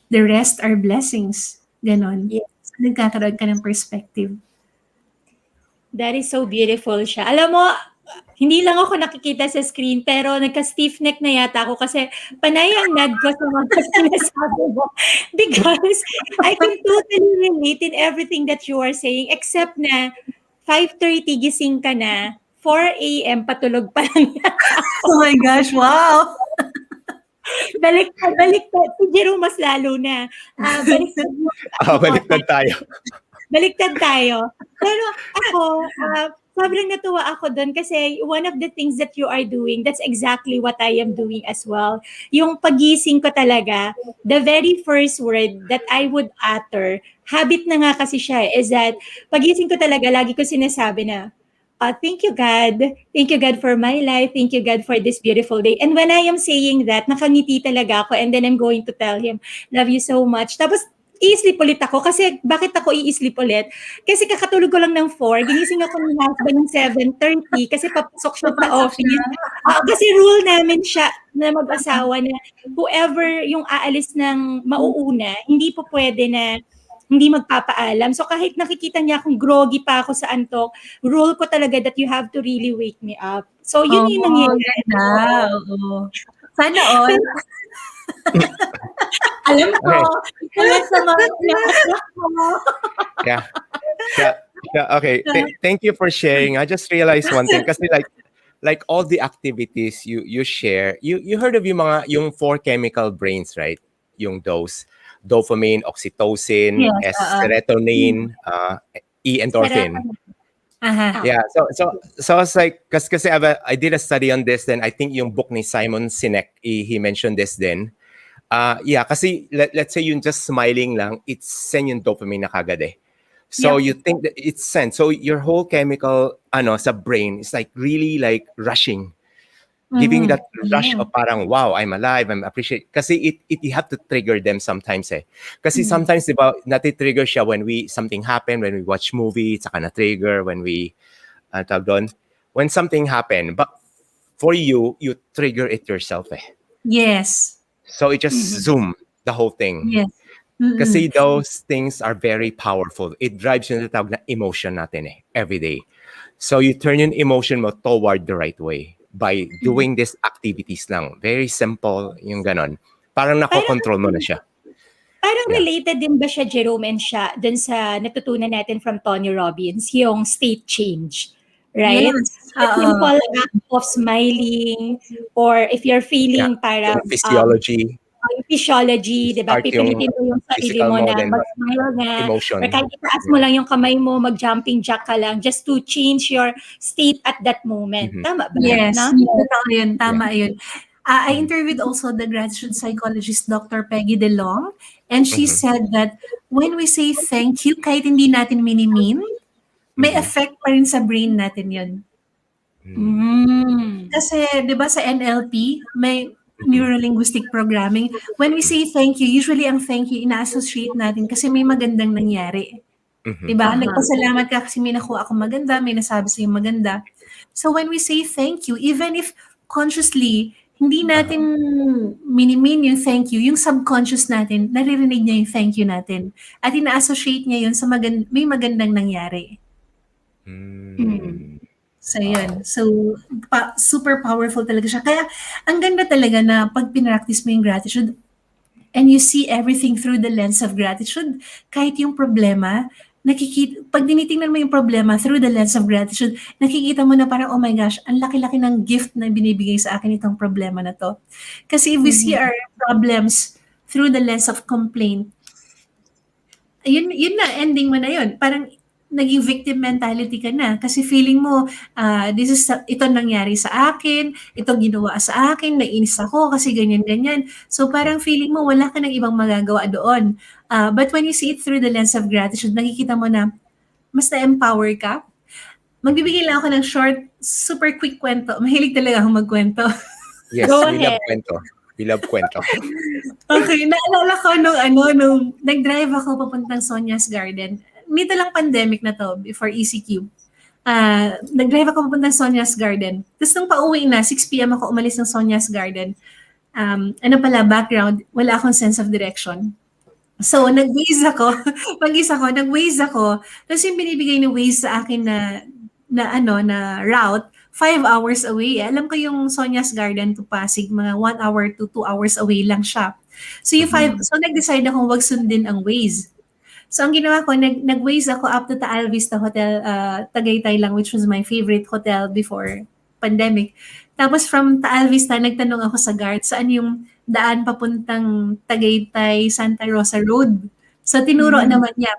The rest are blessings. Ganon. Yes. So, nagkakaroon ka ng perspective. That is so beautiful siya. Alam mo, hindi lang ako nakikita sa screen, pero nagka-stiff neck na yata ako kasi panay ang nod ko sa mga sinasabi mo. Because I can totally relate in everything that you are saying, except na 5:30 gising ka na, 4 a.m. patulog pa lang yata. Oh my gosh, wow! Baliktad. Si Jero mas lalo na. Baliktad tayo. Baliktad tayo. Pero ako, sobrang natuwa ako doon kasi one of the things that you are doing, that's exactly what I am doing as well. Yung pagising ko talaga, the very first word that I would utter, habit na nga kasi siya, is that pagising ko talaga, lagi ko sinasabi na, thank you God. Thank you God for my life. Thank you God for this beautiful day. And when I am saying that, nakangiti talaga ako and then I'm going to tell him, love you so much. Tapos, i-sleep ulit ako. Kasi, bakit ako i-sleep ulit? Kasi kakatulog ko lang ng 4. Ginising ako ng husband ng 7:30 kasi papasok siya sa office. Kasi rule namin siya na mag-asawa na whoever yung aalis ng mauuna, hindi po pwede na hindi magpapaalam. So kahit nakikita niya akong groggy pa ako sa antok, rule ko talaga that you have to really wake me up. So yun yung nangyayari. Oo. Sana all. Alam ko, Okay. sa mga anak mo. Yeah. Okay. Thank you for sharing. I just realized one thing kasi like all the activities you share, you heard of yung 4 chemical brains, right? Yung dopamine, oxytocin, Yes, serotonin, E endorphin. Aha. Yeah. So I was like, kasi I did a study on this. Then I think yung book ni Simon Sinek, he mentioned this then. Yeah, kasi let's say yung just smiling lang, it's send yung dopamine na kagad eh. So you think that it's sent. So your whole chemical sa brain is like really like rushing. Giving that rush of parang, wow, I'm alive, I'm appreciate. Kasi you have to trigger them sometimes eh. Kasi sometimes, di ba, nati-trigger siya when something happen, when we watch movie, saka na-trigger, when we, when something happen. But for you trigger it yourself eh. Yes. So it just zoom the whole thing. Yes. Kasi those things are very powerful. It drives yung natawag na emotion natin eh, every day. So you turn yung emotion mo toward the right way by doing these activities lang. Very simple yung ganon. Parang nakokontrol mo na siya. Parang related din ba siya, Jerome and siya, dun sa natutunan natin from Tony Robbins, yung state change, right? Yes. The simple act of smiling, or if you're feeling parang Yung physiology. yung physiology, di ba? Start Pipilitin mo yung sarili physical mo mo, na then mag-smile na, emotion. or kahit itaas mo lang yung kamay mo, mag-jumping jack ka lang, just to change your state at that moment. Tama ba? Yes. No? Totoo yun. Tama yun. I interviewed also the gratitude psychologist, Dr. Peggy DeLong, and she said that when we say thank you, kahit hindi natin minimean, may effect pa rin sa brain natin yun. Mm. Kasi, di ba sa NLP, may neuro-linguistic programming. When we say thank you, usually ang thank you, ina-associate natin kasi may magandang nangyari. Di ba? Nagpasalamat ka kasi may nakuha akong maganda, may nasabi sa'yo maganda. So when we say thank you, even if consciously, hindi natin minimin yung thank you, yung subconscious natin, naririnig niya yung thank you natin. At ina-associate niya yun sa may magandang nangyari. So, yun. So, super powerful talaga siya. Kaya, ang ganda talaga na pag pinractice mo yung gratitude and you see everything through the lens of gratitude, kahit yung problema, pag tinitingnan mo yung problema through the lens of gratitude, nakikita mo na parang, oh my gosh, ang laki-laki ng gift na binibigay sa akin itong problema na to. Kasi if we see our problems through the lens of complaint, yun na, ending mo na yun. Parang naging victim mentality ka na kasi feeling mo ito nangyari sa akin, ito ginawa sa akin, nainis ako kasi ganyan-ganyan. So parang feeling mo wala ka ng ibang magagawa doon. But when you see it through the lens of gratitude, nakikita mo na mas na-empower ka. Magbibigay lang ako ng short, super quick kwento. Mahilig talaga akong magkwento. Yes, Go we love ahead. kwento. We love kwento. Okay, naalala ko nung nag-drive ako papuntang Sonia's Garden. Nito lang pandemic na to, before ECQ. Nag-drive ako papuntang Sonia's Garden. Tapos nung pauwi na, 6 p.m. ako umalis ng Sonia's Garden. Background, wala akong sense of direction. So, nag-Waze ako. Mag-isa ko, nag-Waze ako. Tapos yung binibigay ni Waze sa akin na route, 5 hours away. Alam ko yung Sonia's Garden to Pasig, mga 1 hour to 2 hours away lang siya. So, so nag-decide akong wag sundin ang Waze. So, ang ginawa ko, nag-Waze ako up to Taal Vista Hotel, Tagaytay lang, which was my favorite hotel before pandemic. Tapos from Taal Vista, nagtanong ako sa guard, saan yung daan papuntang Tagaytay, Santa Rosa Road. So, tinuro naman niya.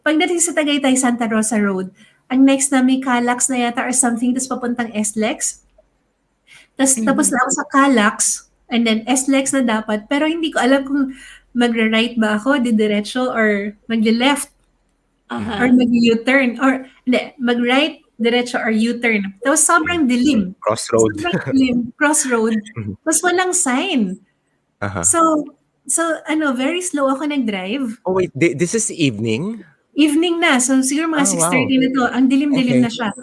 Pagdating sa Tagaytay, Santa Rosa Road, ang next na may Calax na yata or something, tapos papuntang SLEX. Tapos na ako sa Calax, and then SLEX na dapat, pero hindi ko alam kung magra-right ba ako, didiretso, or mag-left, or mag-U-turn, or hindi, mag-right, diretso, or U-turn. Tapos sobrang dilim. Crossroad. Sobrang dilim, crossroad. Tapos walang sign. So, very slow ako nag-drive. Oh wait, this is evening? Evening na, so siguro mga 6:30 na to. Ang dilim-dilim na siya.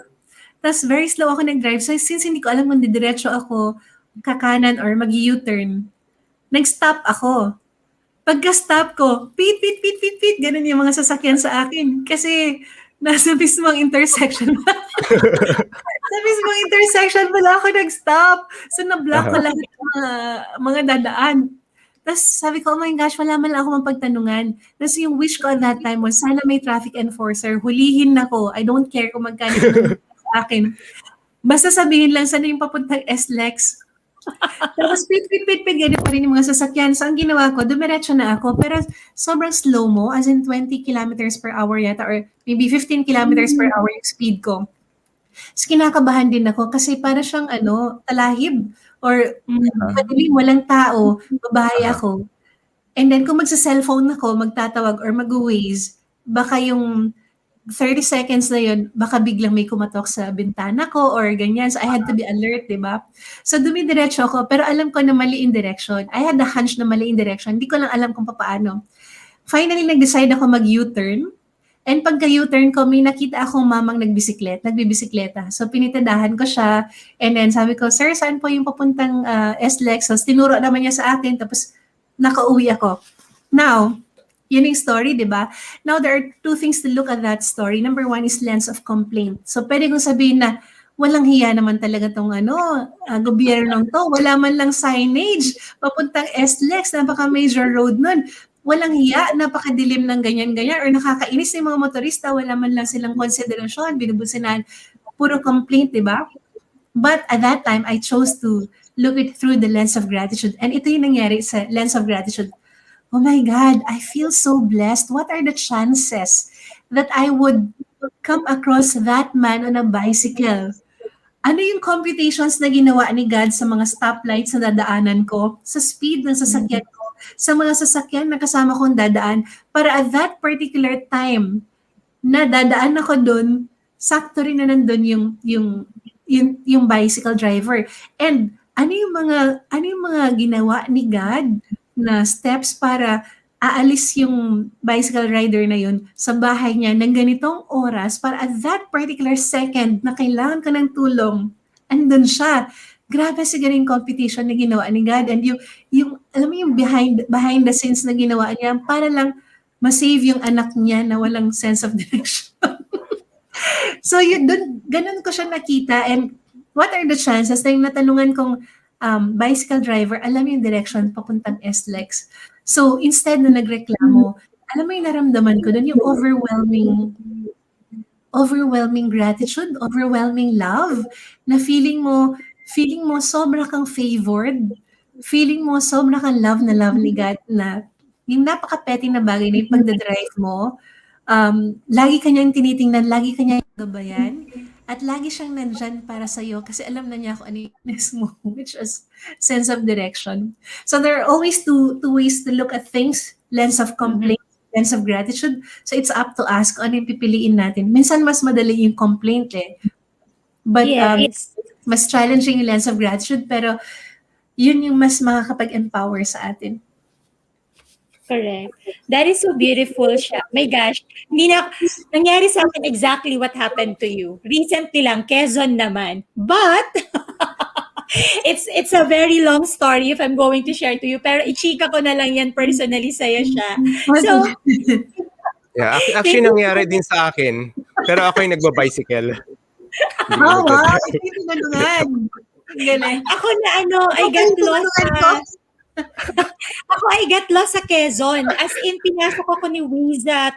Tapos very slow ako nag-drive. So since hindi ko alam kung didiretso ako, kakanan or mag-U-turn, nag-stop ako. Pagka-stop ko, pit, pit, pit, pit, pit, ganun yung mga sasakyan sa akin. Kasi nasa mismong intersection. Sa mismong intersection pala ako nag-stop. So na-block ko lang yung mga dadaan. Tapos sabi ko, oh my gosh, wala man lang ako mapagtanungan. Tapos yung wish ko at that time was, sana may traffic enforcer, hulihin ako. I don't care kung magkano sa akin. Basta sabihin lang, sana yung papuntang SLEX. Tapos pit, ganyan pa rin yung mga sasakyan. So ang ginawa ko, dumiretso na ako. Pero sobrang slow mo, as in 20 kilometers per hour yata, or maybe 15 kilometers per hour yung speed ko. So kinakabahan din ako kasi para siyang talahib or madilim, walang tao, babae ako. And then kung magsa-cellphone ako, magtatawag or mag-Waze, baka yung 30 seconds na yun, baka biglang may kumatok sa bintana ko or ganyan. So I had to be alert, di ba? So dumidiretso ako, pero alam ko na mali in direction. I had the hunch na mali in direction. Hindi ko lang alam kung paano. Finally, nag-decide ako mag-U-turn. And pagka U-turn ko, may nakita akong mamang nagbibisikleta. So pinitadahan ko siya. And then sabi ko, sir, saan po yung papuntang SLEX? So tinuro naman niya sa akin. Tapos nakauwi ako. Now, yun yung story, di ba? Now, there are 2 things to look at that story. Number 1 is lens of complaint. So pwede kong sabihin na walang hiya naman talaga tong gobyernong to. Wala man lang signage. Papuntang SLEX, napaka-major road nun. Walang hiya, napakadilim ng ganyan-ganyan, or nakakainis ng mga motorista, wala man lang silang konsiderasyon, binubusinan, puro complaint, di ba? But at that time, I chose to look it through the lens of gratitude. And ito yung nangyari sa lens of gratitude. Oh my God, I feel so blessed. What are the chances that I would come across that man on a bicycle? Ano yung computations na ginawa ni God sa mga stoplights na dadaanan ko, sa speed ng sasakyan ko, sa mga sasakyan na kasama kong dadaan, para at that particular time na dadaan ako dun sakto rin na nandun yung bicycle driver. And ano yung mga ginawa ni God na steps para aalis yung bicycle rider na yun sa bahay niya ng ganitong oras para at that particular second na kailangan ka ng tulong, andun siya. Grabe siguro yung competition na ginawa ni God and yung alam mo yung behind the scenes na ginawa niya para lang ma-save yung anak niya na walang sense of direction. So yun, ganun ko siya nakita and what are the chances na yung natanungan kong bicycle driver, alam yung direction papuntang SLEX. So instead na nagreklamo, alam mo yung naramdaman ko doon yung overwhelming gratitude, overwhelming love, na feeling mo sobra kang favored, feeling mo sobra kang love ni God na yung napaka-petty na bagay na yung pagdadrive mo, lagi ka niyang tinitingnan, lagi ka niyang gabayan, at lagi siyang nandyan para sa'yo kasi alam na niya kung ano yung next mo, which is sense of direction. So there are always two ways to look at things, lens of complaint, lens of gratitude. So it's up to us kung ano yung pipiliin natin. Minsan mas madali yung complaint But Yes. mas challenging yung lens of gratitude, pero yun yung mas makakapag-empower sa atin. Correct. That is so beautiful siya. My gosh, nangyari sa akin exactly what happened to you. Recently lang, Quezon naman. But, it's a very long story if I'm going to share to you. Pero ichika ko na lang yan personally sa'yo siya. So, Yeah, thank actually you. nangyari din sa akin. Pero ako yung nagba-bicycle. Hindi ko Wow, nagda-drive. ito yung tinanungan. Ang galing. Ako na I got lost I got lost sa Quezon. As in, pinasok ako ni Wiz sa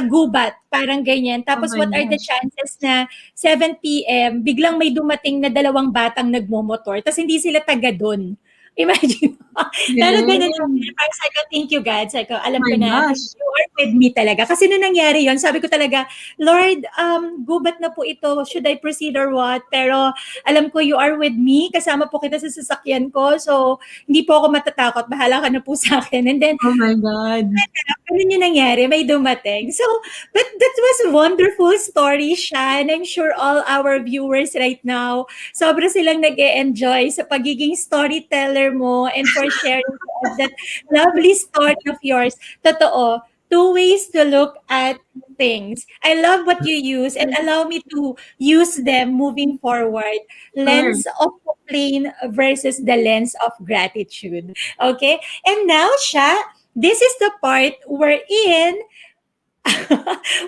Gubat. Parang ganyan. Tapos, Oh my what are the gosh. chances na 7 p.m., biglang may dumating na 2 batang nagmomotor. Tapos, hindi sila taga doon. Imagine mo. Pero ganun lang. Galing. Parang sabi ko, thank you, God. Sabi ko, Oh alam my ko na, gosh. you are with me talaga. Kasi nung nangyari yon, sabi ko talaga, Lord, gubat na po ito. Should I proceed or what? Pero alam ko, you are with me. Kasama po kita sa sasakyan ko. So, hindi po ako matatakot. Bahala ka na po sa akin. And then, Oh my God. ganun yung nangyari. May dumating. So, but that was a wonderful story, Sha. And I'm sure all our viewers right now, sobra silang nag-e-enjoy sa pagiging storyteller mo and for sharing to us that lovely story of yours. Totoo. 2 ways to look at things. I love what you use and allow me to use them moving forward. Sure. Lens of complaint versus the lens of gratitude. Okay? And now, Sha, this is the part wherein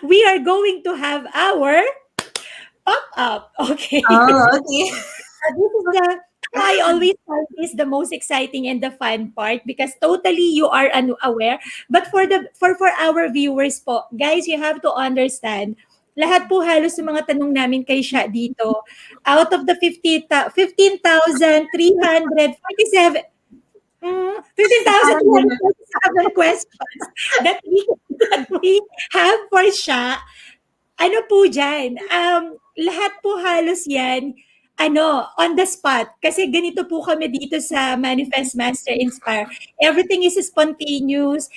we are going to have our pop-up. Okay. Oh, okay. This is I always find this the most exciting and the fun part because totally you are unaware. But for our viewers po, guys, you have to understand, lahat po halos ng mga tanong namin kay Sha dito, out of the 15,347 15,247 questions that we have for Sha, ano po dyan, lahat po halos yan, on the spot. Kasi ganito po kami dito sa Manifest Master Inspire. Everything is spontaneous.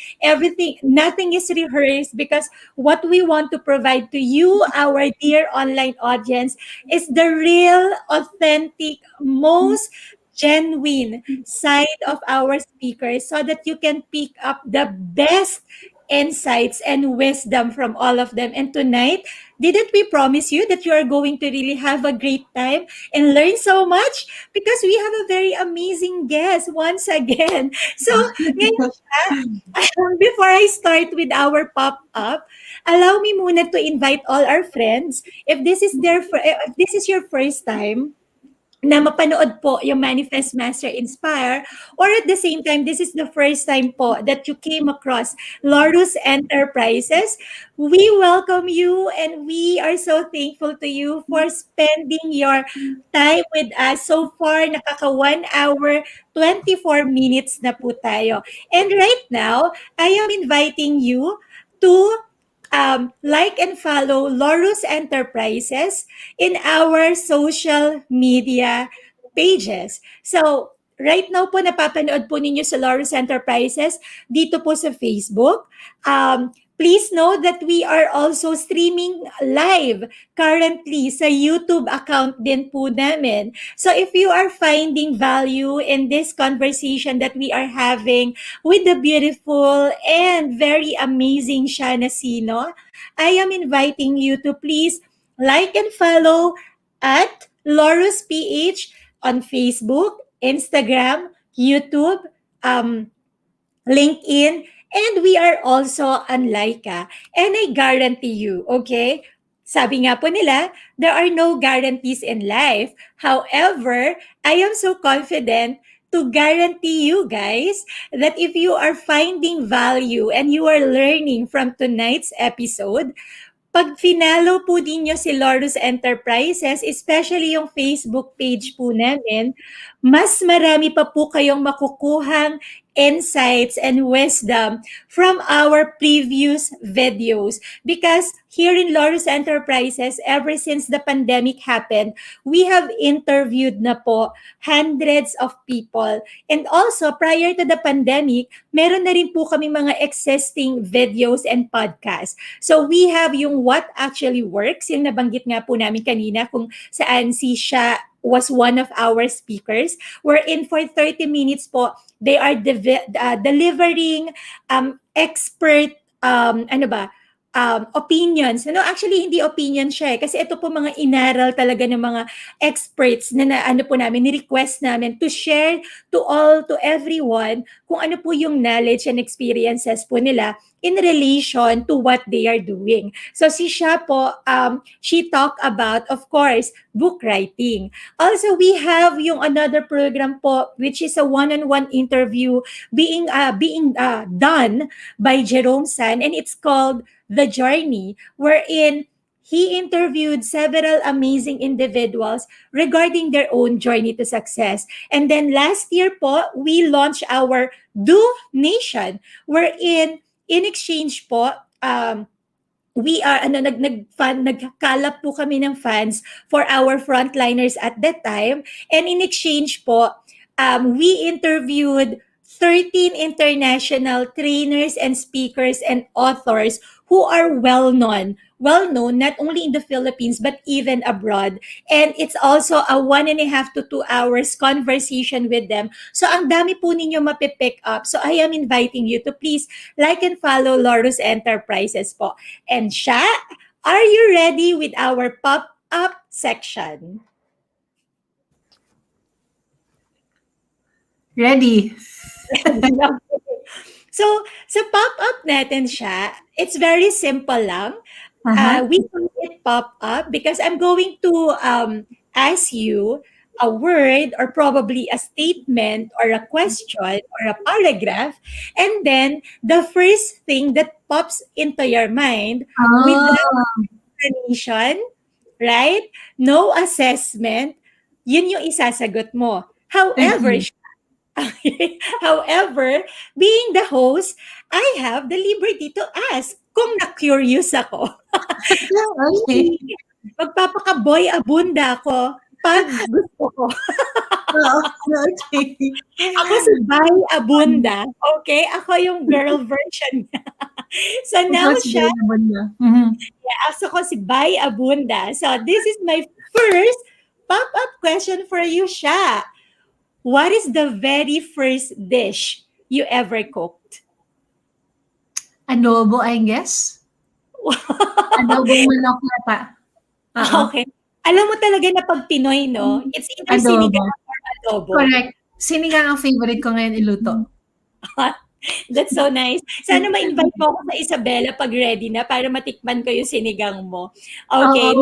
Nothing is rehearsed because what we want to provide to you, our dear online audience, is the real, authentic, most genuine side of our speakers so that you can pick up the best insights and wisdom from all of them. And tonight, didn't we promise you that you are going to really have a great time and learn so much? Because we have a very amazing guest once again. So, ngayon, before I start with our pop-up, allow me muna to invite all our friends. If this is your first time na mapanood po yung Manifest Master Inspire, or at the same time, this is the first time po that you came across Laurus Enterprises, we welcome you and we are so thankful to you for spending your time with us. So far, nakaka 1 hour, 24 minutes na po tayo. And right now, I am inviting you to like and follow Laurus Enterprises in our social media pages. So, right now po napapanood po ninyo sa Laurus Enterprises dito po sa Facebook. Please know that we are also streaming live currently sa YouTube account din po namin. So if you are finding value in this conversation that we are having with the beautiful and very amazing Sha Nacino, I am inviting you to please like and follow at Laurus PH on Facebook, Instagram, YouTube, LinkedIn, and we are also on Laika. And I guarantee you, okay? Sabi nga po nila, there are no guarantees in life. However, I am so confident to guarantee you guys that if you are finding value and you are learning from tonight's episode, pag finalo po ninyo si Laurus Enterprises, especially yung Facebook page po namin, mas marami pa po kayong makukuhang insights and wisdom from our previous videos. Because here in Laurus Enterprises, ever since the pandemic happened, we have interviewed na po hundreds of people. And also, prior to the pandemic, meron na rin po kami mga existing videos and podcasts. So we have yung What Actually Works, yung nabanggit nga po namin kanina kung saan si Sha was one of our speakers, wherein for 30 minutes po, they are delivering expert, opinions. Actually, hindi opinion siya kasi ito po mga inaral talaga ng mga experts na po namin, ni-request namin to share to everyone kung ano po yung knowledge and experiences po nila in relation to what they are doing. So si Sha po, she talked about, of course, book writing. Also, we have yung another program po, which is a one-on-one interview being done by Jerome San, and it's called The Journey, wherein he interviewed several amazing individuals regarding their own journey to success. And then last year po, we launched our Do Nation, wherein in exchange po, we are nagkalap po kami ng funds for our frontliners at that time, and in exchange po, we interviewed 13 international trainers and speakers and authors who are well known not only in the Philippines but even abroad. And it's also a 1.5 to 2 hours conversation with them. So ang dami po ninyo mapipick up. So I am inviting you to please like and follow Laurus Enterprises po. And Sha, are you ready with our pop-up section? Ready. So, sa pop-up natin siya, it's very simple lang. Uh-huh. We call it pop-up because I'm going to ask you a word or probably a statement or a question or a paragraph, and then the first thing that pops into your mind without explanation, right? No assessment, yun yung isasagot mo. However, However, being the host, I have the liberty to ask kung na-curious ako. Okay. Magpapaka-boy abunda ako pag gusto ko. Okay. Ako si Bay Abunda. Okay? Ako yung girl version niya. So now siya, aso ko si Bay Abunda. So this is my first pop-up question for you, Sha. What is the very first dish you ever cooked? Adobo, I guess. Adobong manok yata. Okay. Alam mo talaga na pag Pinoy, no? It's either Adobo. sinigang or adobo. Correct. Sinigang ang favorite ko ngayon iluto. That's so nice. Sana ma-invite mo ako sa Isabela pag ready na para matikman ko yung sinigang mo. Okay.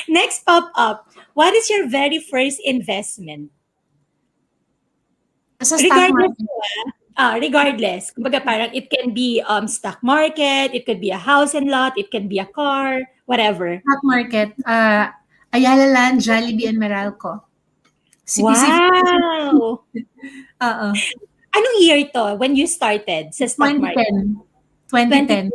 Next pop-up. What is your very first investment? Sa stock market. Regardless. Kumbaga parang it can be stock market, it could be a house and lot, it can be a car, whatever. Stock market. Ayala Land, Jollibee, and Meralco. Wow! Oo. Anong year to when you started sa stock market? 2010.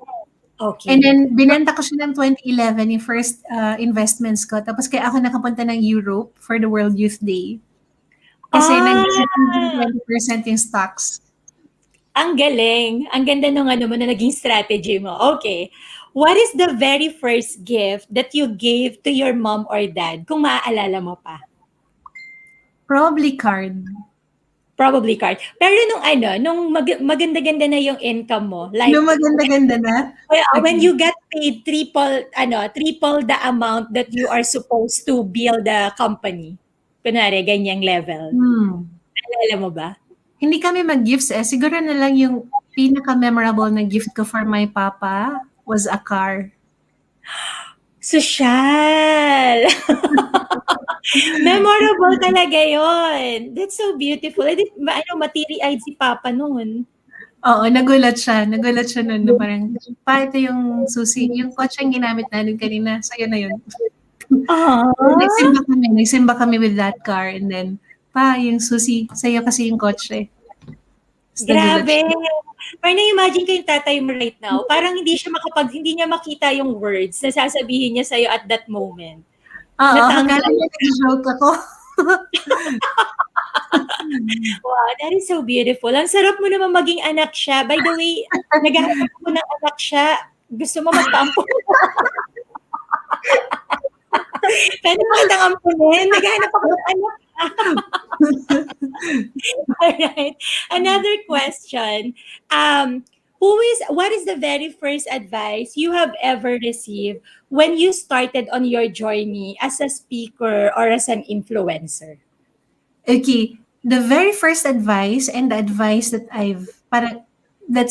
Okay. And then, binenta ko siya ng 2011, yung first investments ko. Tapos kaya ako nakapunta ng Europe for the World Youth Day. Kasi nag-20% yung stocks. Ang galing. Ang ganda nung ano mo na naging strategy mo. Okay. What is the very first gift that you gave to your mom or dad? Kung maaalala mo pa. Probably card. Probably card. Pero nung ano, nung maganda-ganda na yung income mo, like, No, maganda-ganda na. when Okay. you get paid triple the amount that you are supposed to build the company. Kunwari, ganyang level. Alala mo ba? Hindi kami mag-gifts eh. Siguro na lang yung pinaka-memorable na gift ko for my papa was a car. Sosyal! Memorable talaga yon. That's so beautiful. Matiri-eyed si Papa noon. Oo, nagulat siya. Nagulat siya nun na parang, pa, ito yung susi. Yung kotse ang ginamit natin kanina. Sa'yo na yun. Ah, Nagsimba kami with that car. And then, pa, yung susi. Sa'yo kasi yung kotse. Tapos nagulat grabe. siya. Parang na-imagine ko yung tatay mo right now. Parang hindi niya makita yung words na sasabihin niya sa'yo at that moment. Oo, Natanggal. akala niya nag-joke ako. Wow, that is so beautiful. Ang sarap mo naman maging anak siya. By the way, naghahanap ako ng anak siya. Gusto mo magpaampun? Pwede mo kitang ampunin? Naghahanap ako ng anak. Alright. Another question. What is the very first advice you have ever received when you started on your journey as a speaker or as an influencer? Okay, the very first advice and the advice that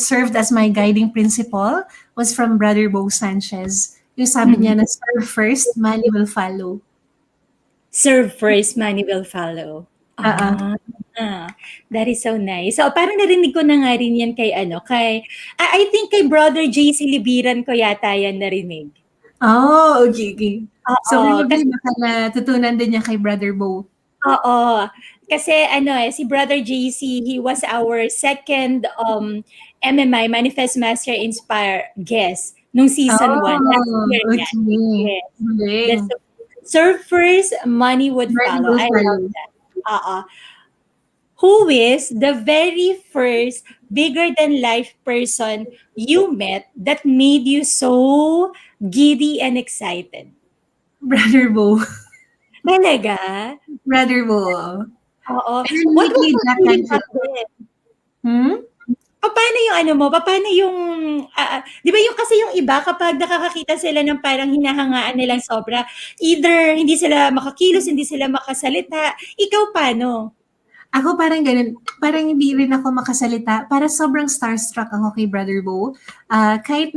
served as my guiding principle was from Brother Bo Sanchez. Yung sabi niya na serve first, money will follow. Serve first, money will follow. That is so nice. So parang narinig ko na nga rin yan I think kay Brother JC Libiran ko yata yan narinig. Oh, okay. So Oo, probably baka natutunan din niya kay Brother Bo. Oo. Kasi si Brother JC, he was our second M.M.I. Manifest Master Inspire guest nung season 1. Last year okay. yan. Yes. Galing. That's serve first, money would Money follow. will I follow. love that. Who is the very first bigger than life person you met that made you so giddy and excited? Brother Bo. Talaga? Brother Bo. Oo. And What was lately, the that feeling kind back then? Hmm? Paano yung paano yung, di ba yung kasi yung iba kapag nakakakita sila ng parang hinahangaan nilang sobra, either hindi sila makakilos, hindi sila makasalita, ikaw paano? Ako parang ganun, parang hindi rin ako makasalita. Para sobrang starstruck ako kay Brother Bo. Kahit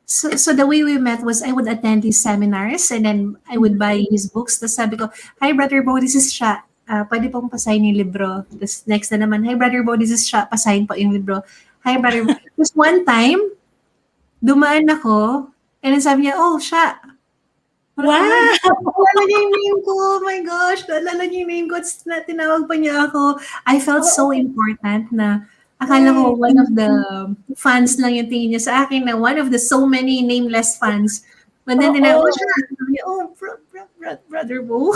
so the way we met was I would attend his seminars and then I would buy his books. Tapos sabi ko, hi Brother Bo, this is Sha. Pwede pong pasahin yung libro. Tapos next na naman, hi Brother Bo, this is Sha. Pasahin po yung libro. Hi Brother Bo. Tapos one time, dumaan ako and then sabi niya, oh Sha. Wow! Naalala niya yung name ko. Oh my gosh. Naalala niya yung name ko. Tinawag pa niya ako. I felt so important na akala ko one of the fans lang yung tingin niya sa akin na one of the so many nameless fans. But then tinawag ko siya. Sabi niya, oh, Brother Bo.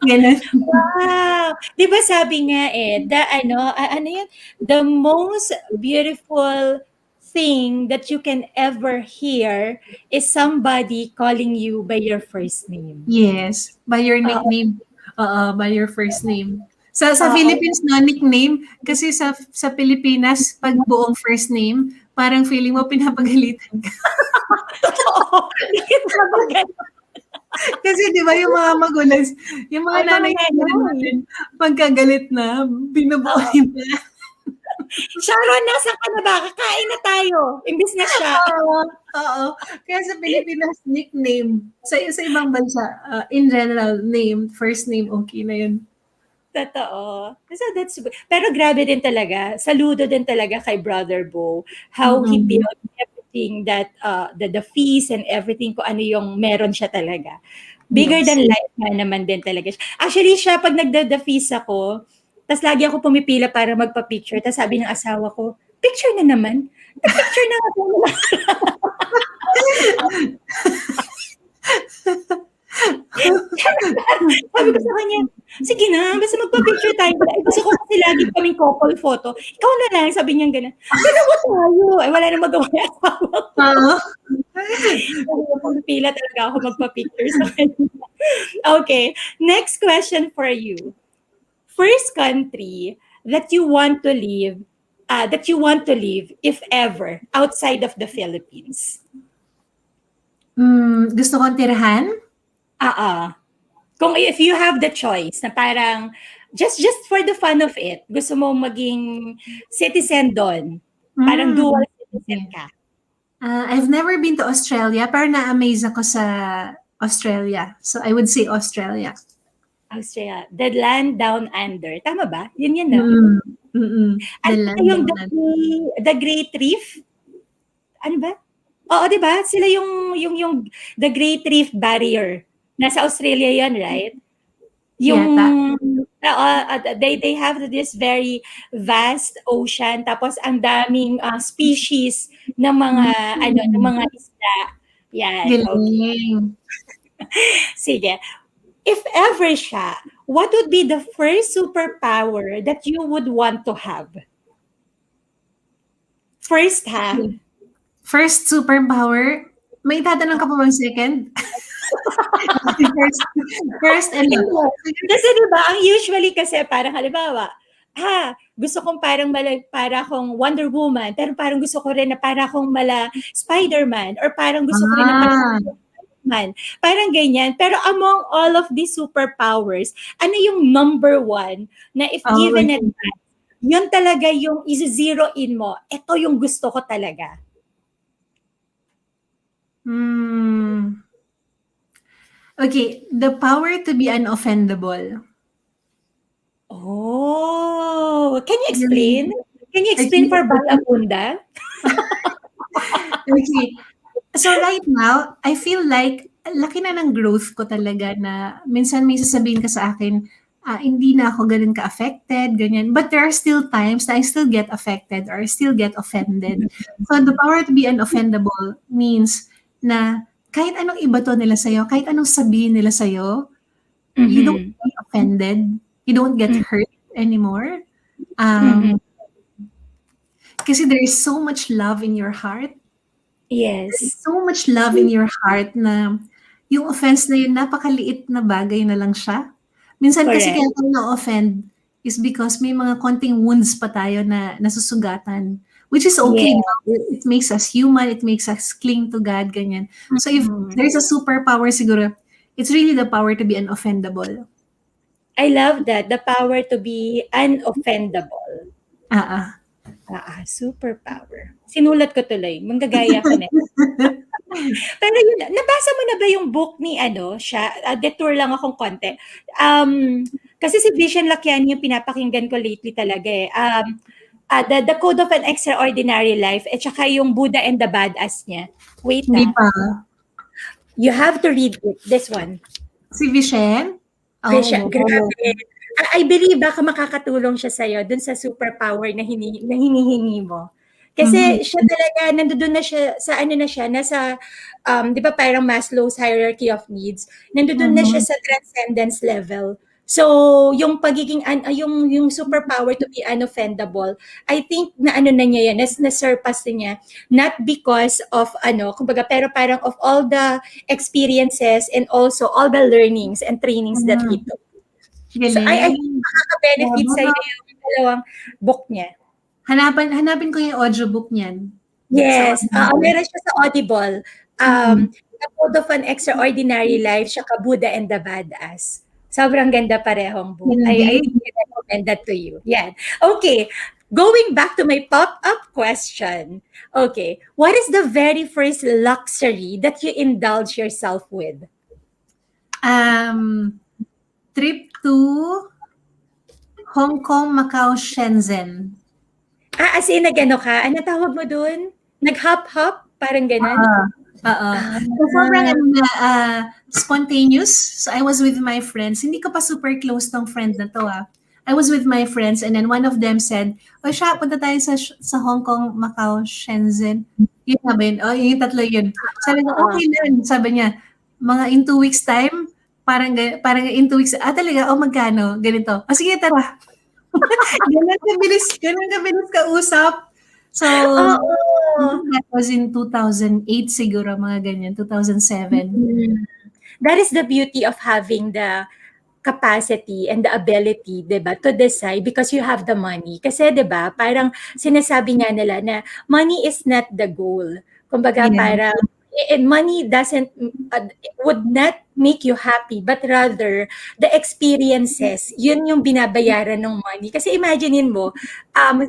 Ganun. Wow! Di ba sabi nga the most beautiful thing that you can ever hear is somebody calling you by your first name. Yes. By your nickname. By your first name. Sa Oo. Philippines, no, nickname. Kasi sa Pilipinas, pag buong first name, parang feeling mo pinapagalitan ka. Totoo. Kasi di ba yung mga magulang, yung mga nanay natin, pagkagalit na, binubuhay na. Sharon, nasan ka na ba? Kakain na tayo. Imbis na siya. Oo. Kaya sa Pilipinas, nickname. Sa ibang bansa, in general, name, first name, okay na yun. Totoo. So pero grabe din talaga. Saludo din talaga kay Brother Bo. How he built everything that, the fees and everything, kung ano yung meron siya talaga. Bigger than life nga naman din talaga siya. Actually, siya, pag nagda-the fees ako, tas lagi ako pumipila para magpa-picture. Tas sabi ng asawa ko, picture na naman. Picture na ako. Sabi ko sa kanya, Sige na, basta magpa-picture tayo. Ay, gusto ko kasi lagi kaming couple photo. Ikaw na lang, sabi niya gano'n. Dalawa tayo. Ay, wala na magawa yung asawa ko. Oo. Pila talaga ako magpa-picture sa kanya. Okay, next question for you. First country that you want to live, if ever, outside of the Philippines. Gusto kong tirahan? Kung if you have the choice na parang just for the fun of it, gusto mo maging citizen doon. Parang dual citizen ka. I've never been to Australia, pero na-amaze ako sa Australia. So I would say Australia. Australia, the land down under. Tama ba? Yun no? The Ano land yung down under. the Great Reef? Ano ba? Oo, di ba? Sila yung the Great Reef Barrier. Nasa Australia yan, right? Yung they have this very vast ocean, tapos ang daming species ng mga ng mga isda. Yan. Okay. Galing. Sige. If ever siya, what would be the first superpower that you would want to have? First, ha? First superpower? May tatanong ka pa bang second? first and last. Kasi diba, ang usually kasi parang halimbawa, gusto kong para akong Wonder Woman, pero parang gusto ko rin na para akong Spider-Man, or parang gusto ko rin na man. Parang ganyan. Pero among all of these superpowers, ano yung number one na if given a chance, yun talaga yung i-zero in mo, ito yung gusto ko talaga? Okay, the power to be unoffendable. Oh, can you explain? Can you explain for Bagabunda? Okay. So right now, I feel like laki na ng growth ko talaga na minsan may sasabihin ka sa akin, hindi na ako ganun ka-affected, ganyan. But there are still times that I still get affected or I still get offended. So the power to be unoffendable means na kahit anong ibato nila sa'yo, kahit anong sabihin nila sa'yo, you don't get offended. You don't get hurt anymore. Kasi there is so much love in your heart. Yes. There's so much love in your heart na yung offense na yun, napakaliit na bagay na lang siya. Minsan kasi kaya tayo na-offend is because may mga konting wounds pa tayo na nasusugatan. Which is okay. Yeah. It makes us human. It makes us cling to God, ganyan. So if there's a superpower siguro, it's really the power to be unoffendable. I love that. The power to be unoffendable. Superpower. Sinulat ko tuloy. Manggagaya ko na. Pero yun, nabasa mo na ba yung book ni Sha? Detour lang akong konti. Kasi si Vision Lakian yung pinapakinggan ko lately talaga eh. The Code of an Extraordinary Life at saka yung Buddha and the Badass niya. Wait Hindi pa. You have to read it. This one. Si Vision? Vision. Grabe. I believe baka makakatulong siya sa'yo dun sa superpower na hinihingi mo. Kasi siya talaga, nandoon na siya sa nasa, di ba parang Maslow's hierarchy of needs, nandoon na siya sa transcendence level. So, yung pagiging, yung superpower to be unoffendable, I think na na niya yan, na-surpass niya, not because of kumbaga, pero parang of all the experiences and also all the learnings and trainings that he took. So, I think makaka-benefit sa yung dalawang book niya. Hanapin ko yung audiobook niyan. Yes. Meron siya sa Audible. The Code of an Extraordinary Life, saka Buddha and the Badass. Sobrang ganda parehong book. I recommend that to you. Yeah. Okay. Going back to my pop-up question. Okay. What is the very first luxury that you indulge yourself with? Trip to Hong Kong, Macau, Shenzhen. As in, ano tawag mo dun? Nag-hop-hop? Parang ganun? So, sobrang spontaneous. So, I was with my friends. Hindi ko pa super close tong friend na to I was with my friends and then one of them said, Sha, punta tayo sa Hong Kong, Macau, Shenzhen. Yun sabi yun. Yung tatlo yun. Sabi ko, okay lang. Sabi niya, mga in 2 weeks time, parang in 2 weeks, talaga, magkano? Ganito. Sige, tara. Ganun kabilis kausap. So, Oo. that was in 2008 siguro, mga ganyan, 2007. Mm. That is the beauty of having the capacity and the ability, 'di ba, to decide because you have the money. Kasi 'di ba, parang sinasabi nga nila na money is not the goal. Kumbaga Yeah. parang money doesn't would not make you happy but rather the experiences yun yung binabayaran ng money kasi imaginein mo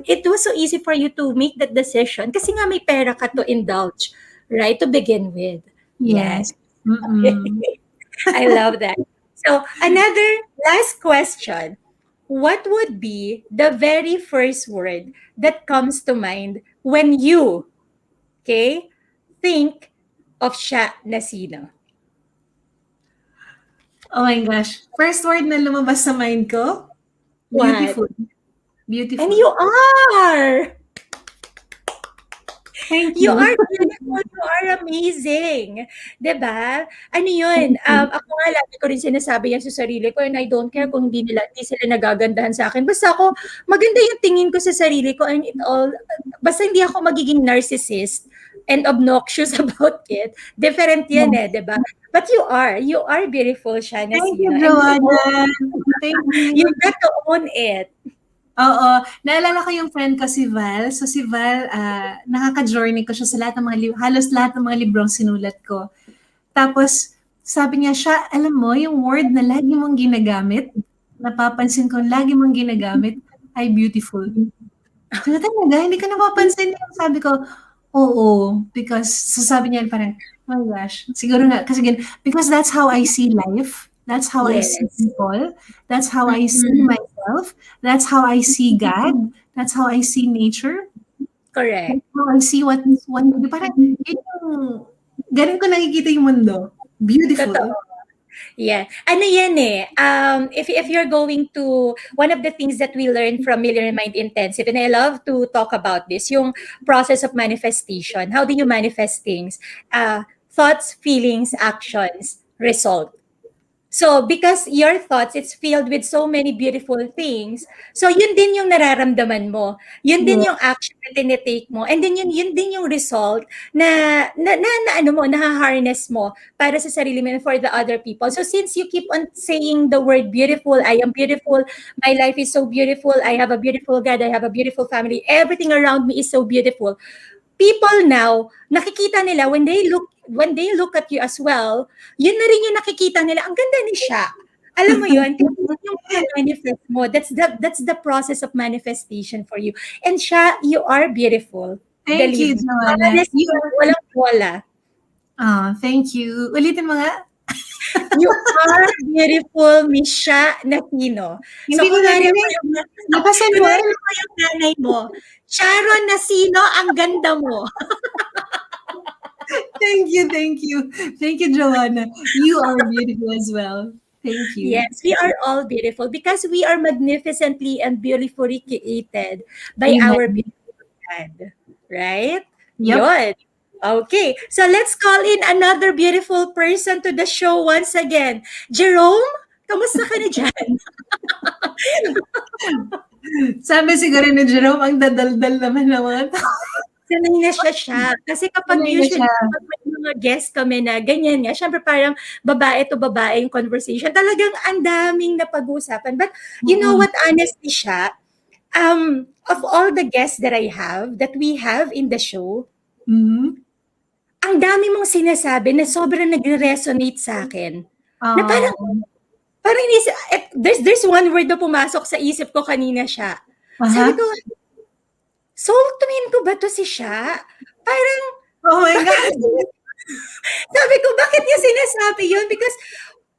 it was so easy for you to make that decision kasi nga may pera ka to indulge, right, to begin with. Yes. Yes. Mm-mm. I love that. So, another last question. What would be the very first word that comes to mind when you, okay, think of Sha Nacino? Oh my gosh. First word na lumabas sa mind ko, What? beautiful. And Beautiful. you are! Thank You you. are beautiful, you are amazing. 'Di ba? Ano 'yun, ako nga lagi ko rin sinasabi yan sa sarili ko and I don't care kung hindi sila nagagandahan sa akin. Basta ako maganda yung tingin ko sa sarili ko and it all basta hindi ako magiging narcissist and obnoxious about it. Different 'yan, eh, 'di ba? But you are beautiful, Shana Thank you, Sino, and Joanna. Thank you. you've got to own it. Oo, naalala ko yung friend ko si Val. So si Val, nakaka-journey ko siya sa lahat ng halos lahat ng mga librong sinulat ko. Tapos sabi niya, siya, alam mo, yung word na lagi mong ginagamit, napapansin ko lagi mong ginagamit, ay beautiful. So talaga, hindi ko napapansin yung sabi ko, oo, because so sabi niya parang, oh my gosh, siguro nga, kasi because that's how I see life. That's how I see Yes. people. That's how I see Mm, myself. That's how I see God. That's how I see nature. correct. That's how I see parang, yun yung, ganun ko nakikita yung mundo. Beautiful. Totoo. Yeah. Ano yan eh, if you're going to, one of the things that we learn from Millionaire Mind Intensive, and I love to talk about this, yung process of manifestation. How do you manifest things? Thoughts, feelings, actions, result. So, because your thoughts, it's filled with so many beautiful things. So, yun din yung nararamdaman mo. Yun din Yeah. yung action na tinitake mo. And then, yun din yung result na ano mo, naha-harness mo para sa sarili mo and for the other people. So, since you keep on saying the word beautiful, I am beautiful, my life is so beautiful, I have a beautiful God, I have a beautiful family, everything around me is so beautiful. People now, nakikita nila when they look at you as well, yun na rin yung nakikita nila, ang ganda ni siya. Alam mo yun, kasi yun yung manifest mo. That's the process of manifestation for you. And siya, you are beautiful. Thank you, Believe me. Joanna. Honestly, walang wala. Thank you. Ulitin mo nga. You are beautiful, Miss Sha Nacino. So, Hindi ko kunwari narinig. Labasan mo. kunwari mo yung nanay mo, Sharon Nacino, ang ganda mo. Thank you, thank you. Thank you, Joanna. You are beautiful as well. Thank you. Yes, we are all beautiful because we are magnificently and beautifully created by our Amen. beautiful God. Right? Yep. Yun. Okay, so let's call in another beautiful person to the show once again. Jerome, kamusta ka na dyan? Sabi siguro ni Jerome, ang dadaldal naman ng mga tao. Sanay na siya. Kasi kapag Sanay na usually, siya. kapag may mga guest kami na ganyan nga, syempre parang babae to babae yung conversation. Talagang ang daming napag-uusapan. But you know what, honestly siya, of all the guests that we have in the show, Mhm. ang dami mong sinasabi na sobrang nagre-resonate sa akin. Na parang there's one word na pumasok sa isip ko kanina siya. Sabi Aha. ko, soul twin ko ba to si Sha? Parang, Oh my bakit God. sabi ko, bakit niya sinasabi yun? Because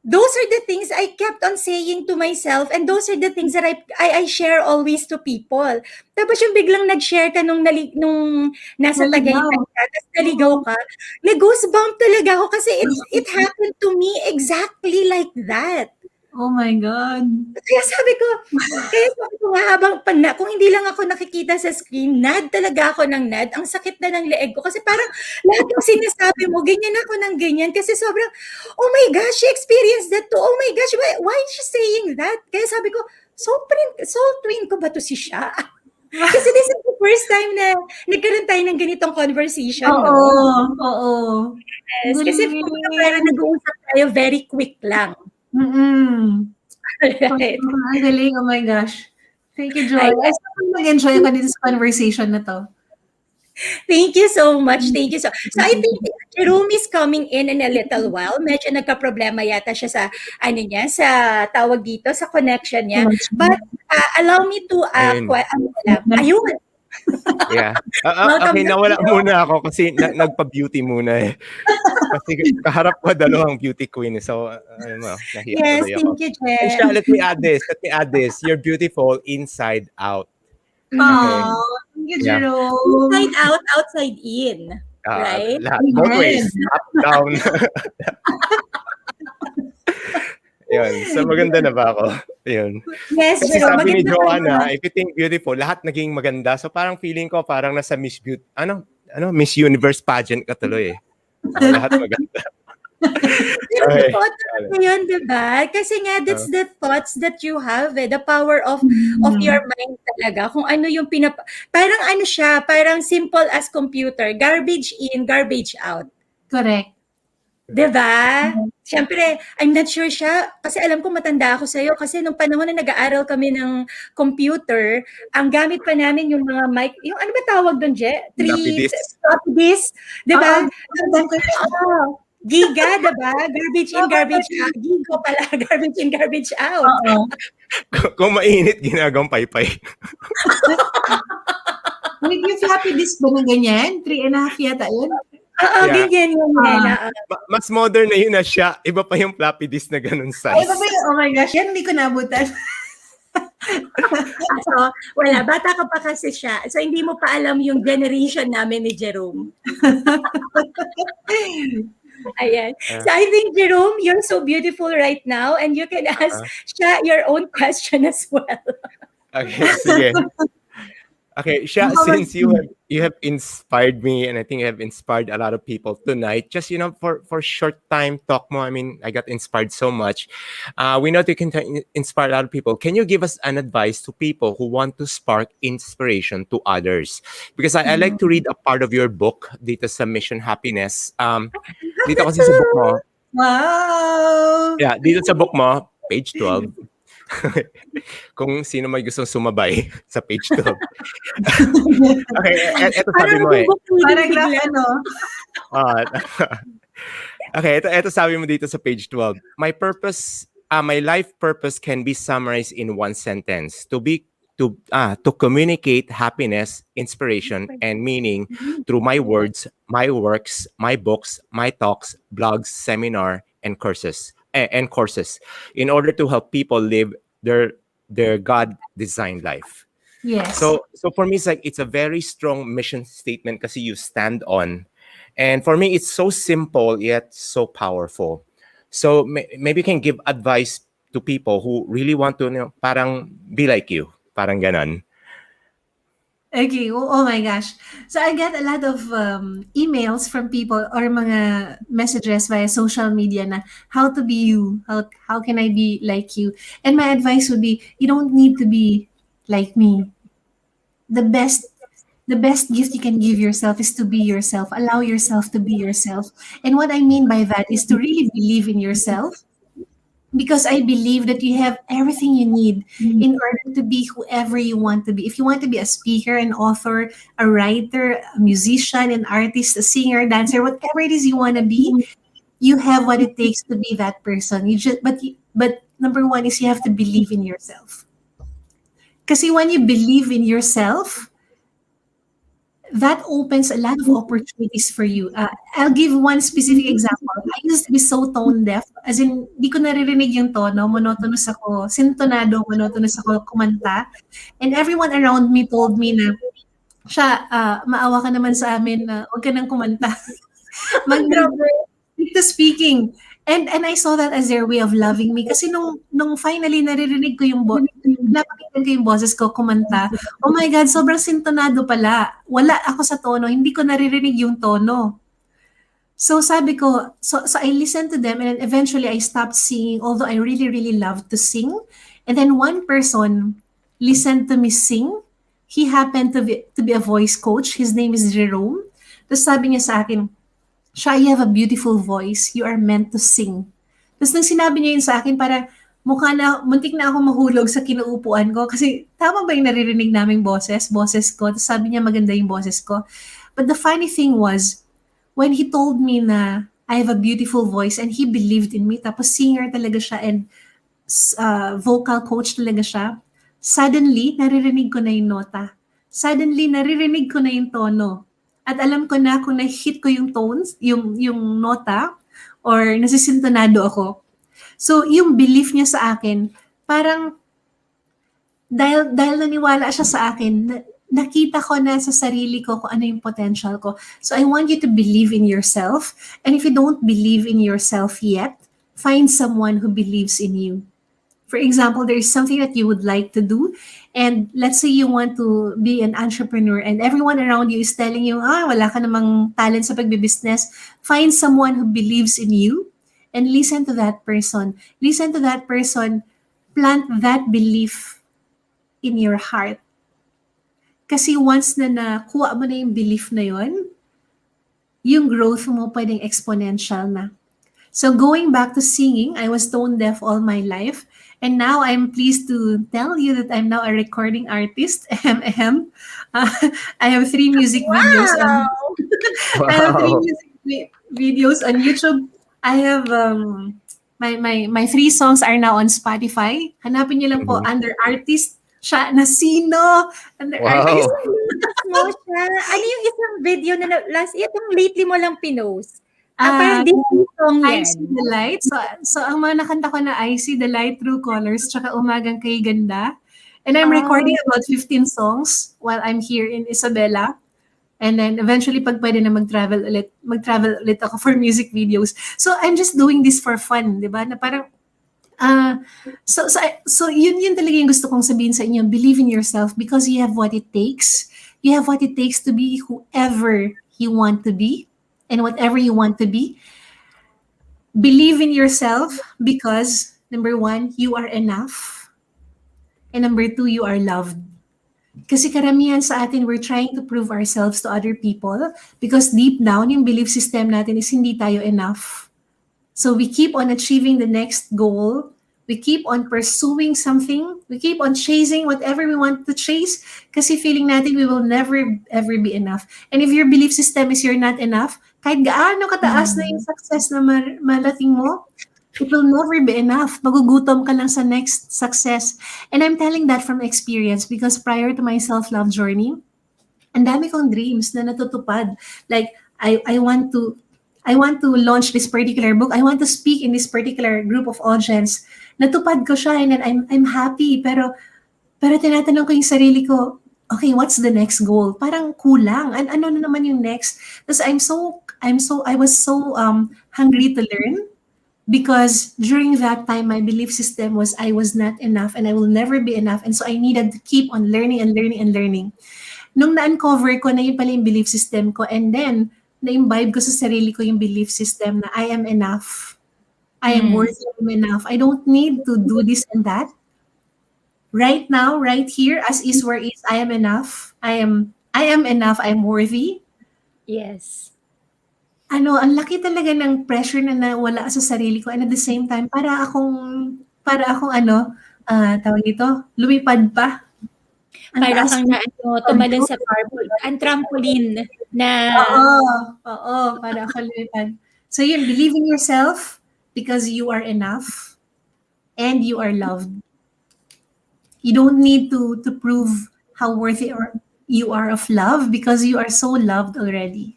those are the things I kept on saying to myself and those are the things that I share always to people. Tapos yung biglang nag-share ka nung nasa Naligaw. Tagaytay ka, tapos naligaw ka, nag-goosebump talaga ako kasi it happened to me exactly like that. Oh my God. Kaya sabi ko nga habang kung hindi lang ako nakikita sa screen, nad talaga ako ng nad. Ang sakit na ng leeg ko kasi parang lahat ng sinasabi mo, ganyan ako ng ganyan. Kasi sobrang, oh my gosh, she experienced that too. Oh my gosh, why is she saying that? Kaya sabi ko, soul twin ko ba to si Sha? Kasi this is the first time na nagkaroon tayo ng ganitong conversation, Oo, no? oo. Yes, kasi kumbaga parang Galing. nag-uusap tayo very quick lang. Mm. Right? Ang galing, oh my gosh. Thank you, Joy. Ayan. I sobrang nag-enjoy ako dito sa conversation na to. Thank you so much. Thank you so I think Jerome is coming in a little while. Medyo nagka-problema yata siya sa ano niya, sa tawag dito, sa connection niya. But allow me to Ayun. ayun. Yeah. Welcome Okay, back, nawala Jerome. muna ako kasi nagpa-beauty muna eh. Kasi kaharap ko dalawang beauty queen. So, nahiya Yes, tuloy ako. thank you, And Sha, Jem. let me add this. You're beautiful inside out. Oh, thank you, Yeah. Jerome. Inside out, outside in. Right? Lahat. Both ways. Up, down. Yun. So, maganda na ba ako? Yun. Yes, Kasi Jerome. sabi ni Maganda ka Joanna, na. if you think beautiful, lahat naging maganda. So, parang feeling ko parang nasa Miss Universe pageant ka tuloy eh. Lahat maganda. Pero Okay. totoo talaga yun, di ba? Kasi nga, that's the thoughts that you have, the power of your mind talaga. Kung ano yung parang ano siya, parang simple as computer. Garbage in, garbage out. Correct. Di ba? Siyempre, I'm not sure siya, kasi alam ko matanda ako sa'yo, kasi nung panahon na nag-aaral kami ng computer, ang gamit pa namin yung mga mic, yung ano ba tawag doon, Je? Floppy disk. Floppy disk, di ba? Oo. Giga, diba? Garbage in, garbage out. Gigo pala, garbage in, garbage out. Oo. Kung mainit, ginagawang paypay. Wait, yung floppy disk ba na ganyan? 3.5 yata yun? Oo, Yeah. ganyan. Mas modern na yun na siya. Iba pa yung floppy disk na ganun Ay, size. ba yun? Oh my gosh, yan hindi ko nabutan. So, wala. Bata ka pa kasi siya. So, hindi mo pa alam yung generation namin ni Jerome. Ayan. So, I think, Jerome, you're so beautiful right now and you can ask Sha your own question as well. Okay, sige. Okay, Sha, since you have inspired me and I think you have inspired a lot of people tonight, just, for short time talk mo, I mean, I got inspired so much. We know that you can inspire a lot of people. Can you give us an advice to people who want to spark inspiration to others? Because I like to read a part of your book, dito sa Mission Happiness. Dito kasi sa book mo. Wow! Yeah, dito sa book mo, page 12. Kung sino may gustong sumabay sa page 12. Okay, eto sabi mo eh. Paragraph ano? Okay, ito sabi mo dito sa page 12. My life purpose can be summarized in one sentence. To communicate happiness, inspiration, and meaning through my words, my works, my books, my talks, blogs, seminar, and courses. In order to help people live their God-designed life. Yes. So for me, it's a very strong mission statement kasi you stand on. And for me, it's so simple yet so powerful. So maybe you can give advice to people who really want to, parang be like you. Parang ganon. Okay. Oh my gosh. So I get a lot of emails from people or mga messages via social media na how to be you, how can I be like you? And my advice would be, you don't need to be like me. The best gift you can give yourself is to be yourself. Allow yourself to be yourself. And what I mean by that is to really believe in yourself. Because I believe that you have everything you need in order to be whoever you want to be. If you want to be a speaker, an author, a writer, a musician, an artist, a singer, dancer, whatever it is you want to be, you have what it takes to be that person. But number one is you have to believe in yourself. Because when you believe in yourself, that opens a lot of opportunities for you. I'll give one specific example. I used to be so tone deaf, as in, di ko naririnig yung tono, monotonous ako, sintonado, monotonous ako kumanta. And everyone around me told me na, Sha, maawa ka naman sa amin na huwag ka nang kumanta. Speaking. And I saw that as their way of loving me kasi nung finally naririnig ko yung napakinggan ko yung boses ko kumanta, oh my God, sobrang sintonado pala. Wala ako sa tono, hindi ko naririnig yung tono. So sabi ko, so I listened to them and then eventually I stopped singing although I really, really loved to sing. And then one person listened to me sing. He happened to be a voice coach. His name is Jerome. Tapos sabi niya sa akin, Sha, you have a beautiful voice. You are meant to sing. Tapos nang sinabi niya yun sa akin, para mukha na, muntik na ako mahulog sa kinaupuan ko. Kasi tama ba yung naririnig naming boses ko? Tapos sabi niya maganda yung boses ko. But the funny thing was, when he told me na I have a beautiful voice and he believed in me, tapos singer talaga siya and vocal coach talaga siya, suddenly, naririnig ko na yung nota. Suddenly, naririnig ko na yung tono. At alam ko na kung na-hit ko yung tones, yung nota, or nasisintonado ako. So, yung belief niya sa akin, parang dahil naniwala siya sa akin, nakita ko na sa sarili ko kung ano yung potential ko. So, I want you to believe in yourself. And if you don't believe in yourself yet, find someone who believes in you. For example, there is something that you would like to do, and let's say you want to be an entrepreneur and everyone around you is telling you, wala ka namang talent sa pagbibusiness. Find someone who believes in you and listen to that person. Listen to that person. Plant that belief in your heart. Kasi once na nakuha mo na yung belief na yon, yung growth mo pwedeng exponential na. So going back to singing, I was tone deaf all my life. And now I'm pleased to tell you that I'm now a recording artist, M.M.I. I have 3 music videos. Wow! I have 3 Wow. music videos on YouTube. I have my 3 songs are now on Spotify. Hanapin niyo lang po Mhm. under artist Sha Nacino. Under artist. Wow. Mo siya. Ano yung isang video na itong lately mo lang pinost? Ah, Parang Disney song I yan. See the Light. So ang mga nakanta ko na I See the Light, True Colors, tsaka Umagang Kay Ganda. And I'm recording about 15 songs while I'm here in Isabela. And then eventually pag pwede na mag-travel ulit ako for music videos. So I'm just doing this for fun, di ba? Na parang so yun talaga yung gusto kong sabihin sa inyo. Believe in yourself because you have what it takes. You have what it takes to be whoever you want to be and whatever you want to be. Believe in yourself because number 1, you are enough. And number 2, you are loved. Kasi karamihan sa atin, we're trying to prove ourselves to other people because deep down, yung belief system natin is hindi tayo enough. So we keep on achieving the next goal. We keep on pursuing something. We keep on chasing whatever we want to chase kasi feeling natin we will never ever be enough. And if your belief system is you're not enough, kahit gaano kataas na yung success na malating mo, it will never be enough. Magugutom ka lang sa next success. And I'm telling that from experience because prior to my self-love journey, ang dami kong dreams na natutupad. Like, I want to launch this particular book. I want to speak in this particular group of audience. Natupad ko siya and then I'm happy. Pero tinatanong ko yung sarili ko, okay, what's the next goal? Parang kulang. Ano na naman yung next? Because I was so hungry to learn because during that time, my belief system was I was not enough and I will never be enough. And so I needed to keep on learning and learning and learning. Nung na-uncover ko na yun pala yung belief system ko and then na-imbibe ko sa sarili ko yung belief system na I am enough. I am worthy, I'm enough. I don't need to do this and that. Right now, right here, as is where is, I am enough. I am enough. I am worthy. Yes. Ang laki talaga ng pressure na nawala sa sarili ko and at the same time, para akong tawag dito, lumipad pa. Ang Para taas kang tumalon sa trampoline na Oo, para ako lumipad. So yun, believe in yourself because you are enough and you are loved. You don't need to prove how worthy you are of love because you are so loved already.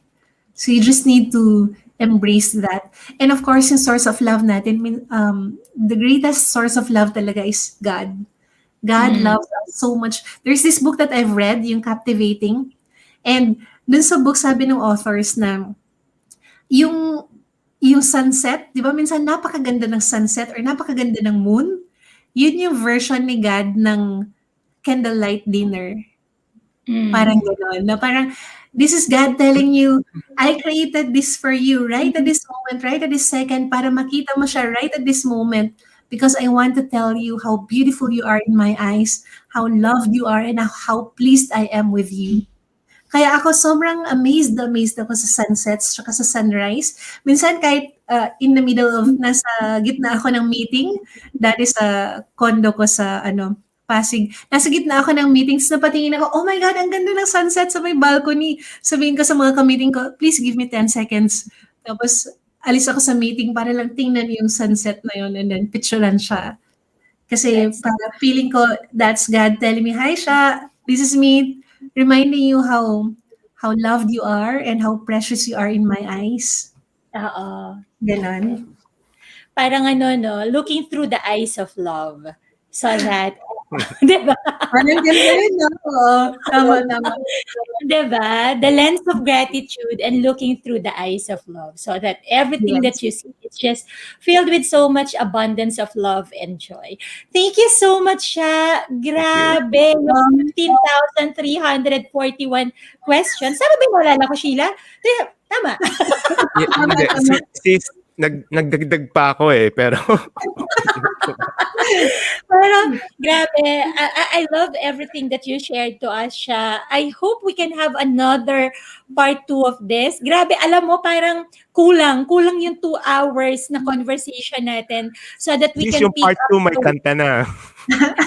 So you just need to embrace that. And of course, yung source of love natin, the greatest source of love talaga is God. God loves us so much. There's this book that I've read, yung Captivating. And dun sa book, sabi ng authors na yung yung sunset, di ba minsan napakaganda ng sunset or napakaganda ng moon? Yun yung version ni God ng candlelight dinner. Mm. Parang gano'n, na parang, this is God telling you, I created this for you right at this moment, right at this second, para makita mo siya right at this moment. Because I want to tell you how beautiful you are in my eyes, how loved you are, and how pleased I am with you. Kaya ako sobrang amazed na amazed ako sa sunsets tsaka sa sunrise. Minsan kahit in the middle of, nasa gitna ako ng meeting, dati sa condo ko sa Pasig. Nasa gitna ako ng meetings, napatingin ako, oh my God, ang ganda ng sunset sa may balcony. Sabihin ko sa mga ka-meeting ko, please give me 10 seconds. Tapos alis ako sa meeting para lang tingnan yung sunset na yun and then picturean siya. Kasi That's para feeling ko, that's God telling me, hi Sha, this is me reminding you how loved you are and how precious you are in my eyes. oo. Ganon. Parang ano 'no, looking through the eyes of love. So that 'di ba? Parang ganda yun, no? Oo, tama, tama. 'Di ba? The lens of gratitude and looking through the eyes of love so that everything that Yes. you see is just filled with so much abundance of love and joy. Thank you so much, Sha. Thank you. Grabe, yung 15,341 questions. Tama ba yung naalala ko, Sheila? Tama. Tama, Hindi, tama. sis, nagdagdag pa ako eh, pero Pero grabe, I love everything that you shared to us, Sha. I hope we can have another part 2 of this. Grabe, alam mo, parang kulang yung 2 hours na conversation natin so that we sis, can yung pick part up 2 may kanta na.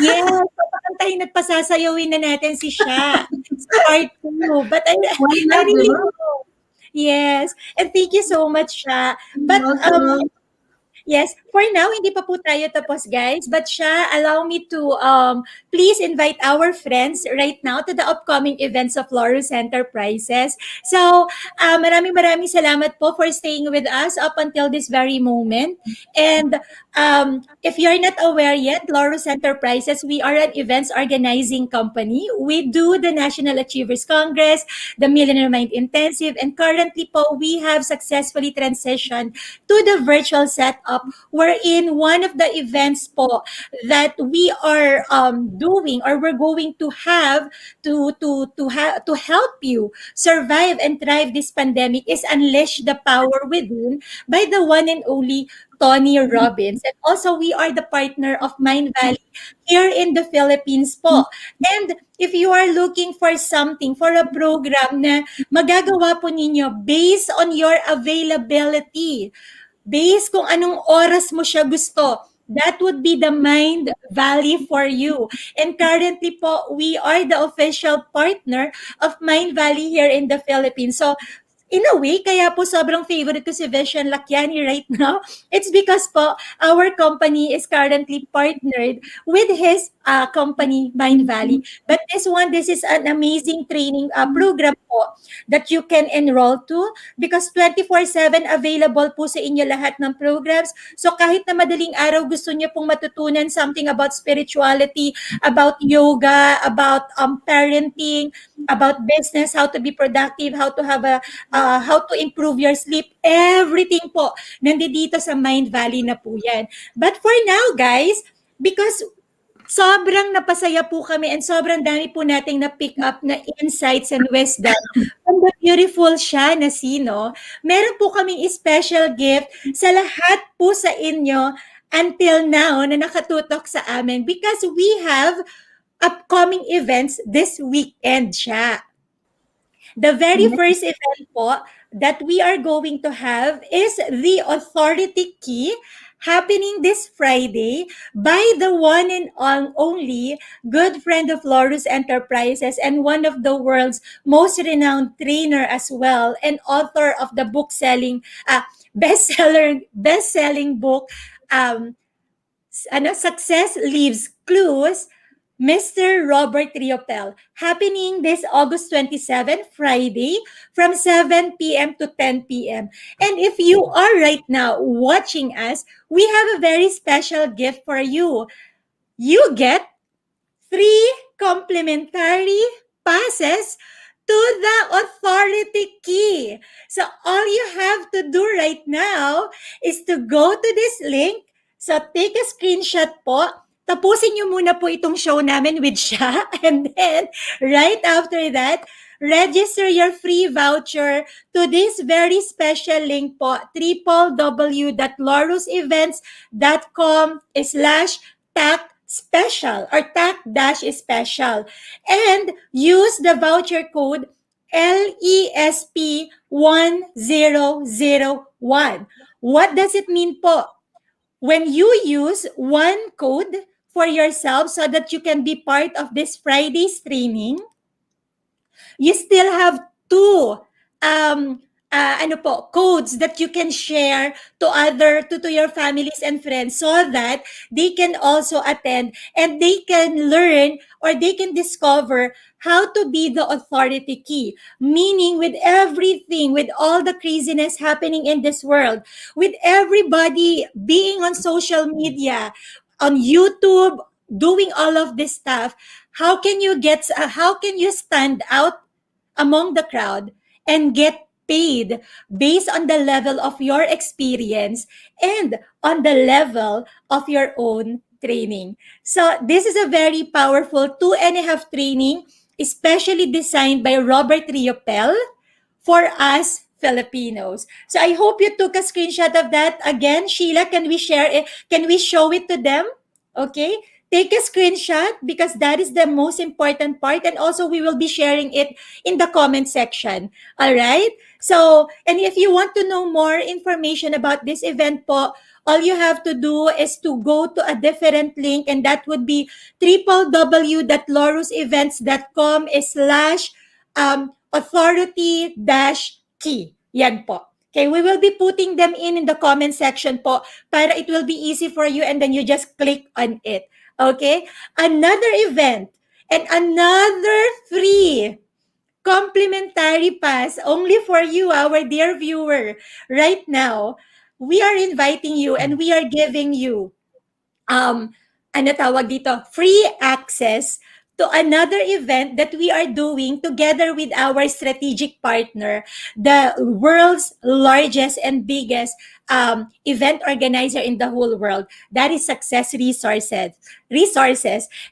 yes, papakantahin at pasasayawin na natin si Sha sa part 2. But Why I not, really diba? hope. Yes, and thank you so much, Sha. But Welcome. yes, for now, hindi pa po tayo tapos, guys. But Sha, allow me to please invite our friends right now to the upcoming events of Laurus Enterprises. So, maraming salamat po for staying with us up until this very moment. And if you're not aware yet, Laurus Enterprises, we are an events organizing company. We do the National Achievers Congress, the Millionaire Mind Intensive, and currently po, we have successfully transitioned to the virtual setup wherein one of the events po that we are doing or we're going to have to help you survive and thrive this pandemic is Unleash the Power Within by the one and only Tony Robbins. And also, we are the partner of Mind Valley here in the Philippines po. And if you are looking for something, for a program na magagawa po ninyo based on your availability, based kung anong oras mo siya gusto, that would be the Mind Valley for you. And currently po, we are the official partner of Mind Valley here in the Philippines. So, in a way, kaya po sobrang favorite ko si Vision Lakiani right now. It's because po, our company is currently partnered with his company, Mind Valley. But this is an amazing training program po that you can enroll to because 24/7 available po sa inyo lahat ng programs. So kahit na madaling araw gusto niyo pong matutunan something about spirituality, about yoga, about parenting, about business, how to be productive, how to improve your sleep, everything po nandito sa Mind Valley na po yan. But for now, guys, because sobrang napasaya po kami and sobrang dami po nating na-pick up na insights and wisdom from the beautiful Sha Nacino, meron po kaming special gift sa lahat po sa inyo until now na nakatutok sa amin because we have upcoming events this weekend, Sha. The very first event po that we are going to have is the Authority Key happening this Friday by the one and only good friend of Laurus Enterprises and one of the world's most renowned trainer as well and author of the best-selling book Success Leaves Clues, Mr. Robert Riopel, happening this August 27, Friday, from 7 p.m. to 10 p.m. And if you are right now watching us, we have a very special gift for you. You get 3 complimentary passes to to the authority key. So all you have to do right now is to go to this link. So take a screenshot po. Tapusin nyo muna po itong show namin with Sha. And then, right after that, register your free voucher to this very special link po, www.laurusevents.com/tac special or tac-special, and use the voucher code LESP1001. What does it mean po? When you use one code for yourself so that you can be part of this Friday's training, you still have two codes that you can share to your families and friends so that they can also attend and they can learn or they can discover how to be the authority key. Meaning, with everything, with all the craziness happening in this world, with everybody being on social media, on YouTube, doing all of this stuff, how can you stand out among the crowd and get paid based on the level of your experience and on the level of your own training? So this is a very powerful 2.5 training, especially designed by Robert Riopel for us Filipinos. So I hope you took a screenshot of that. Again, Sheila, can we share it? Can we show it to them? Okay. Take a screenshot because that is the most important part. And also we will be sharing it in the comment section. All right. So, and if you want to know more information about this event po, all you have to do is to go to a different link, and that would be www.laurusevents.com/authority-key. Yan po. Okay, we will be putting them in the comment section po para it will be easy for you and then you just click on it. Okay? Another event and another free complimentary pass only for you, our dear viewer. Right now, we are inviting you and we are giving you free access to another event that we are doing together with our strategic partner, the world's largest and biggest event organizer in the whole world. That is Success Resources.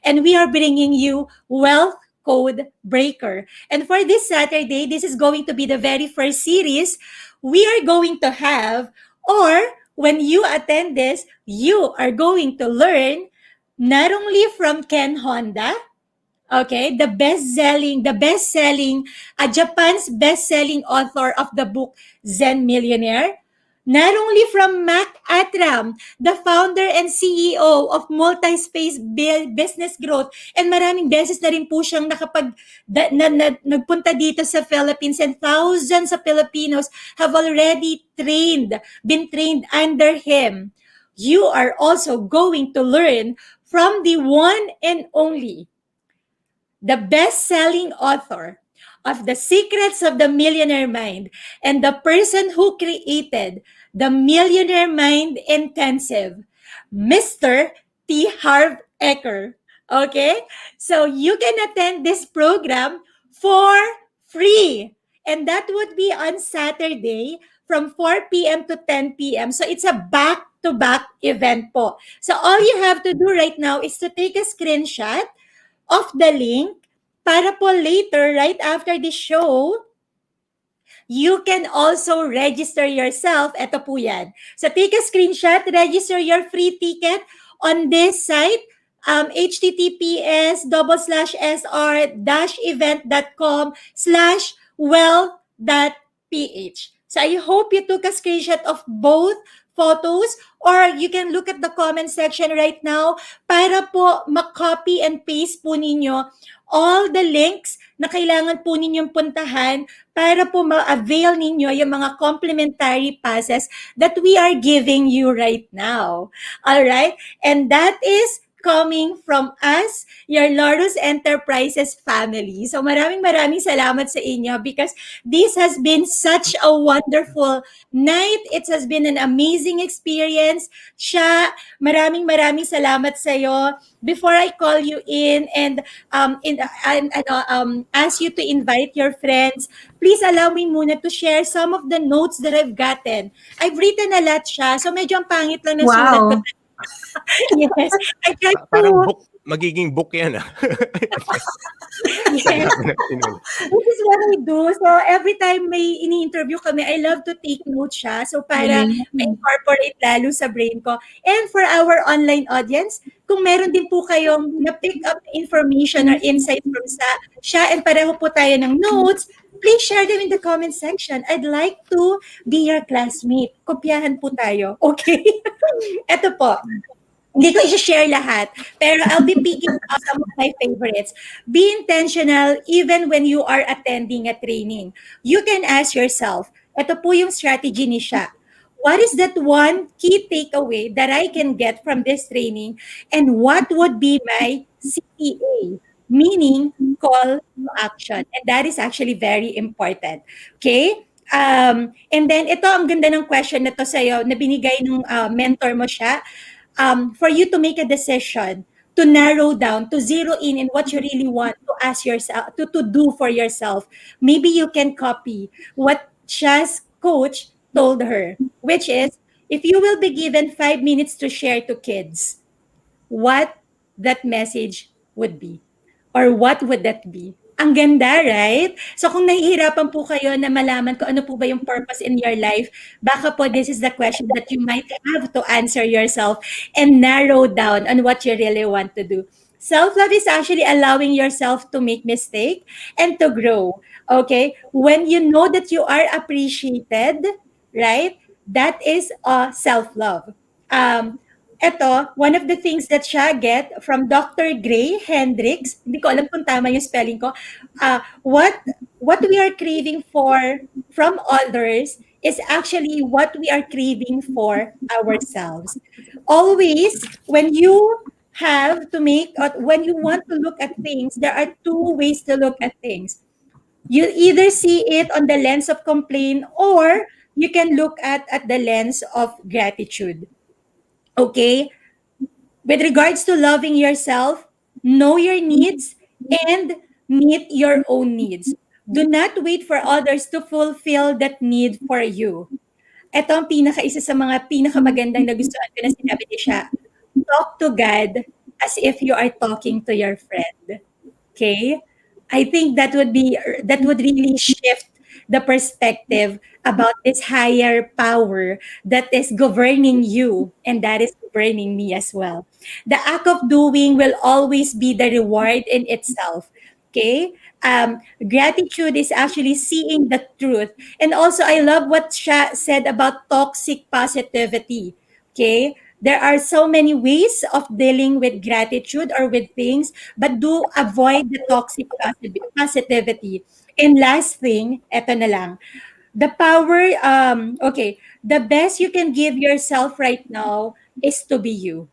And we are bringing you Wealth Code Breaker. And for this Saturday, this is going to be the very first series we are going to have, or when you attend this, you are going to learn not only from Ken Honda, okay, Japan's best-selling author of the book Zen Millionaire, not only from Mac Atram, the founder and CEO of Multi-Space Business Growth, and maraming beses na rin po siyang nagpunta dito sa Philippines, and thousands of Filipinos have already been trained under him. You are also going to learn from the one and only, the best-selling author of The Secrets of the Millionaire Mind and the person who created the Millionaire Mind Intensive, Mr. T. Harv Eker. Okay? So you can attend this program for free. And that would be on Saturday from 4 p.m. to 10 p.m. So it's a back-to-back event po. So all you have to do right now is to take a screenshot of the link para po later, right after the show, you can also register yourself. Ito po yan. So take a screenshot, register your free ticket on this site, https://event.com/well.ph. So I hope you took a screenshot of both photos, or you can look at the comment section right now para po ma-copy and paste po ninyo all the links na kailangan po ninyong puntahan para po ma-avail ninyo yung mga complimentary passes that we are giving you right now. All right? And that is coming from us, your Laurus Enterprises family. So maraming salamat sa inyo because this has been such a wonderful night. It has been an amazing experience. Sha, maraming salamat sa iyo. Before I call you in and ask you to invite your friends, please allow me muna to share some of the notes that I've gotten. I've written a lot siya, so medyo ang pangit lang ng sulat ko. Wow. Yes, I tried Parang to. book, magiging book yan ah. Yes. This is what I do. So, every time may ini-interview kami, I love to take notes siya. So, para Galing. ma-incorporate lalo sa brain ko. And for our online audience, kung meron din po kayong na-pick up information or insight from siya and pareho po tayo ng notes, please share them in the comment section. I'd like to be your classmate. Kopyahan po tayo. Okay? Ito po. Hindi ko i-share lahat, pero I'll be picking out some of my favorites. Be intentional even when you are attending a training. You can ask yourself, ito po yung strategy ni Sha. What is that one key takeaway that I can get from this training? And what would be my CTA? Meaning, call to action. And that is actually very important. Okay? And then, ito ang ganda ng question na to sa'yo na binigay ng mentor mo siya. For you to make a decision, to narrow down, to zero in what you really want to ask yourself, to do for yourself. Maybe you can copy what Sha's coach told her, which is, if you will be given 5 minutes to share to kids, what that message would be. Or what would that be? Ang ganda, right? So kung nahihirapan po kayo na malaman kung ano po ba yung purpose in your life, baka po this is the question that you might have to answer yourself and narrow down on what you really want to do. Self-love is actually allowing yourself to make mistake and to grow. Okay? When you know that you are appreciated, right? That is self-love. Ito, one of the things that siya get from Dr. Gray Hendricks, hindi ko alam kung tama yung spelling ko, what we are craving for from others is actually what we are craving for ourselves. Always, when you have to make, or when you want to look at things, there are two ways to look at things. You either see it on the lens of complaint or you can look at the lens of gratitude. Okay? With regards to loving yourself, know your needs and meet your own needs. Do not wait for others to fulfill that need for you. Ito ang isa sa mga pinakamagandang nagustuhan ko na sinabi ni Sha. Talk to God as if you are talking to your friend. Okay? I think that would really shift the perspective about this higher power that is governing you and that is governing me as well. The act of doing will always be the reward in itself. Okay? Gratitude is actually seeing the truth. And also, I love what Sha said about toxic positivity. Okay? There are so many ways of dealing with gratitude or with things, but do avoid the toxic positivity. And last thing, eto na lang. The power, the best you can give yourself right now is to be you.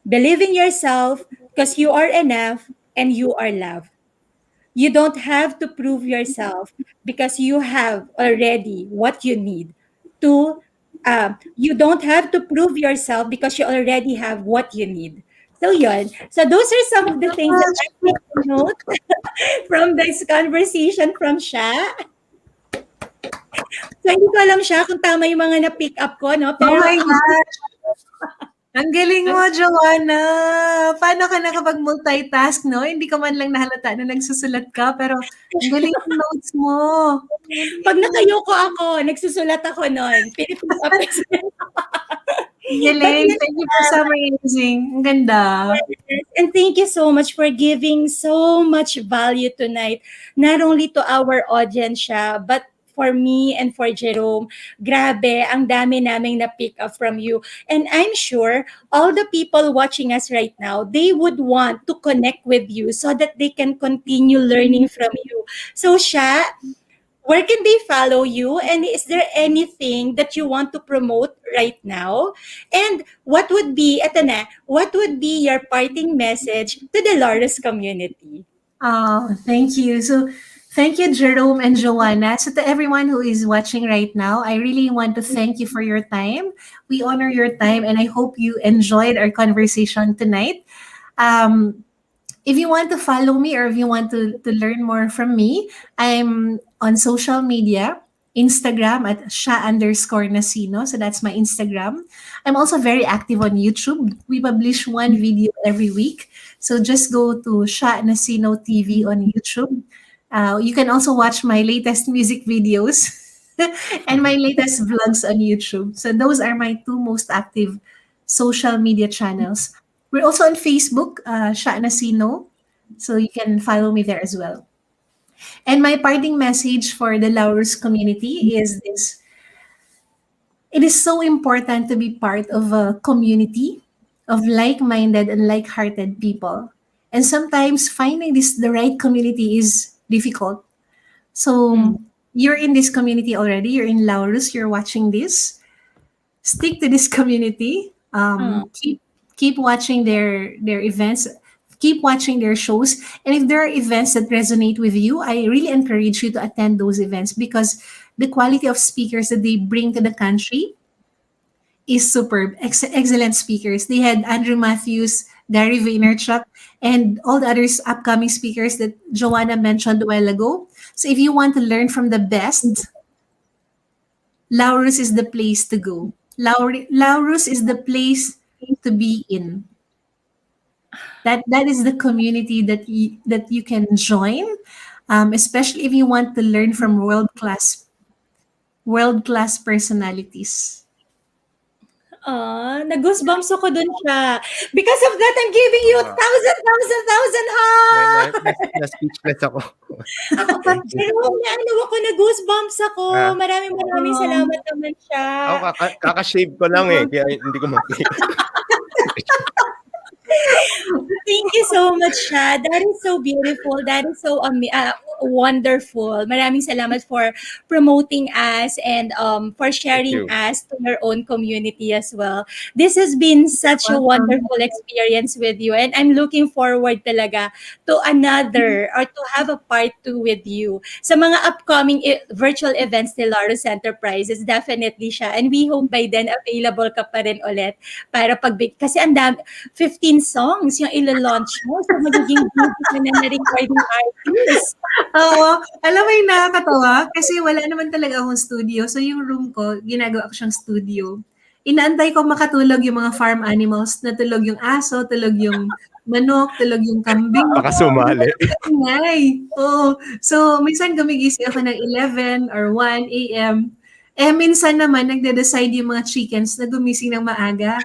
Believe in yourself because you are enough and you are loved. You don't have to prove yourself because you have already what you need to. You don't have to prove yourself because you already have what you need. So yun. So those are some of the things that I take note from this conversation from Sha. So hindi ko alam siya kung tama yung mga na-pick up ko, no? Oh Pero my gosh! Ang galing mo, Joanna! Paano ka nakapag-multitask, no? Hindi ka man lang nahalata na nagsusulat ka, pero ang galing ng notes mo. pag nakayoko ako, nagsusulat ako nun. Pick up. Galing. Thank you for summarizing. Ang ganda. And thank you so much for giving so much value tonight, not only to our audience siya, but for me and for Jerome. Grabe, ang dami naming na-pick up from you. And I'm sure all the people watching us right now, they would want to connect with you so that they can continue learning from you. So, Sha, where can they follow you? And is there anything that you want to promote right now? And eto na, what would be your parting message to the Laurus community? Oh, thank you. So, thank you, Jerome and Joanna. So, to everyone who is watching right now, I really want to thank you for your time. We honor your time, and I hope you enjoyed our conversation tonight. Um, if you want to follow me or if you want to learn more from me, I'm on social media, Instagram at Sha_Nacino. So that's my Instagram. I'm also very active on YouTube. We publish one video every week. So just go to Sha Nacino TV on YouTube. You can also watch my latest music videos and my latest vlogs on YouTube. So those are my two most active social media channels. We're also on Facebook, Sha Nacino. So you can follow me there as well. And my parting message for the Laurus community is this: it is so important to be part of a community of like-minded and like-hearted people. And sometimes finding the right community is difficult. So Mm. you're in this community already, you're in Laurus, you're watching this. Stick to this community. Oh. Keep watching their events, keep watching their shows, and if there are events that resonate with you, I really encourage you to attend those events because the quality of speakers that they bring to the country is superb. Excellent speakers. They had Andrew Matthews, Gary Vaynerchuk, and all the others upcoming speakers that Joanna mentioned a while ago. So if you want to learn from the best, Laurus is the place to go. Laurus is the place to be in. That is the community that you can join, especially if you want to learn from world class personalities. Nag-goosebumps ako dun siya. Because of that, I'm giving you Wow. thousand Na, na, hugs! na, na speechless ako. Ako pa, Thank you. Jerome, naano ako, nag-goosebumps ako. Ah, Maraming Um, salamat naman siya. ako kakashave ko lang eh, kaya hindi ko makita. Thank you so much, Sha. That is so beautiful. That is so wonderful. Maraming salamat for promoting us and for Thank sharing you. us to your own community as well. This has been such a welcome. wonderful experience with you, and I'm looking forward talaga to another or to have a part two with you sa mga upcoming virtual events ni Laurus Enterprises. Definitely siya. And we hope by then available ka pa rin ulit para kasi ang dami, 15 songs yung ilo-launch mo. So, magiging busy ka na recording artist. Oo. Alam mo yung nakakatawa? Kasi wala naman talaga akong studio. So yung room ko, ginagawa ko siyang studio. Inaantay ko makatulog yung mga farm animals. Natulog yung aso, tulog yung manok, tulog yung kambing. Baka sumali. Ingay. Oo. So, minsan gumigising ako ng 11 or 1 a.m. Eh, minsan naman, nagde-decide yung mga chickens na gumising ng maaga.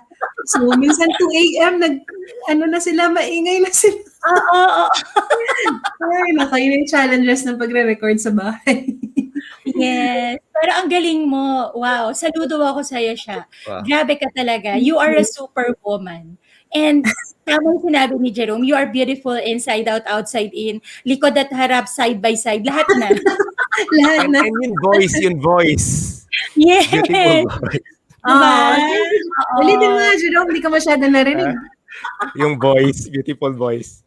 So, minsan 2 a.m., na sila, maingay na sila. Oo. Ay, naku, yun yung challenges ng pagre-record sa bahay. Yes. Pero ang galing mo. Wow. Saludo ako sa'yo siya. Wow. Grabe ka talaga. You are a superwoman. And tamang sinabi ni Jerome, you are beautiful inside out, outside in, likod at harap, side by side, lahat na. Lahat na. And yung voice. Yes. Beautiful voice. Diba? Ulitin mo nga, Jerome, hindi ka masyado narinig. Yung voice, beautiful voice.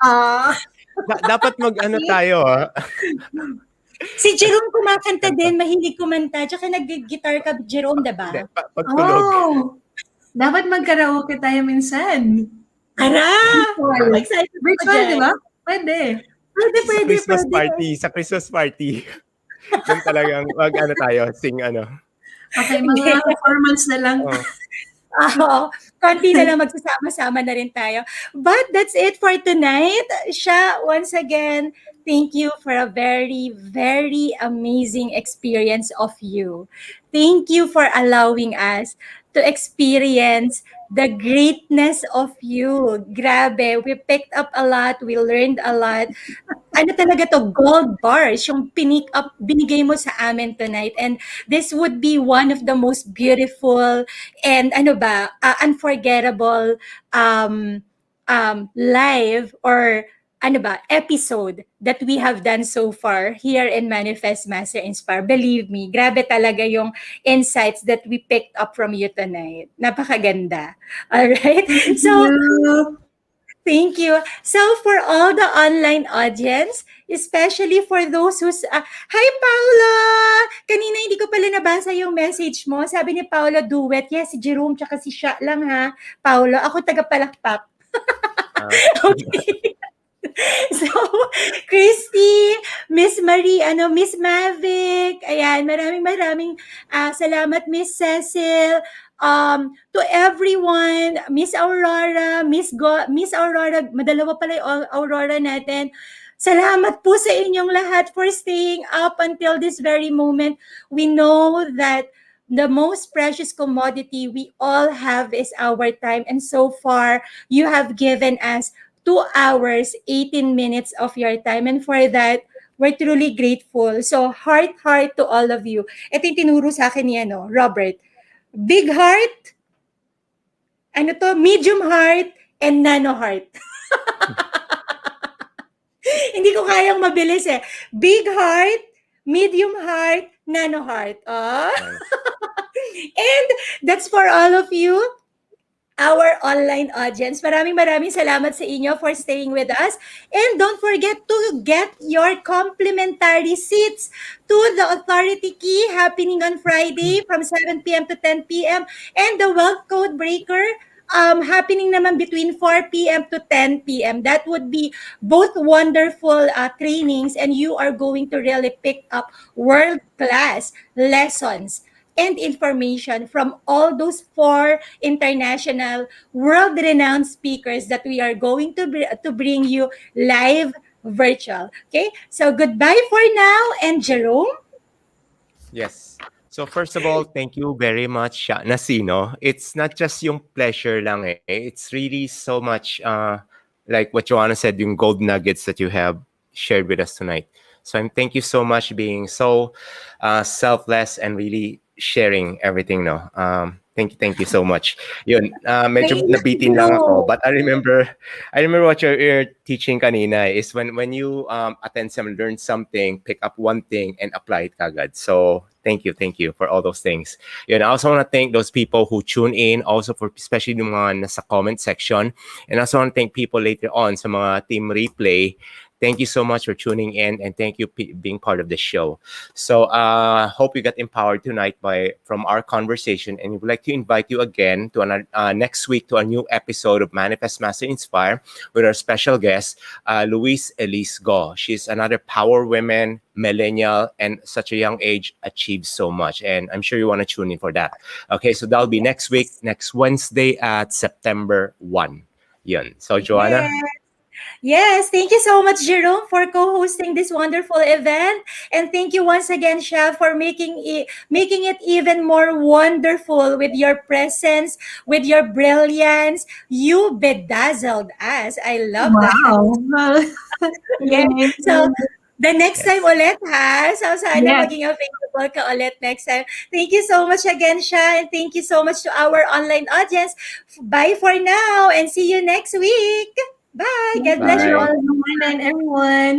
Dapat mag-ano tayo Si Jerome kumakanta din, mahilig kumanta, tsaka nag-guitar ka, Jerome, diba? Pagtulog. Oh, dapat mag-karaoke tayo minsan. Ara! Virtual. Excited ko Virtual, dyan. di ba? Pwede. Sa Christmas party. Yung talagang mag-ano tayo, sing ano. Okay, mga performance na lang. Oh. Konti na lang magsasama-sama na rin tayo. But that's it for tonight. Sha, once again, thank you for a very, very amazing experience of you. Thank you for allowing us to experience the greatness of you. Grabe, we picked up a lot, we learned a lot. Ano talaga to, gold bars, yung binigay mo sa amin tonight. And this would be one of the most beautiful and unforgettable live or episode that we have done so far here in Manifest Master Inspire. Believe me, grabe talaga yung insights that we picked up from you tonight. Napakaganda. All right. Thank So, you. thank you. So, for all the online audience, especially for those who's... Hi, Paula! Kanina hindi ko pala nabasa yung message mo. Sabi ni Paula, duet. Yes, si Jerome tsaka si Sha lang ha. Paula, ako taga-palakpak. Ah, Okay. So, Christy, Miss Marie, Miss Mavic, ayan, maraming salamat, Miss Cecil, to everyone, Miss Aurora, Miss Aurora, madalawa pala yung Aurora natin. Salamat po sa inyong lahat for staying up until this very moment. We know that the most precious commodity we all have is our time. And so far, you have given us 2 hours, 18 minutes of your time. And for that, we're truly grateful. So, heart to all of you. Ito yung tinuro sa akin ni Robert. Big heart, medium heart, and nano heart. Hindi ko kayang mabilis eh. Big heart, medium heart, nano heart. Oh. nice. And that's for all of you, our online audience. Maraming salamat sa inyo for staying with us. And don't forget to get your complimentary seats to the Authority Key happening on Friday from 7 p.m. to 10 p.m. And the Wealth Code Breaker happening naman between 4 p.m. to 10 p.m. That would be both wonderful trainings, and you are going to really pick up world-class lessons and information from all those 4 international, world-renowned speakers that we are going to bring you live virtual. Okay? So goodbye for now, and Jerome? Yes. So first of all, thank you very much, Sha Nacino. It's not just yung pleasure lang eh. It's really so much like what Joanna said, yung gold nuggets that you have shared with us tonight. So thank you so much being so selfless and really sharing everything, no. Thank you so much. Yun, medyo Thank nabitin lang ako, you. but I remember what you're teaching kanina is when you attend some, learn something, pick up one thing and apply it kagad. So thank you for all those things. Yun, I also want to thank those people who tune in, also for especially yung mga nasa comment section, and I also want to thank people later on sa mga team replay. Thank you so much for tuning in, and thank you being part of the show. So hope you got empowered tonight from our conversation, and we would like to invite you again to next week to a new episode of Manifest Master Inspire with our special guest, Louise Elise Go. She's another power woman, millennial, and such a young age achieves so much, and I'm sure you want to tune in for that. Okay, so that'll be next week, next Wednesday at September 1. Yun. So Joanna? Yes, thank you so much, Jerome, for co-hosting this wonderful event, and thank you once again, Chef, for making it even more wonderful with your presence, with your brilliance. You bedazzled us. I love that. Wow. Okay, Yay. so the next Yes. time ulit ha. So sana Yes. maging available ka ulit next time. Thank you so much again, Sha, and thank you so much to our online audience. Bye for now, and see you next week. Bye. God bless you Bye. all. Everyone and everyone.